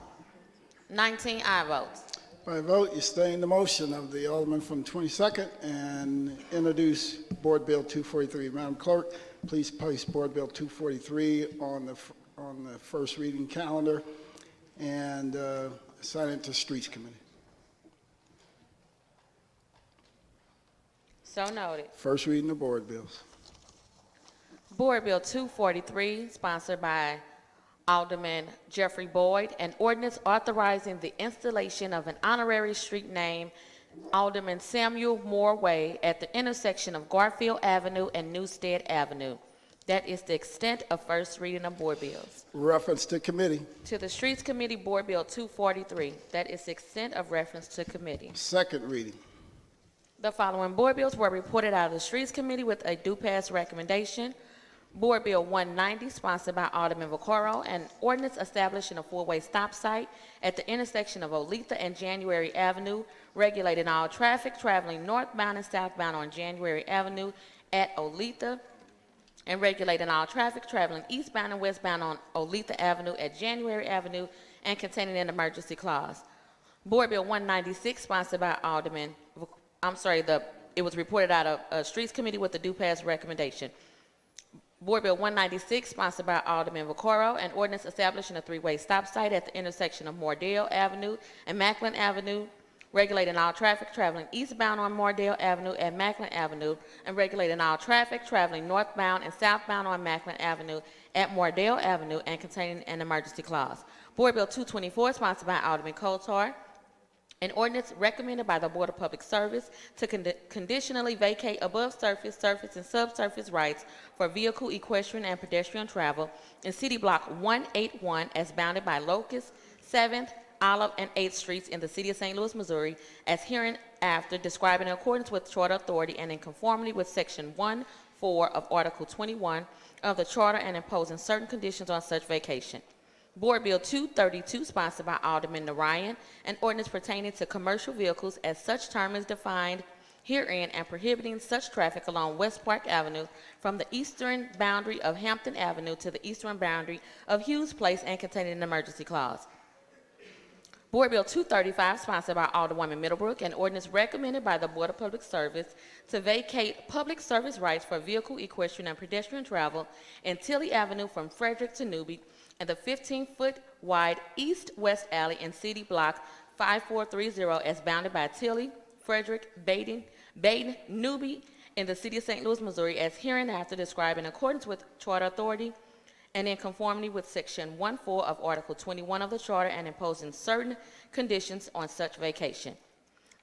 19 aye votes. By vote, you sustain the motion of the Alderman from 22nd and introduce Board Bill 243. Madam Clerk, please place Board Bill 243 on the first reading calendar and assign it to Streets Committee. So noted. First reading of board bills. Board Bill 243, sponsored by Alderman Jeffrey Boyd, an ordinance authorizing the installation of an honorary street name, Alderman Samuel Moore Way, at the intersection of Garfield Avenue and Newstead Avenue. That is the extent of first reading of board bills. Reference to committee. To the Streets Committee, Board Bill 243. That is the extent of reference to committee. Second reading. The following board bills were reported out of the Streets Committee with a due pass recommendation. Board Bill 190, sponsored by Alderman Vaccaro, an ordinance establishing a four-way stop site at the intersection of Oletha and January Avenue, regulating all traffic traveling northbound and southbound on January Avenue at Oletha, and regulating all traffic traveling eastbound and westbound on Oletha Avenue at January Avenue, and containing an emergency clause. Board Bill 196, sponsored by Alderman, it was reported out of Streets Committee with a due pass recommendation. Board Bill 196, sponsored by Alderman Vaccaro, an ordinance establishing a three-way stop site at the intersection of Mordale Avenue and Macklin Avenue, regulating all traffic traveling eastbound on Mordale Avenue and Macklin Avenue, and regulating all traffic traveling northbound and southbound on Macklin Avenue at Mordale Avenue, and containing an emergency clause. Board Bill 224, sponsored by Alderman Coulthard, an ordinance recommended by the Board of Public Service to conditionally vacate above surface, surface, and subsurface rights for vehicle, equestrian, and pedestrian travel in City Block 181 as bounded by Locust, 7th, Olive, and 8th Streets in the City of St. Louis, Missouri, as hereinafter described in accordance with Charter Authority and in conformity with Section 1.4 of Article 21 of the Charter, and imposing certain conditions on such vacation. Board Bill 232, sponsored by Alderman Narayan, an ordinance pertaining to commercial vehicles as such term is defined herein, and prohibiting such traffic along West Park Avenue from the eastern boundary of Hampton Avenue to the eastern boundary of Hughes Place, and containing an emergency clause. Board Bill 235, sponsored by Alderwoman Middlebrook, an ordinance recommended by the Board of Public Service to vacate public service rights for vehicle, equestrian, and pedestrian travel in Tilly Avenue from Frederick to Newby, and the 15-foot wide east-west alley in City Block 5430 as bounded by Tilly, Frederick, Baden, Newby in the City of St. Louis, Missouri, as hereinafter described in accordance with Charter Authority and in conformity with Section 1.4 of Article 21 of the Charter, and imposing certain conditions on such vacation.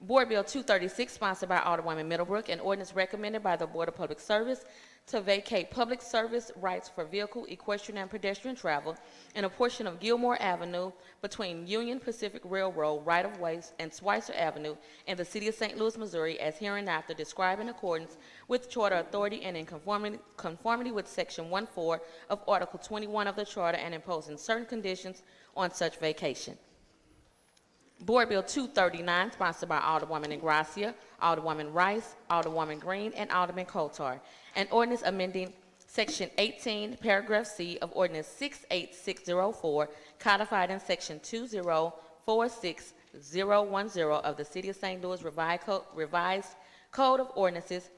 Board Bill 236, sponsored by Alderwoman Middlebrook, an ordinance recommended by the Board of Public Service to vacate public service rights for vehicle, equestrian, and pedestrian travel in a portion of Gilmore Avenue between Union Pacific Railroad right-of-way and Schweitzer Avenue in the City of St. Louis, Missouri, as hereinafter described in accordance with Charter Authority and in conformity with Section 1.4 of Article 21 of the Charter, and imposing certain conditions on such vacation. Board Bill 239, sponsored by Alderwoman Ingracia, Alderwoman Rice, Alderwoman Green, and Alderman Coulthard, an ordinance amending Section 18, Paragraph C of Ordinance 68604, codified in Section 2046010 of the City of St. Louis Revised Code of Ordinances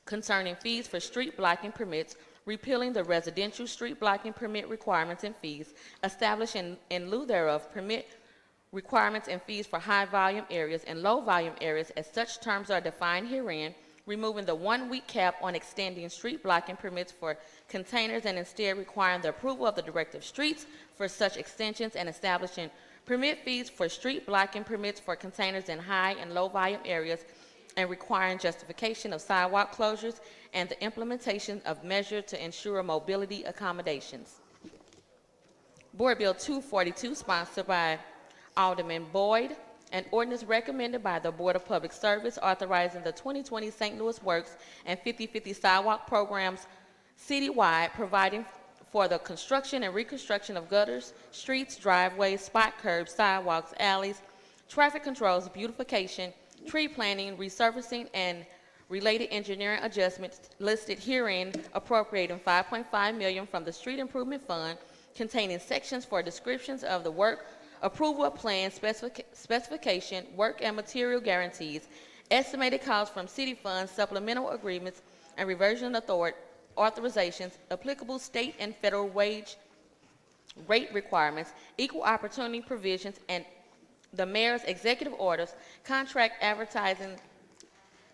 concerning fees for street blocking permits, repealing the residential street blocking permit requirements and fees, establishing in lieu thereof permit requirements and fees for high-volume areas and low-volume areas as such terms are defined herein, removing the one-week cap on extending street blocking permits for containers and instead requiring the approval of the Director of Streets for such extensions, and establishing permit fees for street blocking permits for containers in high and low-volume areas, and requiring justification of sidewalk closures and the implementation of measures to ensure mobility accommodations. Board Bill 242, sponsored by Alderman Boyd, an ordinance recommended by the Board of Public Service authorizing the 2020 St. Louis Works and 50/50 sidewalk programs citywide, providing for the construction and reconstruction of gutters, streets, driveways, spot curbs, sidewalks, alleys, traffic controls, beautification, tree planting, resurfacing, and related engineering adjustments listed herein, appropriating $5.5 million from the Street Improvement Fund, containing sections for descriptions of the work, approval of plans, specification, work and material guarantees, estimated costs from city funds, supplemental agreements, and reversion authorizations, applicable state and federal wage rate requirements, equal opportunity provisions, and the mayor's executive orders, contract advertising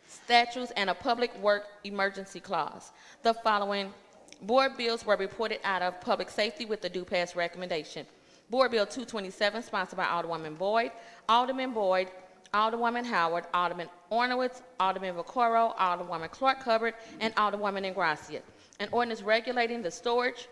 statutes, and a public work emergency clause. The following board bills were reported out of public safety with the due pass recommendation. Board Bill 227, sponsored by Alderwoman Boyd, Alderman Boyd, Alderwoman Howard, Alderman Arnowitz, Alderman Vaccaro, Alderwoman Clark Hubbard, and Alderwoman Ingracia. An ordinance regulating the storage,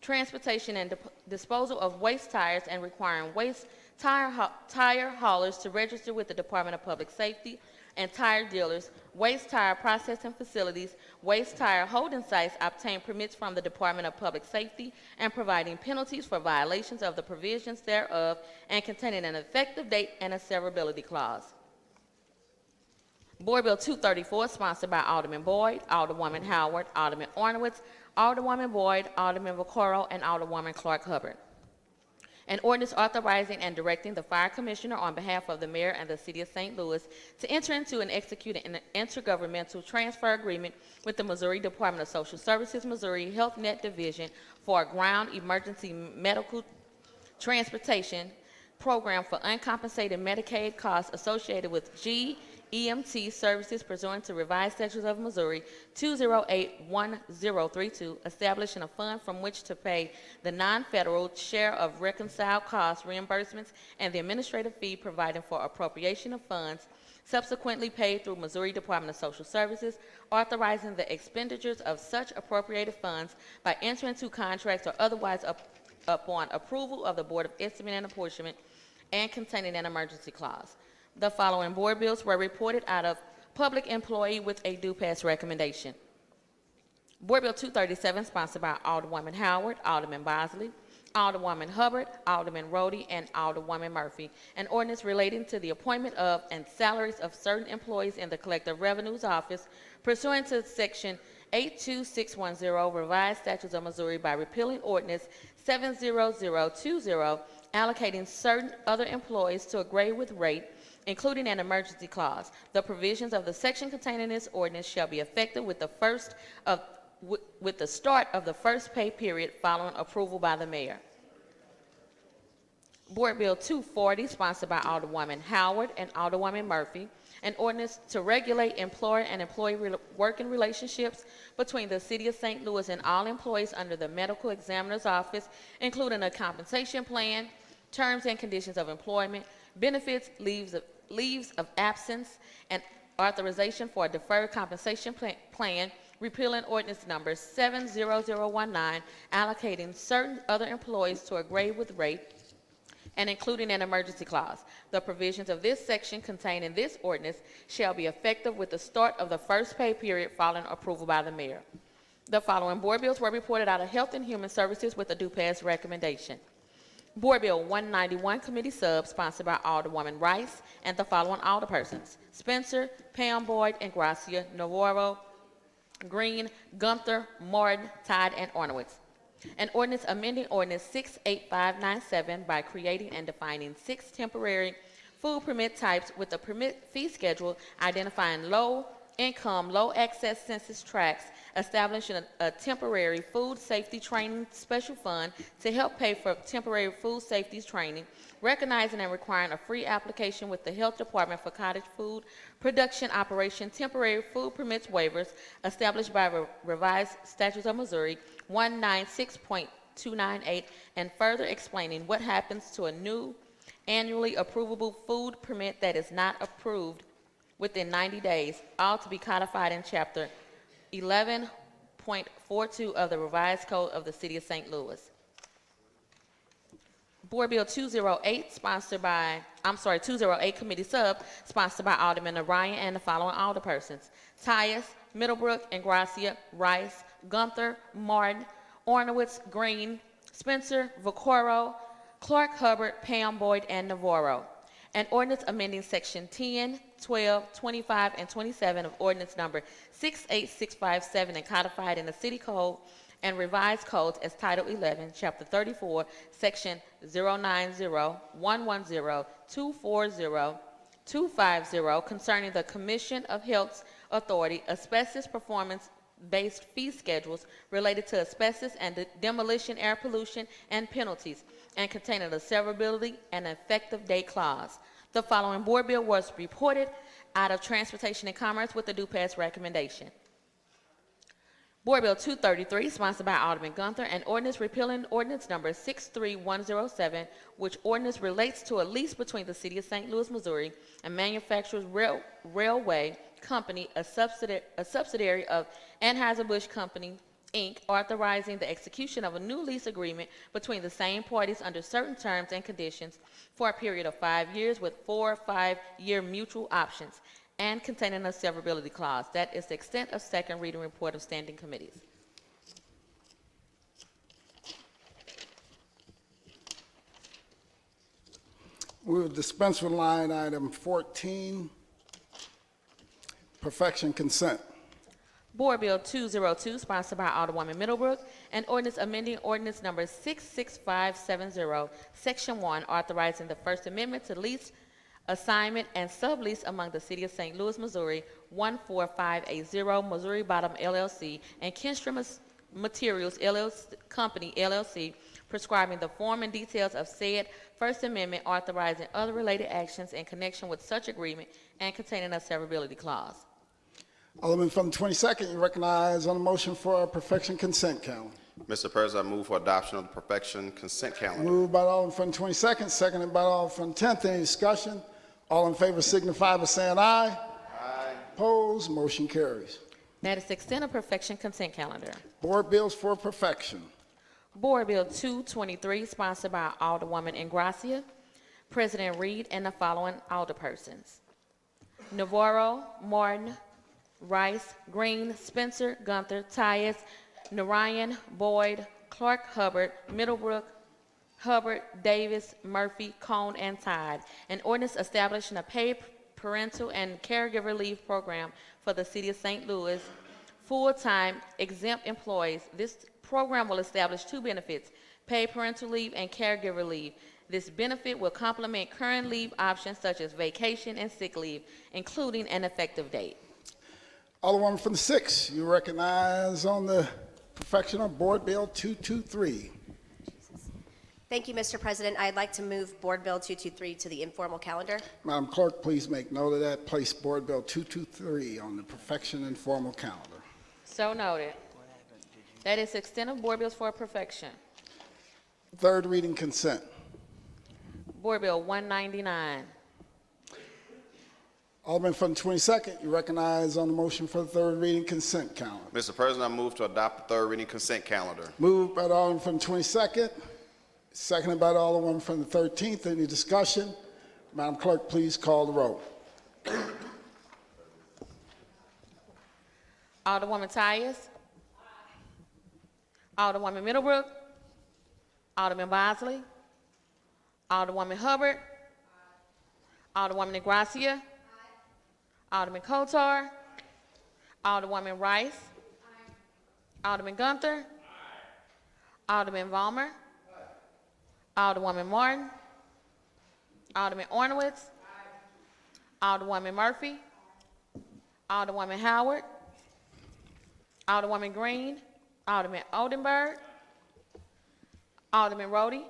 transportation, and disposal of waste tires and requiring waste tire haulers to register with the Department of Public Safety and tire dealers, waste tire processing facilities, waste tire holding sites obtain permits from the Department of Public Safety, and providing penalties for violations of the provisions thereof, and containing an effective date and a severability clause. Board Bill 234, sponsored by Alderman Boyd, Alderwoman Howard, Alderman Arnowitz, Alderwoman Boyd, Alderman Vaccaro, and Alderwoman Clark Hubbard. An ordinance authorizing and directing the fire commissioner on behalf of the mayor and the city of St. Louis to enter into and execute an intergovernmental transfer agreement with the Missouri Department of Social Services, Missouri Health Net Division for a ground emergency medical transportation program for uncompensated Medicaid costs associated with EMT services pursuant to revised statutes of Missouri 2081032, establishing a fund from which to pay the non-federal share of reconciled costs, reimbursements, and the administrative fee, providing for appropriation of funds subsequently paid through Missouri Department of Social Services, authorizing the expenditures of such appropriated funds by entering into contracts or otherwise upon approval of the Board of Estimate and Apportionment, and containing an emergency clause. The following board bills were reported out of public employee with a due pass recommendation. Board Bill 237, sponsored by Alderwoman Howard, Alderman Bosley, Alderwoman Hubbard, Alderman Rhodey, and Alderwoman Murphy. An ordinance relating to the appointment of and salaries of certain employees in the Collective Revenues Office pursuant to Section 82610 Revised Statutes of Missouri by repealing Ordinance 70020, allocating certain other employees to a grade with rate, including an emergency clause. The provisions of the section contained in this ordinance shall be effective with the start of the first pay period following approval by the mayor. Board Bill 240, sponsored by Alderwoman Howard and Alderwoman Murphy, an ordinance to regulate employer and employee working relationships between the city of St. Louis and all employees under the medical examiner's office, including a compensation plan, terms and conditions of employment, benefits, leaves of absence, and authorization for a deferred compensation plan, repealing ordinance number 70019, allocating certain other employees to a grade with rate, and including an emergency clause. The provisions of this section contained in this ordinance shall be effective with the start of the first pay period following approval by the mayor. The following board bills were reported out of Health and Human Services with a due pass recommendation. Board Bill 191, Committee Sub, sponsored by Alderwoman Rice and the following alderpersons: Spencer, Pam Boyd, Ingracia, Navarro, Green, Gunther, Martin, Todd, and Arnowitz. An ordinance amending Ordinance 68597 by creating and defining 6 temporary food permit types with a permit fee schedule, identifying low-income, low-access census tracts, establishing a temporary food safety training special fund to help pay for temporary food safety training, recognizing and requiring a free application with the Health Department for cottage food production operation temporary food permits waivers established by revised statutes of Missouri 196.298, and further explaining what happens to a new annually approvable food permit that is not approved within 90 days, all to be codified in Chapter 11.42 of the Revised Code of the City of St. Louis. Board Bill 208, 208 Committee Sub, sponsored by Alderman Orion and the following alderpersons: Tyus, Middlebrook, Ingracia, Rice, Gunther, Martin, Arnowitz, Green, Spencer, Vaccaro, Clark Hubbard, Pam Boyd, and Navarro. An ordinance amending Section 10 12, 25, and 27 of ordinance number 68657 and codified in the city code and revised codes as Title 11, Chapter 34, Section 090, 110, 240, 250 concerning the Commission of Health's Authority asbestos performance-based fee schedules related to asbestos and demolition, air pollution, and penalties, and containing a severability and effective date clause. The following board bill was reported out of Transportation and Commerce with a due pass recommendation. Board Bill 233, sponsored by Alderman Gunther, an ordinance repealing ordinance number 63107, which ordinance relates to a lease between the City of St. Louis, Missouri, and Manufacturers Railway Company, a subsidiary of Anheuser-Busch Company, Inc., authorizing the execution of a new lease agreement between the same parties under certain terms and conditions for a period of 5 years with 4 5-year mutual options, and containing a severability clause. That is the extent of second reading report of standing committees. We will dispense with line item 14, perfection consent. Board Bill 202, sponsored by Alderwoman Middlebrook, an ordinance amending ordinance number 66570, Section 1, authorizing the First Amendment to lease, assignment, and sublease among the City of St. Louis, Missouri, 14580 Missouri Bottom LLC, and Kinstrom Materials Company LLC, prescribing the form and details of said First Amendment, authorizing other related actions in connection with such agreement, and containing a severability clause. Alderman from the 22nd, you recognize on the motion for a perfection consent calendar. Mr. President, I move for adoption of the perfection consent calendar. Moved by the Alderman from the 22nd, seconded by the Alderman from the 10th. Any discussion? All in favor signify by saying aye. Aye. Opposed? Motion carries. That is the extent of perfection consent calendar. Board bills for perfection. Board Bill 223, sponsored by Alderwoman Ingracia, President Reed, and the following alderpersons: Navarro, Martin, Rice, Green, Spencer, Gunther, Tyus, Narayan, Boyd, Clark, Hubbard, Middlebrook, Hubbard, Davis, Murphy, Cone, and Todd. An ordinance establishing a paid parental and caregiver leave program for the City of St. Louis full-time exempt employees. This program will establish two benefits: paid parental leave and caregiver leave. This benefit will complement current leave options such as vacation and sick leave, including an effective date. Alderwoman from the 6th, you recognize on the perfection of Board Bill 223. Thank you, Mr. President. I'd like to move Board Bill 223 to the informal calendar. Madam Clerk, please make note of that. Place Board Bill 223 on the perfection informal calendar. So noted. That is the extent of board bills for perfection. Third reading consent. Board Bill 199. Alderman from the 22nd, you recognize on the motion for the third reading consent calendar. Mr. President, I move to adopt the third reading consent calendar. Moved by the Alderman from the 22nd, seconded by the Alderman from the 13th. Any discussion? Madam Clerk, please call the roll. Alderwoman Tyus. Alderwoman Middlebrook. Alderman Bosley. Alderwoman Hubbard. Alderwoman Ingracia. Alderman Kotar. Alderwoman Rice. Alderman Gunther. Alderman Vollmer. Alderwoman Martin. Alderman Arnowitz. Alderwoman Murphy. Alderwoman Howard. Alderwoman Green. Alderman Oldenburg. Alderman Rhodey.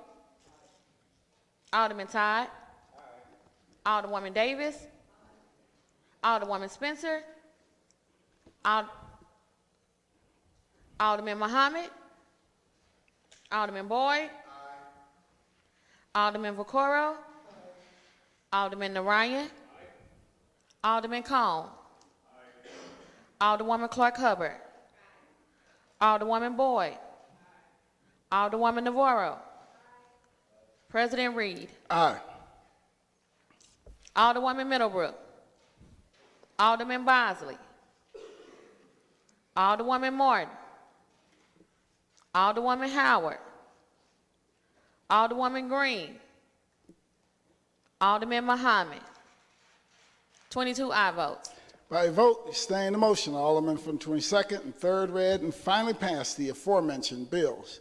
Alderman Todd. Alderwoman Davis. Alderwoman Spencer. Alderman Muhammad. Alderman Boyd. Alderman Vaccaro. Alderman Narayan. Alderman Cone. Alderwoman Clark Hubbard. Alderwoman Boyd. Alderwoman Navarro. President Reed. Aye. Alderwoman Middlebrook. Alderman Bosley. Alderwoman Martin. Alderwoman Howard. Alderwoman Green. Alderman Muhammad. 22 aye votes. By a vote, you sustain the motion. Alderman from 22nd and 3rd read and finally passed the aforementioned bills.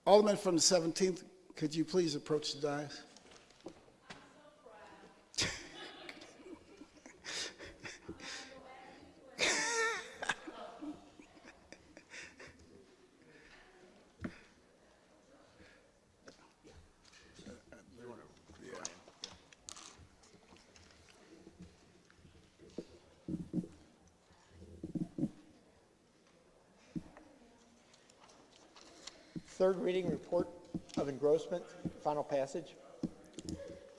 Alderman from the 17th, could you please approach the dais? Third reading report of engrossment, final passage.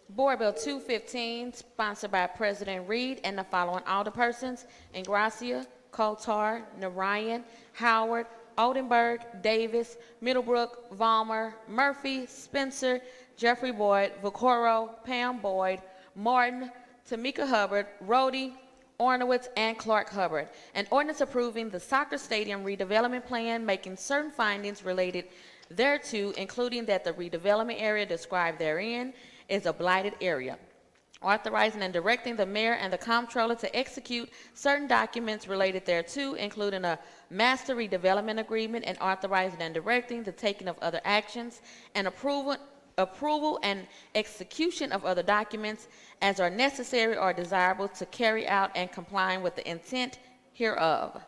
Board Bill 215, sponsored by President Reed and the following alderpersons: Ingracia, Kotar, Narayan, Howard, Oldenburg, Davis, Middlebrook, Vollmer, Murphy, Spencer, Jeffrey Boyd, Vaccaro, Pam Boyd, Martin, Tamika Hubbard, Rhodey, Arnowitz, and Clark Hubbard. An ordinance approving the soccer stadium redevelopment plan, making certain findings related thereto, including that the redevelopment area described therein is a blighted area. Authorizing and directing the mayor and the comptroller to execute certain documents related thereto, including a master redevelopment agreement, and authorizing and directing the taking of other actions and approval and execution of other documents as are necessary or desirable to carry out and complying with the intent hereof.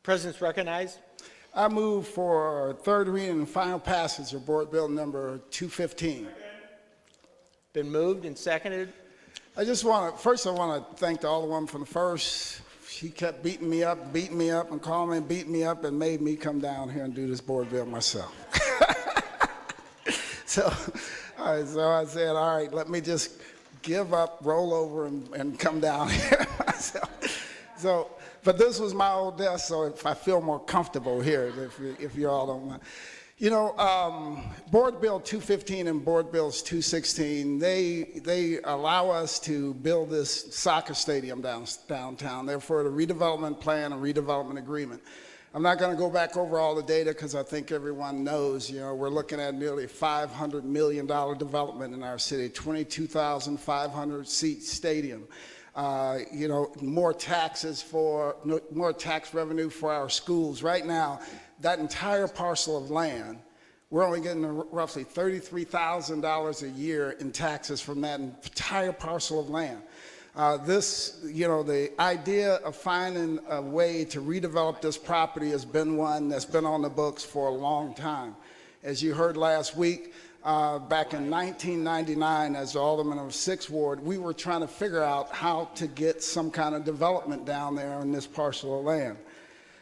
President's recognized. I move for third reading and final passage of Board Bill number 215. Been moved and seconded. I want to thank the Alderman from the first. She kept beating me up, and calling me and beating me up, and made me come down here and do this board bill myself. So I said, all right, let me just give up, roll over, and come down here myself. But this was my old desk, so if I feel more comfortable here, if you all don't mind. You know, Board Bill 215 and Board Bills 216, they allow us to build this soccer stadium downtown. Therefore, the redevelopment plan and redevelopment agreement. I'm not going to go back over all the data because I think everyone knows, you know, we're looking at nearly $500 million development in our city, 22,500 seat stadium. You know, more tax revenue for our schools. Right now, that entire parcel of land, we're only getting roughly $33,000 a year in taxes from that entire parcel of land. The idea of finding a way to redevelop this property has been one that's been on the books for a long time. As you heard last week, back in 1999, as Alderman of 6th Ward, we were trying to figure out how to get some kind of development down there on this parcel of land.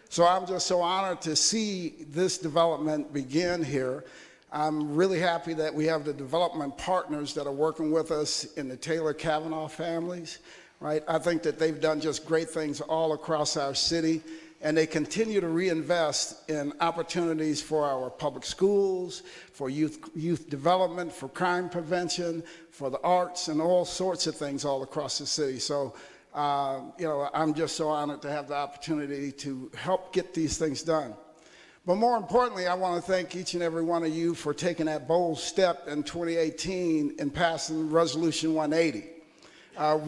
So I'm just so honored to see this development begin here. I'm really happy that we have the development partners that are working with us in the Taylor Kavanaugh families, right? I think that they've done just great things all across our city, and they continue to reinvest in opportunities for our public schools, for youth development, for crime prevention, for the arts, and all sorts of things all across the city. So, I'm just so honored to have the opportunity to help get these things done. But more importantly, I want to thank each and every one of you for taking that bold step in 2018 in passing Resolution 180.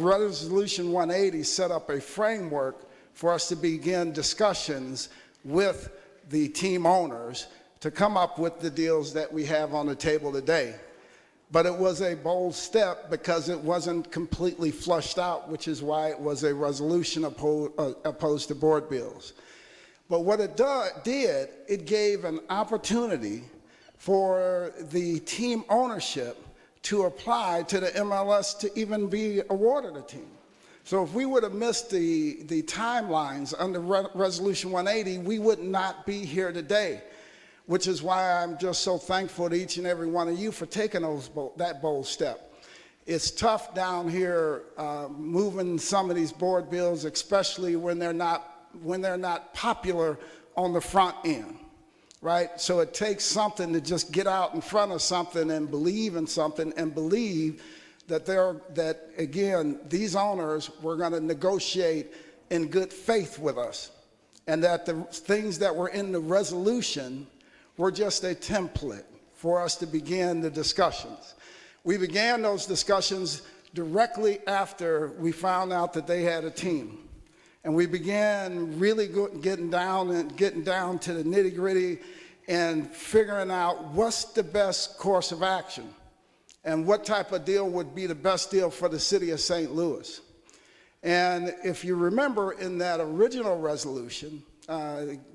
Resolution 180 set up a framework for us to begin discussions with the team owners to come up with the deals that we have on the table today. But it was a bold step because it wasn't completely flushed out, which is why it was a resolution opposed to board bills. But what it did, it gave an opportunity for the team ownership to apply to the MLS to even be awarded a team. So if we would have missed the timelines under Resolution 180, we would not be here today, which is why I'm just so thankful to each and every one of you for taking that bold step. It's tough down here moving some of these board bills, especially when they're not popular on the front end, right? So it takes something to just get out in front of something and believe in something and believe that again, these owners were going to negotiate in good faith with us, and that the things that were in the resolution were just a template for us to begin the discussions. We began those discussions directly after we found out that they had a team. And we began really getting down to the nitty-gritty and figuring out what's the best course of action and what type of deal would be the best deal for the city of St. Louis. And if you remember in that original resolution,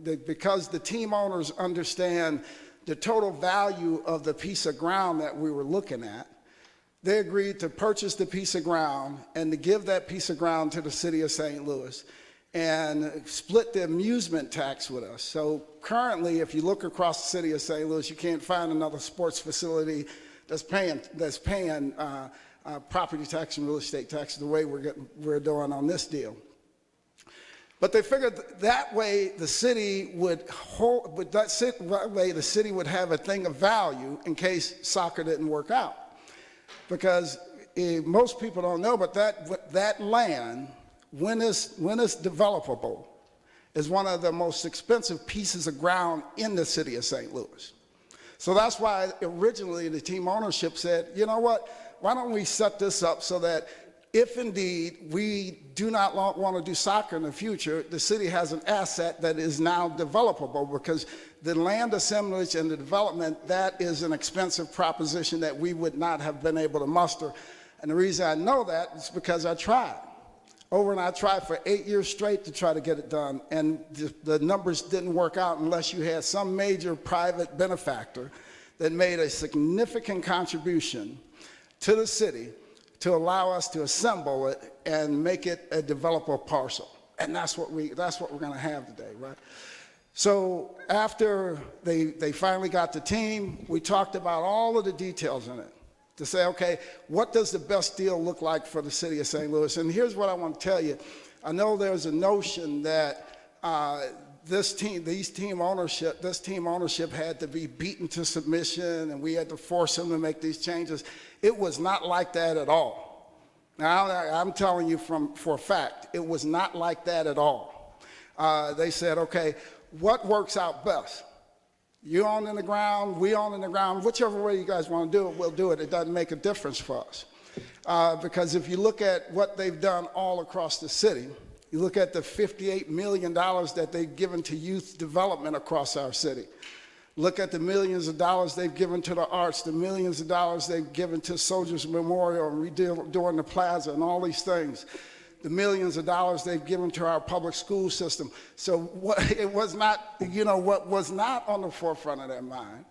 because the team owners understand the total value of the piece of ground that we were looking at, they agreed to purchase the piece of ground and to give that piece of ground to the city of St. Louis and split the amusement tax with us. So currently, if you look across the city of St. Louis, you can't find another sports facility that's paying property tax and real estate tax the way we're doing on this deal. But they figured that way the city would have a thing of value in case soccer didn't work out. Because most people don't know, but that land, when it's developable, is one of the most expensive pieces of ground in the city of St. Louis. So that's why originally the team ownership said, you know what, why don't we set this up so that if indeed we do not want to do soccer in the future, the city has an asset that is now developable, because the land assemblage and the development, that is an expensive proposition that we would not have been able to muster. And the reason I know that is because I tried. I tried for 8 years straight to try to get it done, and the numbers didn't work out unless you had some major private benefactor that made a significant contribution to the city to allow us to assemble it and make it a developable parcel. And that's what we're going to have today, right? So after they finally got the team, we talked about all of the details in it to say, okay, what does the best deal look like for the city of St. Louis? And here's what I want to tell you. I know there's a notion that this team ownership had to be beaten to submission and we had to force them to make these changes. It was not like that at all. Now, I'm telling you for a fact, it was not like that at all. They said, okay, what works out best? You own in the ground, we own in the ground, whichever way you guys want to do it, we'll do it. It doesn't make a difference for us. Because if you look at what they've done all across the city, you look at the $58 million that they've given to youth development across our city. Look at the millions of dollars they've given to the arts, the millions of dollars they've given to Soldiers Memorial and redoing the plaza and all these things. The millions of dollars they've given to our public school system. So what was not on the forefront of their mind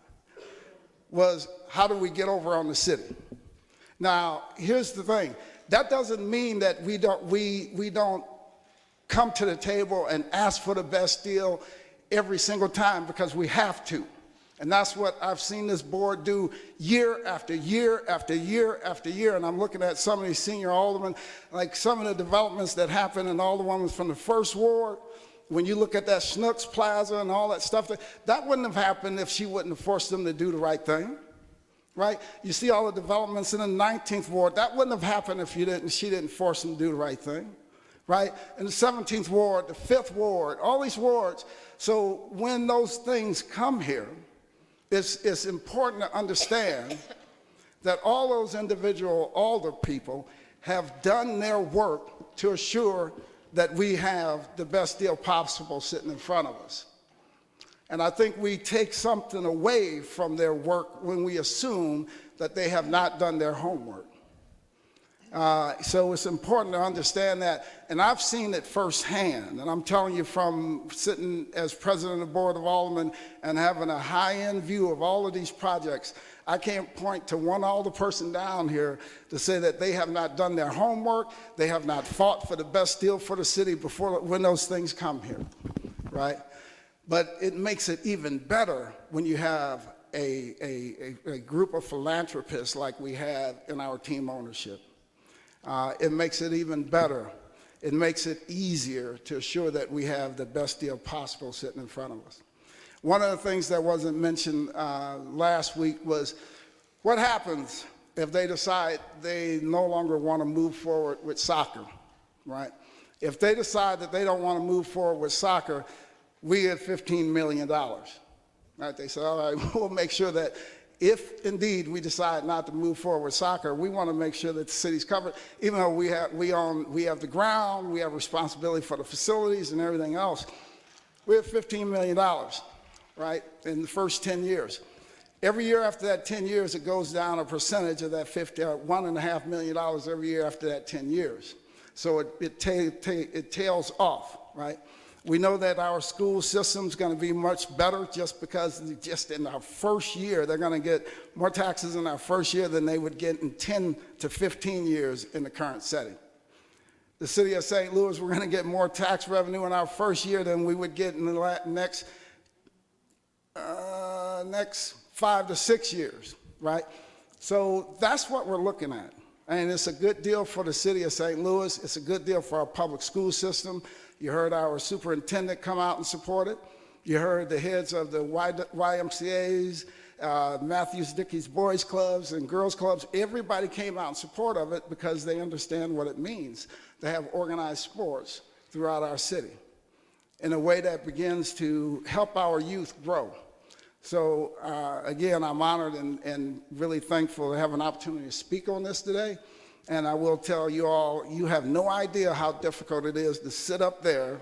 was, how do we get over on the city? Now, here's the thing. That doesn't mean that we don't come to the table and ask for the best deal every single time, because we have to. And that's what I've seen this board do year after year after year after year. And I'm looking at some of these senior aldermen, like some of the developments that happened in all the ones from the first ward. When you look at that Schnucks Plaza and all that stuff, that wouldn't have happened if she wouldn't have forced them to do the right thing, right? You see all the developments in the 19th ward, that wouldn't have happened if she didn't force them to do the right thing, right? In the 17th ward, the 5th ward, all these wards. So when those things come here, it's important to understand that all those individual alder people have done their work to assure that we have the best deal possible sitting in front of us. And I think we take something away from their work when we assume that they have not done their homework. So it's important to understand that, and I've seen it firsthand, and I'm telling you from sitting as president of the Board of Aldermen and having a high-end view of all of these projects, I can't point to one alder person down here to say that they have not done their homework, they have not fought for the best deal for the city when those things come here, right? But it makes it even better when you have a group of philanthropists like we have in our team ownership. It makes it even better. It makes it easier to assure that we have the best deal possible sitting in front of us. One of the things that wasn't mentioned last week was, what happens if they decide they no longer want to move forward with soccer, right? If they decide that they don't want to move forward with soccer, we get $15 million. Right? They say, all right, we'll make sure that if indeed we decide not to move forward with soccer, we want to make sure that the city's covered. Even though we have the ground, we have responsibility for the facilities and everything else. We have $15 million, right, in the first 10 years. Every year after that 10 years, it goes down a percentage of that $1.5 million every year after that 10 years. So it tails off, right? We know that our school system's going to be much better just because just in our first year, they're going to get more taxes in our first year than they would get in 10 to 15 years in the current setting. The city of St. Louis, we're going to get more tax revenue in our first year than we would get in the next 5 to 6 years, right? So that's what we're looking at. And it's a good deal for the city of St. Louis. It's a good deal for our public school system. You heard our superintendent come out and support it. You heard the heads of the YMCAs, Matthews Dickey's boys clubs and girls clubs. Everybody came out in support of it because they understand what it means to have organized sports throughout our city in a way that begins to help our youth grow. So again, I'm honored and really thankful to have an opportunity to speak on this today. And I will tell you all, you have no idea how difficult it is to sit up there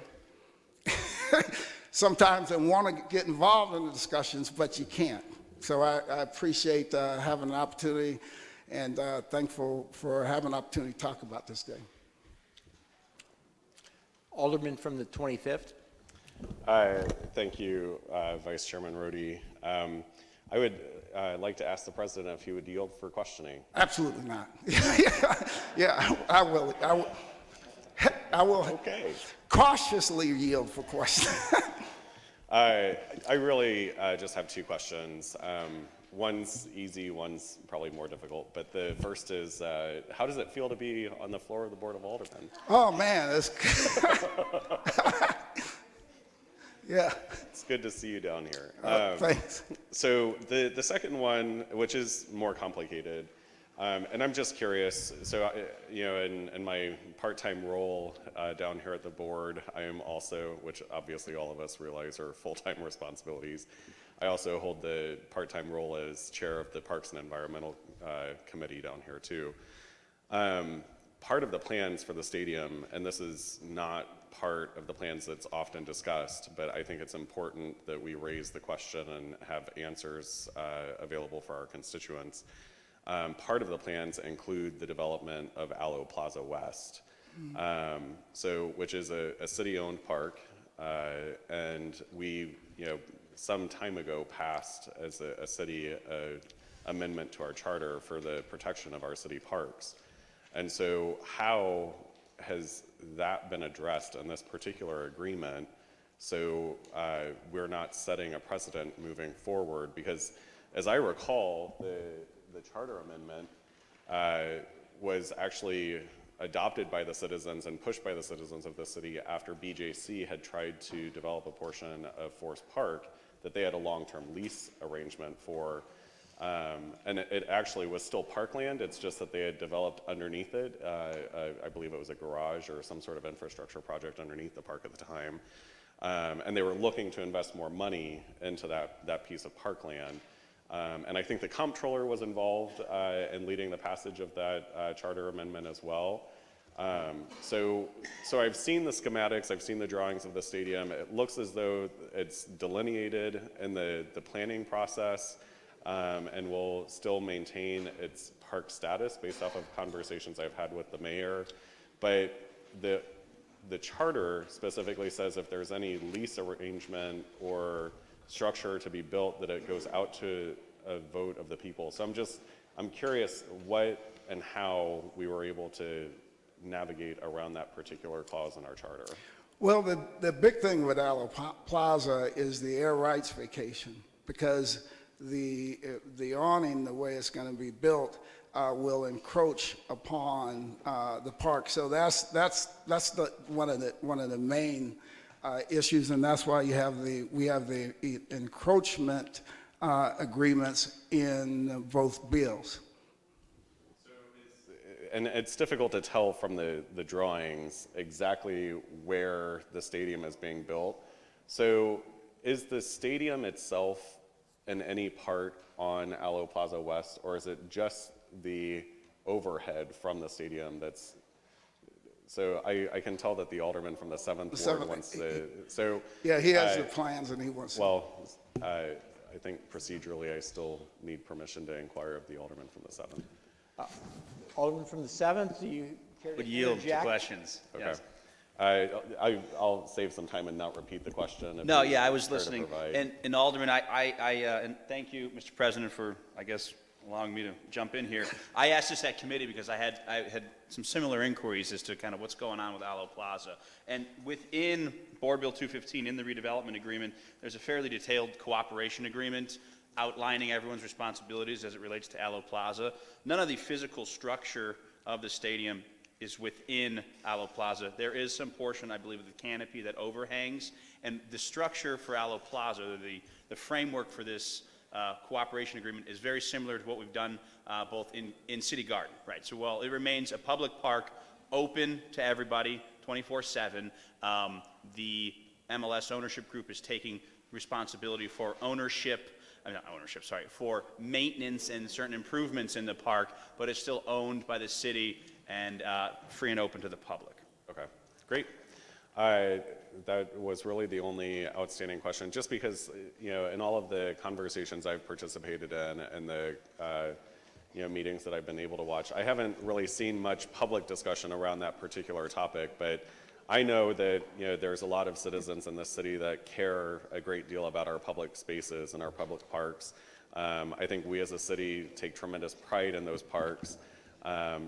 sometimes and want to get involved in the discussions, but you can't. So I appreciate having an opportunity and thankful for having an opportunity to talk about this day. Alderman from the 25th. Thank you, Vice Chairman Rohde. I would like to ask the president if he would yield for questioning. Absolutely not. Yeah, I will. I will okay. Cautiously yield for questioning. I really just have two questions. One's easy, one's probably more difficult. But the first is, how does it feel to be on the floor of the Board of Aldermen? Oh, man. It's yeah. It's good to see you down here. Thanks. So the second one, which is more complicated, and I'm just curious, so you know, in my part-time role down here at the board, I am also, which obviously all of us realize are full-time responsibilities, I also hold the part-time role as chair of the Parks and Environmental Committee down here too. Part of the plans for the stadium, and this is not part of the plans that's often discussed, but I think it's important that we raise the question and have answers available for our constituents. Part of the plans include the development of Aloe Plaza West, which is a city-owned park, and we, some time ago passed as a city amendment to our charter for the protection of our city parks. And so how has that been addressed in this particular agreement so we're not setting a precedent moving forward? Because as I recall, the charter amendment was actually adopted by the citizens and pushed by the citizens of the city after BJC had tried to develop a portion of Forest Park that they had a long-term lease arrangement for. And it actually was still parkland, it's just that they had developed underneath it, I believe it was a garage or some sort of infrastructure project underneath the park at the time. And they were looking to invest more money into that piece of parkland. And I think the Comptroller was involved in leading the passage of that charter amendment as well. So I've seen the schematics, I've seen the drawings of the stadium. It looks as though it's delineated in the planning process. And will still maintain its park status based off of conversations I've had with the mayor. But the charter specifically says if there's any lease arrangement or structure to be built, that it goes out to a vote of the people. So I'm curious what and how we were able to navigate around that particular clause in our charter. Well, the big thing with Aloe Plaza is the air rights vacation, because the awning, the way it's going to be built, will encroach upon the park. So that's one of the main issues, and that's why we have the encroachment agreements in both bills. And it's difficult to tell from the drawings exactly where the stadium is being built. So is the stadium itself in any part on Aloe Plaza West, or is it just the overhead from the stadium that's, so I can tell that the alderman from the 7th Ward wants to, so. Yeah, he has the plans and he wants to. Well, I think procedurally I still need permission to inquire of the alderman from the 7th. Alderman from the 7th, do you care to Would yield to interject? questions. Okay. Yes. I'll save some time and not repeat the question. if No, you yeah, I was care to listening. provide. And Alderman, and thank you, Mr. President, for, I guess, allowing me to jump in here. I asked this at committee because I had some similar inquiries as to kind of what's going on with Aloe Plaza. And within Board Bill 215, in the redevelopment agreement, there's a fairly detailed cooperation agreement outlining everyone's responsibilities as it relates to Aloe Plaza. None of the physical structure of the stadium is within Aloe Plaza. There is some portion, I believe, of the canopy that overhangs, and the structure for Aloe Plaza, the framework for this cooperation agreement is very similar to what we've done both in City Garden, right? So while it remains a public park open to everybody 24/7, the MLS ownership group is taking responsibility for for maintenance and certain improvements in the park, but it's still owned by the city and free and open to the public. Okay, great. That was really the only outstanding question, just because, in all of the conversations I've participated in and the, meetings that I've been able to watch, I haven't really seen much public discussion around that particular topic, but I know that, there's a lot of citizens in this city that care a great deal about our public spaces and our public parks. I think we as a city take tremendous pride in those parks.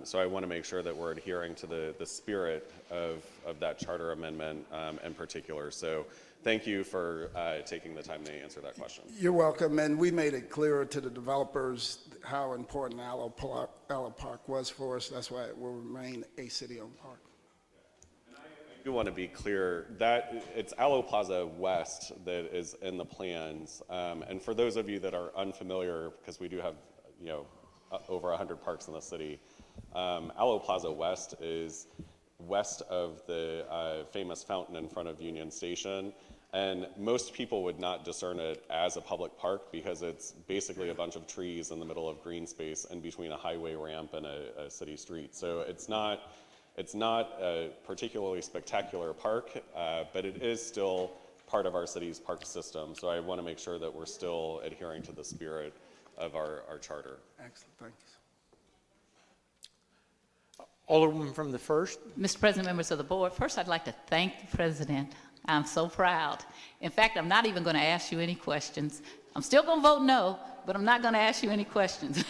So I want to make sure that we're adhering to the spirit of that charter amendment in particular. So thank you for taking the time to answer that question. You're welcome, and we made it clear to the developers how important Aloe Park was for us. That's why it will remain a city-owned park. I do want to be clear that it's Aloe Plaza West that is in the plans. And for those of you that are unfamiliar, because we do have, over 100 parks in the city, Aloe Plaza West is west of the famous fountain in front of Union Station. And most people would not discern it as a public park because it's basically a bunch of trees in the middle of green space in between a highway ramp and a city street. So it's not a particularly spectacular park, but it is still part of our city's park system. So I want to make sure that we're still adhering to the spirit of our charter. Excellent, thank you. Alderman from the 1st. Mr. President, members of the board, first I'd like to thank the president. I'm so proud. In fact, I'm not even going to ask you any questions. I'm still going to vote no, but I'm not going to ask you any questions.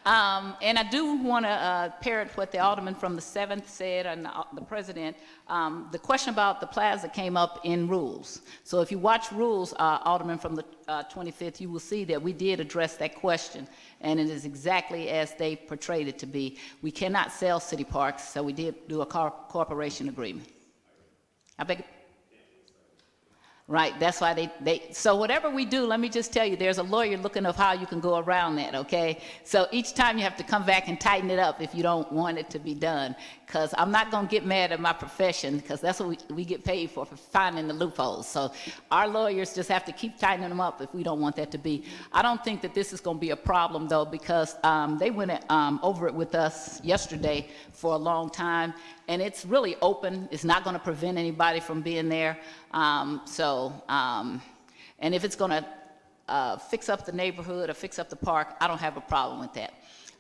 And I do want to parrot what the alderman from the 7th said and the president. The question about the plaza came up in rules. So if you watch rules, alderman from the 25th, you will see that we did address that question. And it is exactly as they portrayed it to be. We cannot sell city parks, so we did do a cooperation agreement. I beg. Right, that's why so whatever we do, let me just tell you, there's a lawyer looking of how you can go around that, okay? So each time you have to come back and tighten it up if you don't want it to be done. Because I'm not going to get mad at my profession, because that's what we get paid for finding the loopholes. So our lawyers just have to keep tightening them up if we don't want that to be. I don't think that this is going to be a problem, though, because they went over it with us yesterday for a long time. And it's really open. It's not going to prevent anybody from being there. And if it's going to fix up the neighborhood or fix up the park, I don't have a problem with that.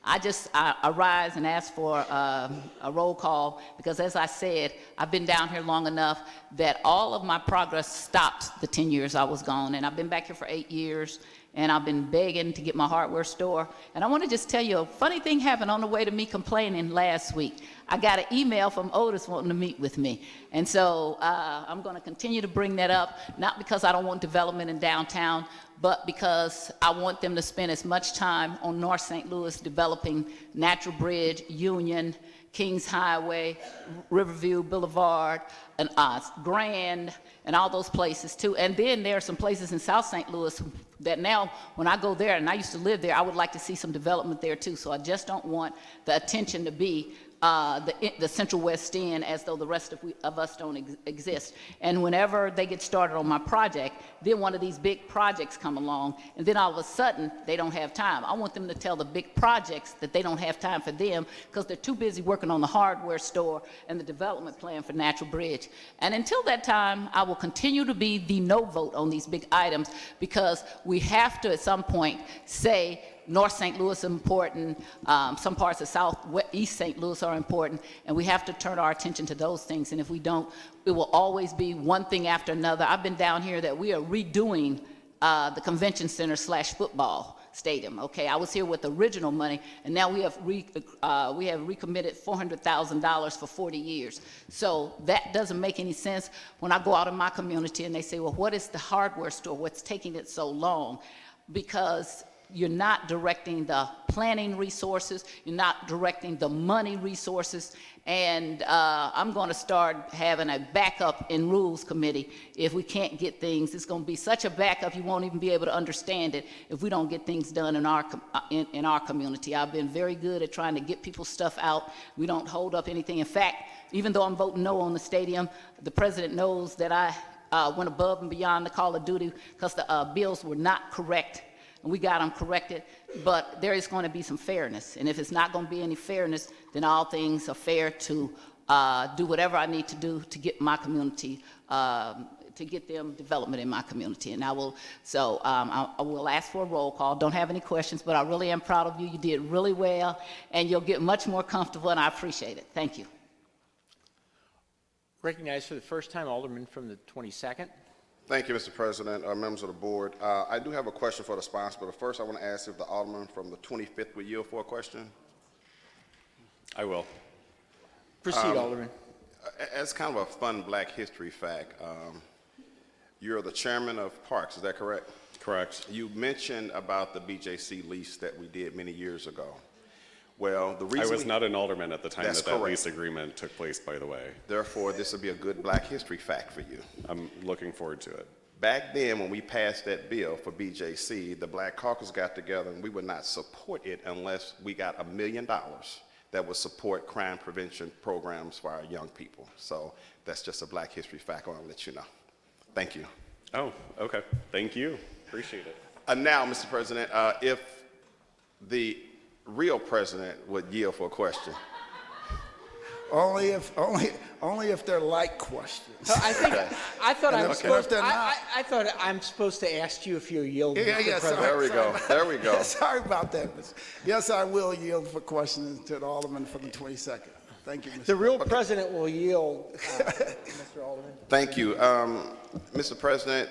I rise and ask for a roll call because, as I said, I've been down here long enough that all of my progress stopped the 10 years I was gone. And I've been back here for 8 years. And I've been begging to get my hardware store. And I want to just tell you, a funny thing happened on the way to me complaining last week. I got an email from Otis wanting to meet with me. And so I'm going to continue to bring that up, not because I don't want development in downtown, but because I want them to spend as much time on North St. Louis developing Natural Bridge, Union, Kings Highway, Riverview Boulevard, and Grand, and all those places too. And then there are some places in South St. Louis that now, when I go there, and I used to live there, I would like to see some development there too. So I just don't want the attention to be the Central West End as though the rest of us don't exist. And whenever they get started on my project, then one of these big projects come along, and then all of a sudden, they don't have time. I want them to tell the big projects that they don't have time for them because they're too busy working on the hardware store and the development plan for Natural Bridge. And until that time, I will continue to be the no vote on these big items because we have to, at some point, say North St. Louis is important, some parts of East St. Louis are important, and we have to turn our attention to those things. And if we don't, it will always be one thing after another. I've been down here that we are redoing the convention center / football stadium. Okay, I was here with the original money, and now we have recommitted $400,000 for 40 years. So that doesn't make any sense when I go out in my community and they say, well, what is the hardware store? What's taking it so long? Because you're not directing the planning resources, you're not directing the money resources, and I'm going to start having a backup in rules committee if we can't get things. It's going to be such a backup you won't even be able to understand it if we don't get things done in our community. I've been very good at trying to get people's stuff out. We don't hold up anything. In fact, even though I'm voting no on the stadium, the president knows that I went above and beyond the call of duty because the bills were not correct. And we got them corrected, but there is going to be some fairness. And if it's not going to be any fairness, then all things are fair to do whatever I need to do to get my community, to get them development in my community. And I will ask for a roll call. Don't have any questions, but I really am proud of you. You did really well, and you'll get much more comfortable, and I appreciate it. Thank you. Recognized for the first time, Alderman from the 22nd. Thank you, Mr. President, members of the board. I do have a question for the sponsor, but first I want to ask if the Alderman from the 25th would yield for a question. I will. Proceed, Alderman. As kind of a fun Black history fact, you're the chairman of Parks, is that correct? Correct. You mentioned about the BJC lease that we did many years ago. Well, the reason I was not an alderman at the time that correct. Lease agreement took place, by the way. Therefore, this will be a good Black history fact for you. I'm looking forward to it. Back then, when we passed that bill for BJC, the Black Caucus got together and we would not support it unless we got $1 million that would support crime prevention programs for our young people. So that's just a Black history fact I want to let you know. Thank you. Oh, okay. Thank you. Appreciate it. Now, Mr. President, if the real president would yield for a question. Only if they're like questions. I thought I'm supposed to ask you if you yield. Yeah, there we go. There we go. Sorry about that. Yes, I will yield for questions to the Alderman from the 22nd. Thank you, Mr. The real president will yield, Mr. Alderman. Thank you. Mr. President,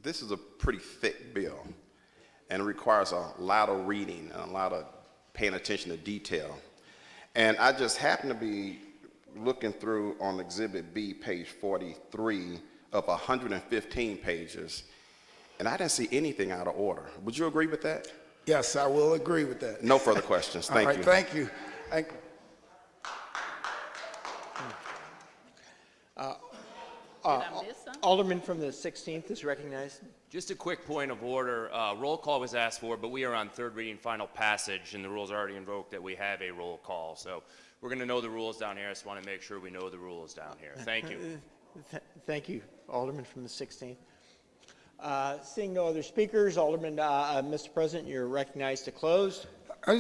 this is a pretty thick bill, and it requires a lot of reading and a lot of paying attention to detail. And I just happen to be looking through on Exhibit B, page 43 of 115 pages, and I didn't see anything out of order. Would you agree with that? Yes, I will agree with that. No further questions. Thank you. All right, thank you. Alderman from the 16th is recognized. Just a quick point of order. Roll call was asked for, but we are on third reading final passage, and the rules are already invoked that we have a roll call. So we're going to know the rules down here. I just want to make sure we know the rules down here. Thank you. Thank you, Alderman from the 16th. Seeing no other speakers, Alderman, Mr. President, you're recognized to close. I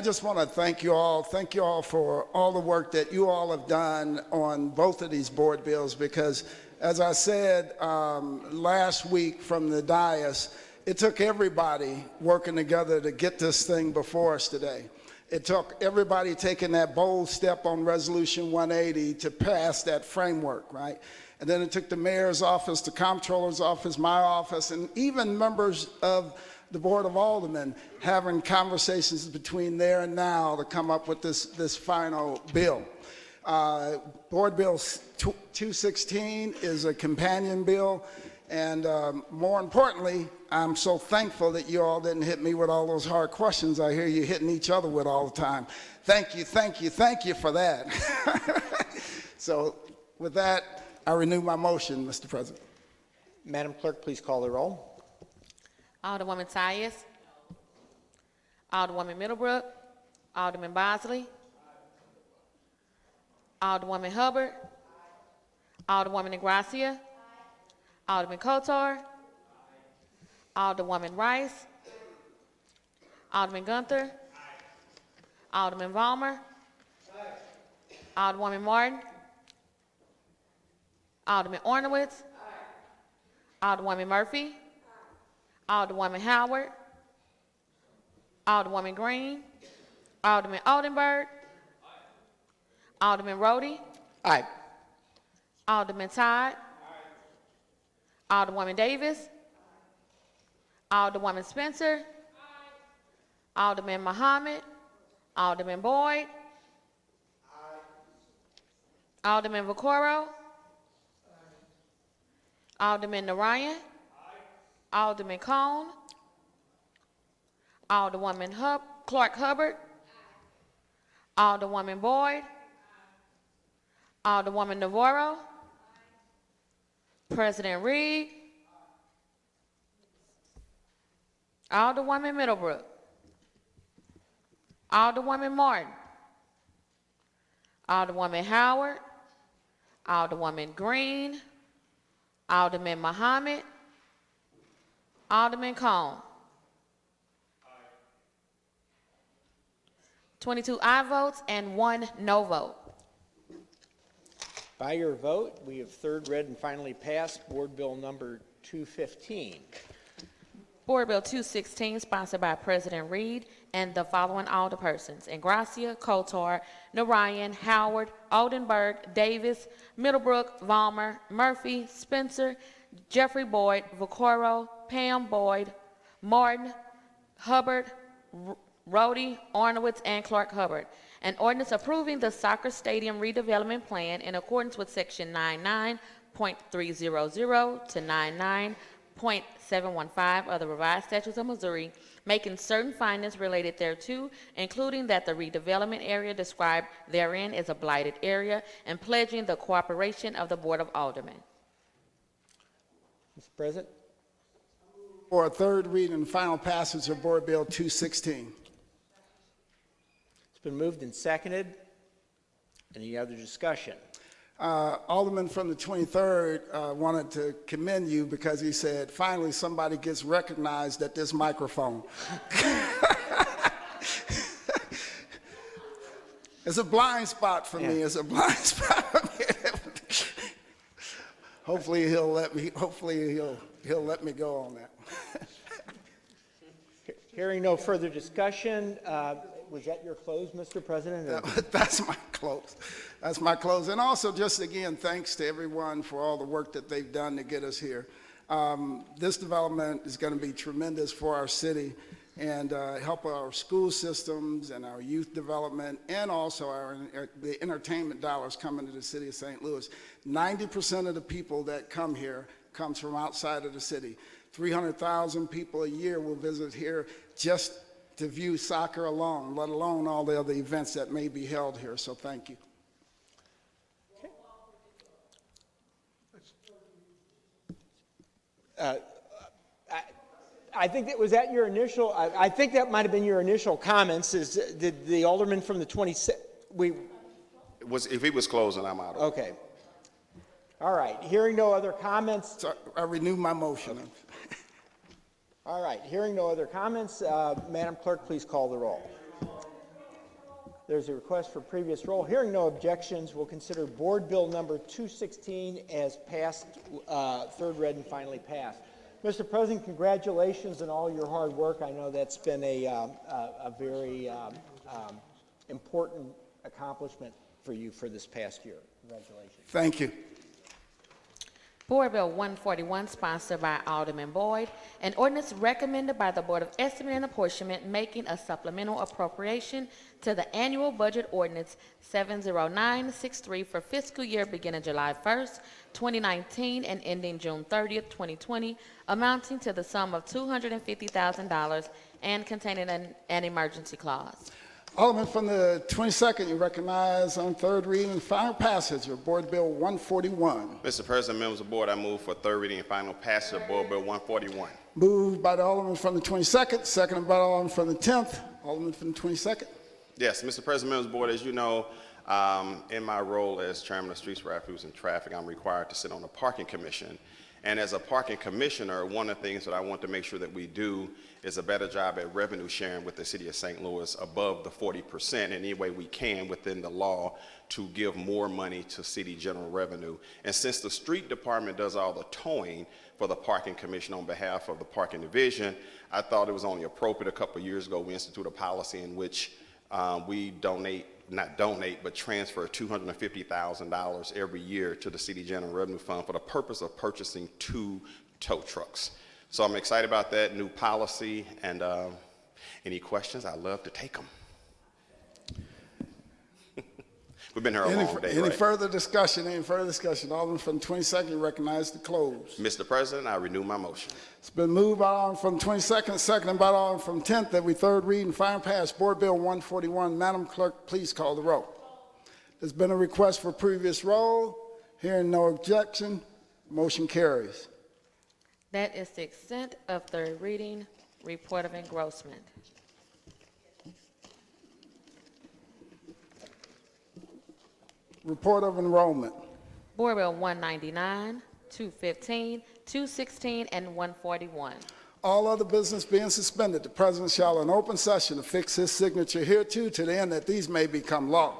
just want to thank you all. Thank you all for all the work that you all have done on both of these board bills because, as I said last week from the dais, it took everybody working together to get this thing before us today. It took everybody taking that bold step on Resolution 180 to pass that framework, right? And then it took the mayor's office, the comptroller's office, my office, and even members of the Board of Aldermen having conversations between there and now to come up with this final bill. Board Bill 216 is a companion bill, and more importantly, I'm so thankful that you all didn't hit me with all those hard questions I hear you hitting each other with all the time. Thank you, thank you, thank you for that. So with that, I renew my motion, Mr. President. Madam Clerk, please call the roll. Alderwoman Tyus, Alderwoman Middlebrook, Alderman Bosley, Alderwoman Halbert. Alderwoman Gracia. Alderman Kotar. Alderwoman Rice. Alderman Gunther. Alderman Vollmer. Alderwoman Martin. Alderman Arnowitz. Alderwoman Murphy. Alderwoman Howard. Alderwoman Green. Alderman Oldenburg. Alderman Rhodey. Aye. Alderman Todd. Alderwoman Davis. Alderwoman Spencer. Alderman Muhammad. Alderman Boyd. Alderman Vaccaro. Alderman Narayan. Alderman Cone. Alderwoman Clark Hubbard. Alderwoman Boyd. Alderwoman Navarro. President Reed. Alderwoman Middlebrook. Alderwoman Martin. Alderwoman Howard. Alderwoman Green. Alderman Muhammad. Alderman Cone. 22 aye votes and 1 no vote. By your vote, we have third read and finally passed Board Bill number 215. Board Bill 216, sponsored by President Reed and the following alderpersons: Ingracia, Kotar, Narayan, Howard, Oldenburg, Davis, Middlebrook, Vollmer, Murphy, Spencer, Jeffrey Boyd, Vaccaro, Pam Boyd, Martin, Hubbard, Rhodey, Arnowitz, and Clark Hubbard. An ordinance approving the soccer stadium redevelopment plan in accordance with section 99.300 to 99.715 of the revised statutes of Missouri, making certain findings related thereto, including that the redevelopment area described therein is a blighted area, and pledging the cooperation of the Board of Aldermen. Mr. President. For a third reading and final passage of Board Bill 216. It's been moved and seconded. Any other discussion? Alderman from the 23rd wanted to commend you because he said, finally somebody gets recognized at this microphone. It's a blind spot for me. It's a blind spot for me. Hopefully he'll let me go on that. Hearing no further discussion, was that your close, Mr. President? That's my close. That's my close. And also, just again, thanks to everyone for all the work that they've done to get us here. This development is going to be tremendous for our city and help our school systems and our youth development, and also the entertainment dollars coming to the city of St. Louis. 90% of the people that come here comes from outside of the city. 300,000 people a year will visit here just to view soccer alone, let alone all the other events that may be held here. So thank you. I think that was at your initial. I think that might have been your initial comments. Did the alderman from the 26? If he was closing, I'm out. Okay. All right. Hearing no other comments. So I renew my motion. Okay. All right. Hearing no other comments, Madam Clerk, please call the roll. There's a request for previous roll. Hearing no objections, we'll consider Board Bill number 216 as passed, third read and finally passed. Mr. President, congratulations on all your hard work. I know that's been a very important accomplishment for you for this past year. Congratulations. Thank you. Board Bill 141, sponsored by Alderman Boyd, an ordinance recommended by the Board of Estimate and Apportionment making a supplemental appropriation to the annual budget ordinance 70963 for fiscal year beginning July 1st, 2019 and ending June 30th, 2020, amounting to the sum of $250,000 and containing an emergency clause. Alderman from the 22nd, you recognize on third reading and final passage of Board Bill 141. Mr. President, members of the board, I move for third reading and final passage of Board Bill 141. Moved by the Alderman from the 22nd, seconded by the Alderman from the 10th. Alderman from the 22nd. Yes, Mr. President, members of the board, as you know, In my role as chairman of Streets, Refuge, and Traffic, I'm required to sit on the parking commission. And as a parking commissioner, one of the things that I want to make sure that we do is a better job at revenue sharing with the city of St. Louis above the 40% in any way we can within the law to give more money to city general revenue. And since the street department does all the towing for the parking commission on behalf of the parking division, I thought it was only appropriate a couple of years ago we instituted a policy in which we transfer $250,000 every year to the city general revenue fund for the purpose of purchasing 2 tow trucks. So I'm excited about that new policy, and any questions, I'd love to take them. We've been here a long day, Any right? further discussion? Any further discussion? Alderman from the 22nd, recognized to close. Mr. President, I renew my motion. It's been moved by Alderman from the 22nd, seconded by Alderman from 10th that we third read and final pass Board Bill 141. Madam Clerk, please call the roll. There's been a request for previous roll. Hearing no objection, motion carries. That is the extent of third reading, report of engrossment. Report of enrollment. Board Bill 199, 215, 216, and 141. All other business being suspended, the President shall in open session affix his signature hereto to the end that these may become law.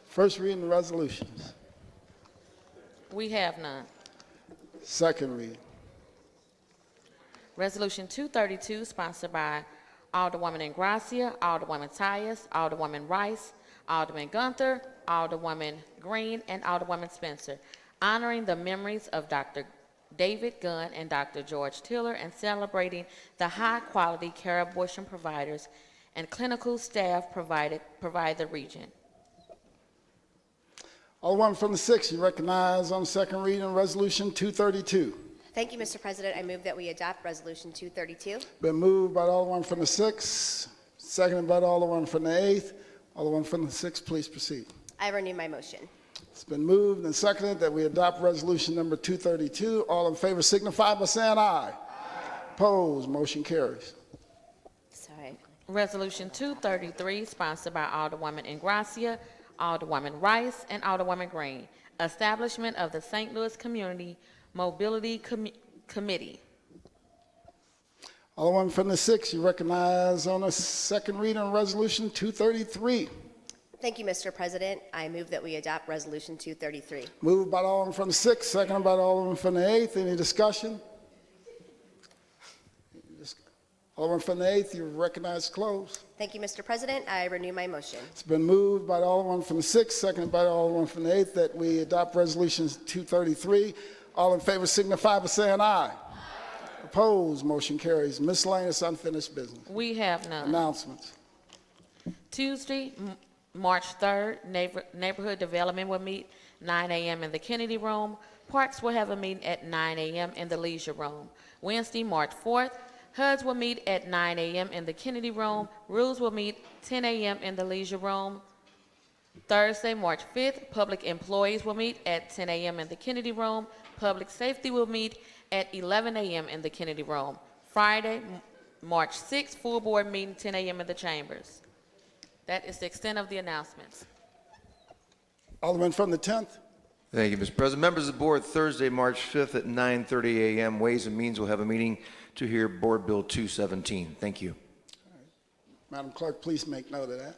First reading resolutions. We have none. Second reading. Resolution 232, sponsored by Alderwoman Ingracia, Alderwoman Tyus, Alderwoman Rice, Alderman Gunther, Alderwoman Green, and Alderwoman Spencer, honoring the memories of Dr. David Gunn and Dr. George Tiller and celebrating the high-quality care abortion providers and clinical staff provide the region. Alderman from the 6th, you recognize on second reading Resolution 232. Thank you, Mr. President. I move that we adopt Resolution 232. Been moved by the Alderman from the 6th, seconded by the Alderman from the 8th. Alderman from the 6th, please proceed. I renew my motion. It's been moved and seconded that we adopt Resolution number 232. All in favor signify by saying aye. Aye. Opposed, motion carries. Sorry. Resolution 233, sponsored by Alderwoman Ingracia, Alderwoman Rice, and Alderwoman Green, establishment of the St. Louis Community Mobility Committee. Alderman from the 6th, you recognize on the second reading Resolution 233. Thank you, Mr. President. I move that we adopt Resolution 233. Moved by the Alderman from the 6th, seconded by the Alderman from the 8th. Any discussion? Alderman from the 8th, you recognize close. Thank you, Mr. President. I renew my motion. It's been moved by the Alderman from the 6th, seconded by the Alderman from the 8th, that we adopt Resolution 233. All in favor signify by saying aye. Aye. Opposed, motion carries. Miscellaneous unfinished business. We have none. Announcements. Tuesday, March 3rd, Neighborhood Development will meet 9 a.m. in the Kennedy Room. Parks will have a meeting at 9 a.m. in the Leisure Room. Wednesday, March 4th, HUDs will meet at 9 a.m. in the Kennedy Room. Rules will meet 10 a.m. in the Leisure Room. Thursday, March 5th, Public Employees will meet at 10 a.m. in the Kennedy Room. Public Safety will meet at 11 a.m. in the Kennedy Room. Friday, March 6th, Full Board meeting 10 a.m. in the Chambers. That is the extent of the announcements. Alderman from the 10th. Thank you, Mr. President. Members of the board, Thursday, March 5th at 9:30 a.m., Ways and Means will have a meeting to hear Board Bill 217. Thank you. Madam Clerk, please make note of that.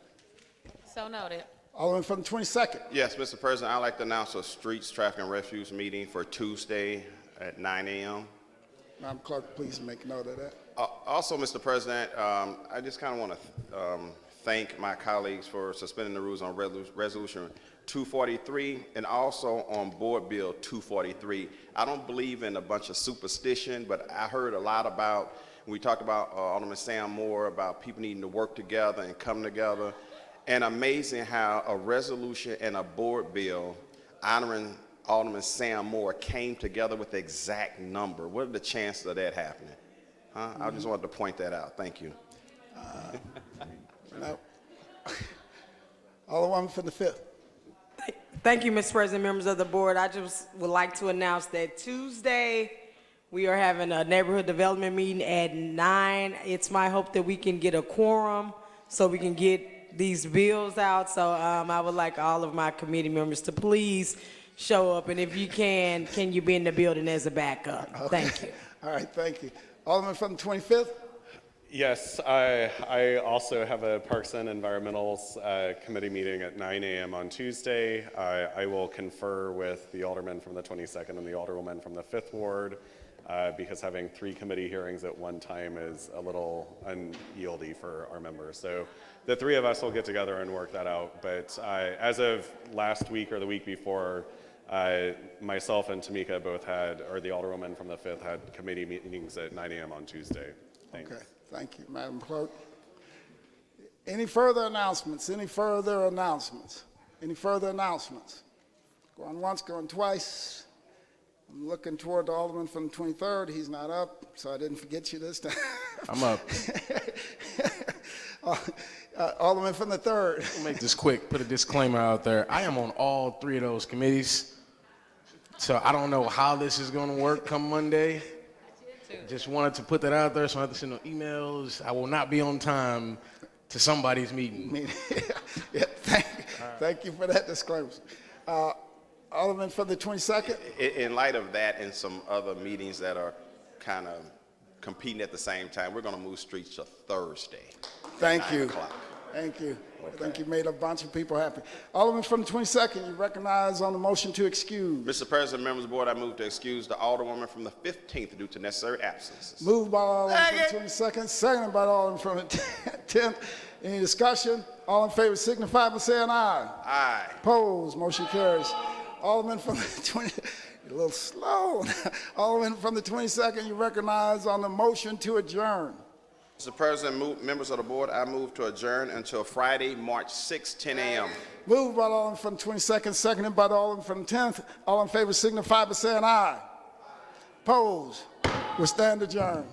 So noted. Alderman from the 22nd. Yes, Mr. President, I'd like to announce a Streets, Traffic, and Refuse meeting for Tuesday at 9 a.m. Madam Clerk, please make note of that. Also, Mr. President, I just kind of want to thank my colleagues for suspending the rules on Resolution 243 and also on Board Bill 243. I don't believe in a bunch of superstition, but I heard a lot about, we talked about Alderman Sam Moore, about people needing to work together and come together. And amazing how a resolution and a board bill honoring Alderman Sam Moore came together with the exact number. What are the chances of that happening? Huh? I just wanted to point that out. Thank you. Alderman from the 5th. Thank you, Mr. President, members of the board. I just would like to announce that Tuesday we are having a neighborhood development meeting at 9. It's my hope that we can get a quorum so we can get these bills out. So I would like all of my committee members to please show up, and if you can you be in the building as a backup? Okay. Thank you. All right, thank you. Alderman from the 25th. Yes, I also have a Parks and Environmentals committee meeting at 9 a.m. on Tuesday. I will confer with the alderman from the 22nd and the alderwoman from the 5th Ward because having 3 committee hearings at one time is a little unyieldy for our members. So the 3 of us will get together and work that out. But as of last week or the week before, myself and Tamika both had, or the alderwoman from the 5th had committee meetings at 9 a.m. on Tuesday. Thanks. Okay, thank you, Madam Clerk. Any further announcements? Any further announcements? Any further announcements? Going once, going twice. I'm looking toward the alderman from the 23rd. He's not up, so I didn't forget you this time. I'm up. Alderman from the 3rd. I'll make this quick, put a disclaimer out there. I am on all 3 of those committees, so I don't know how this is going to work come Monday. Just wanted to put that out there so I have to send no emails. I will not be on time to somebody's meeting. Yeah, thank you for that disclaimer. Alderman from the 22nd. In light of that and some other meetings that are kind of competing at the same time, we're going to move streets to Thursday. Thank you. 9 o'clock. Thank you. I think you made a bunch of people happy. Alderman from the 22nd, you recognize on the motion to excuse. Mr. President, members of the board, I move to excuse the alderwoman from the 15th due to necessary absences. Moved by the Alderman from the 22nd, seconded by the Alderman from the 10th. Any discussion? All in favor signify by saying aye. Aye. Opposed, motion carries. Alderman from the 20th, you're a little slow. Alderman from the 22nd, you recognize on the motion to adjourn. Mr. President, members of the board, I move to adjourn until Friday, March 6, 10 a.m. Moved by the Alderman from the 22nd, seconded by the Alderman from the 10th. All in favor signify by saying aye. Opposed, we stand adjourned.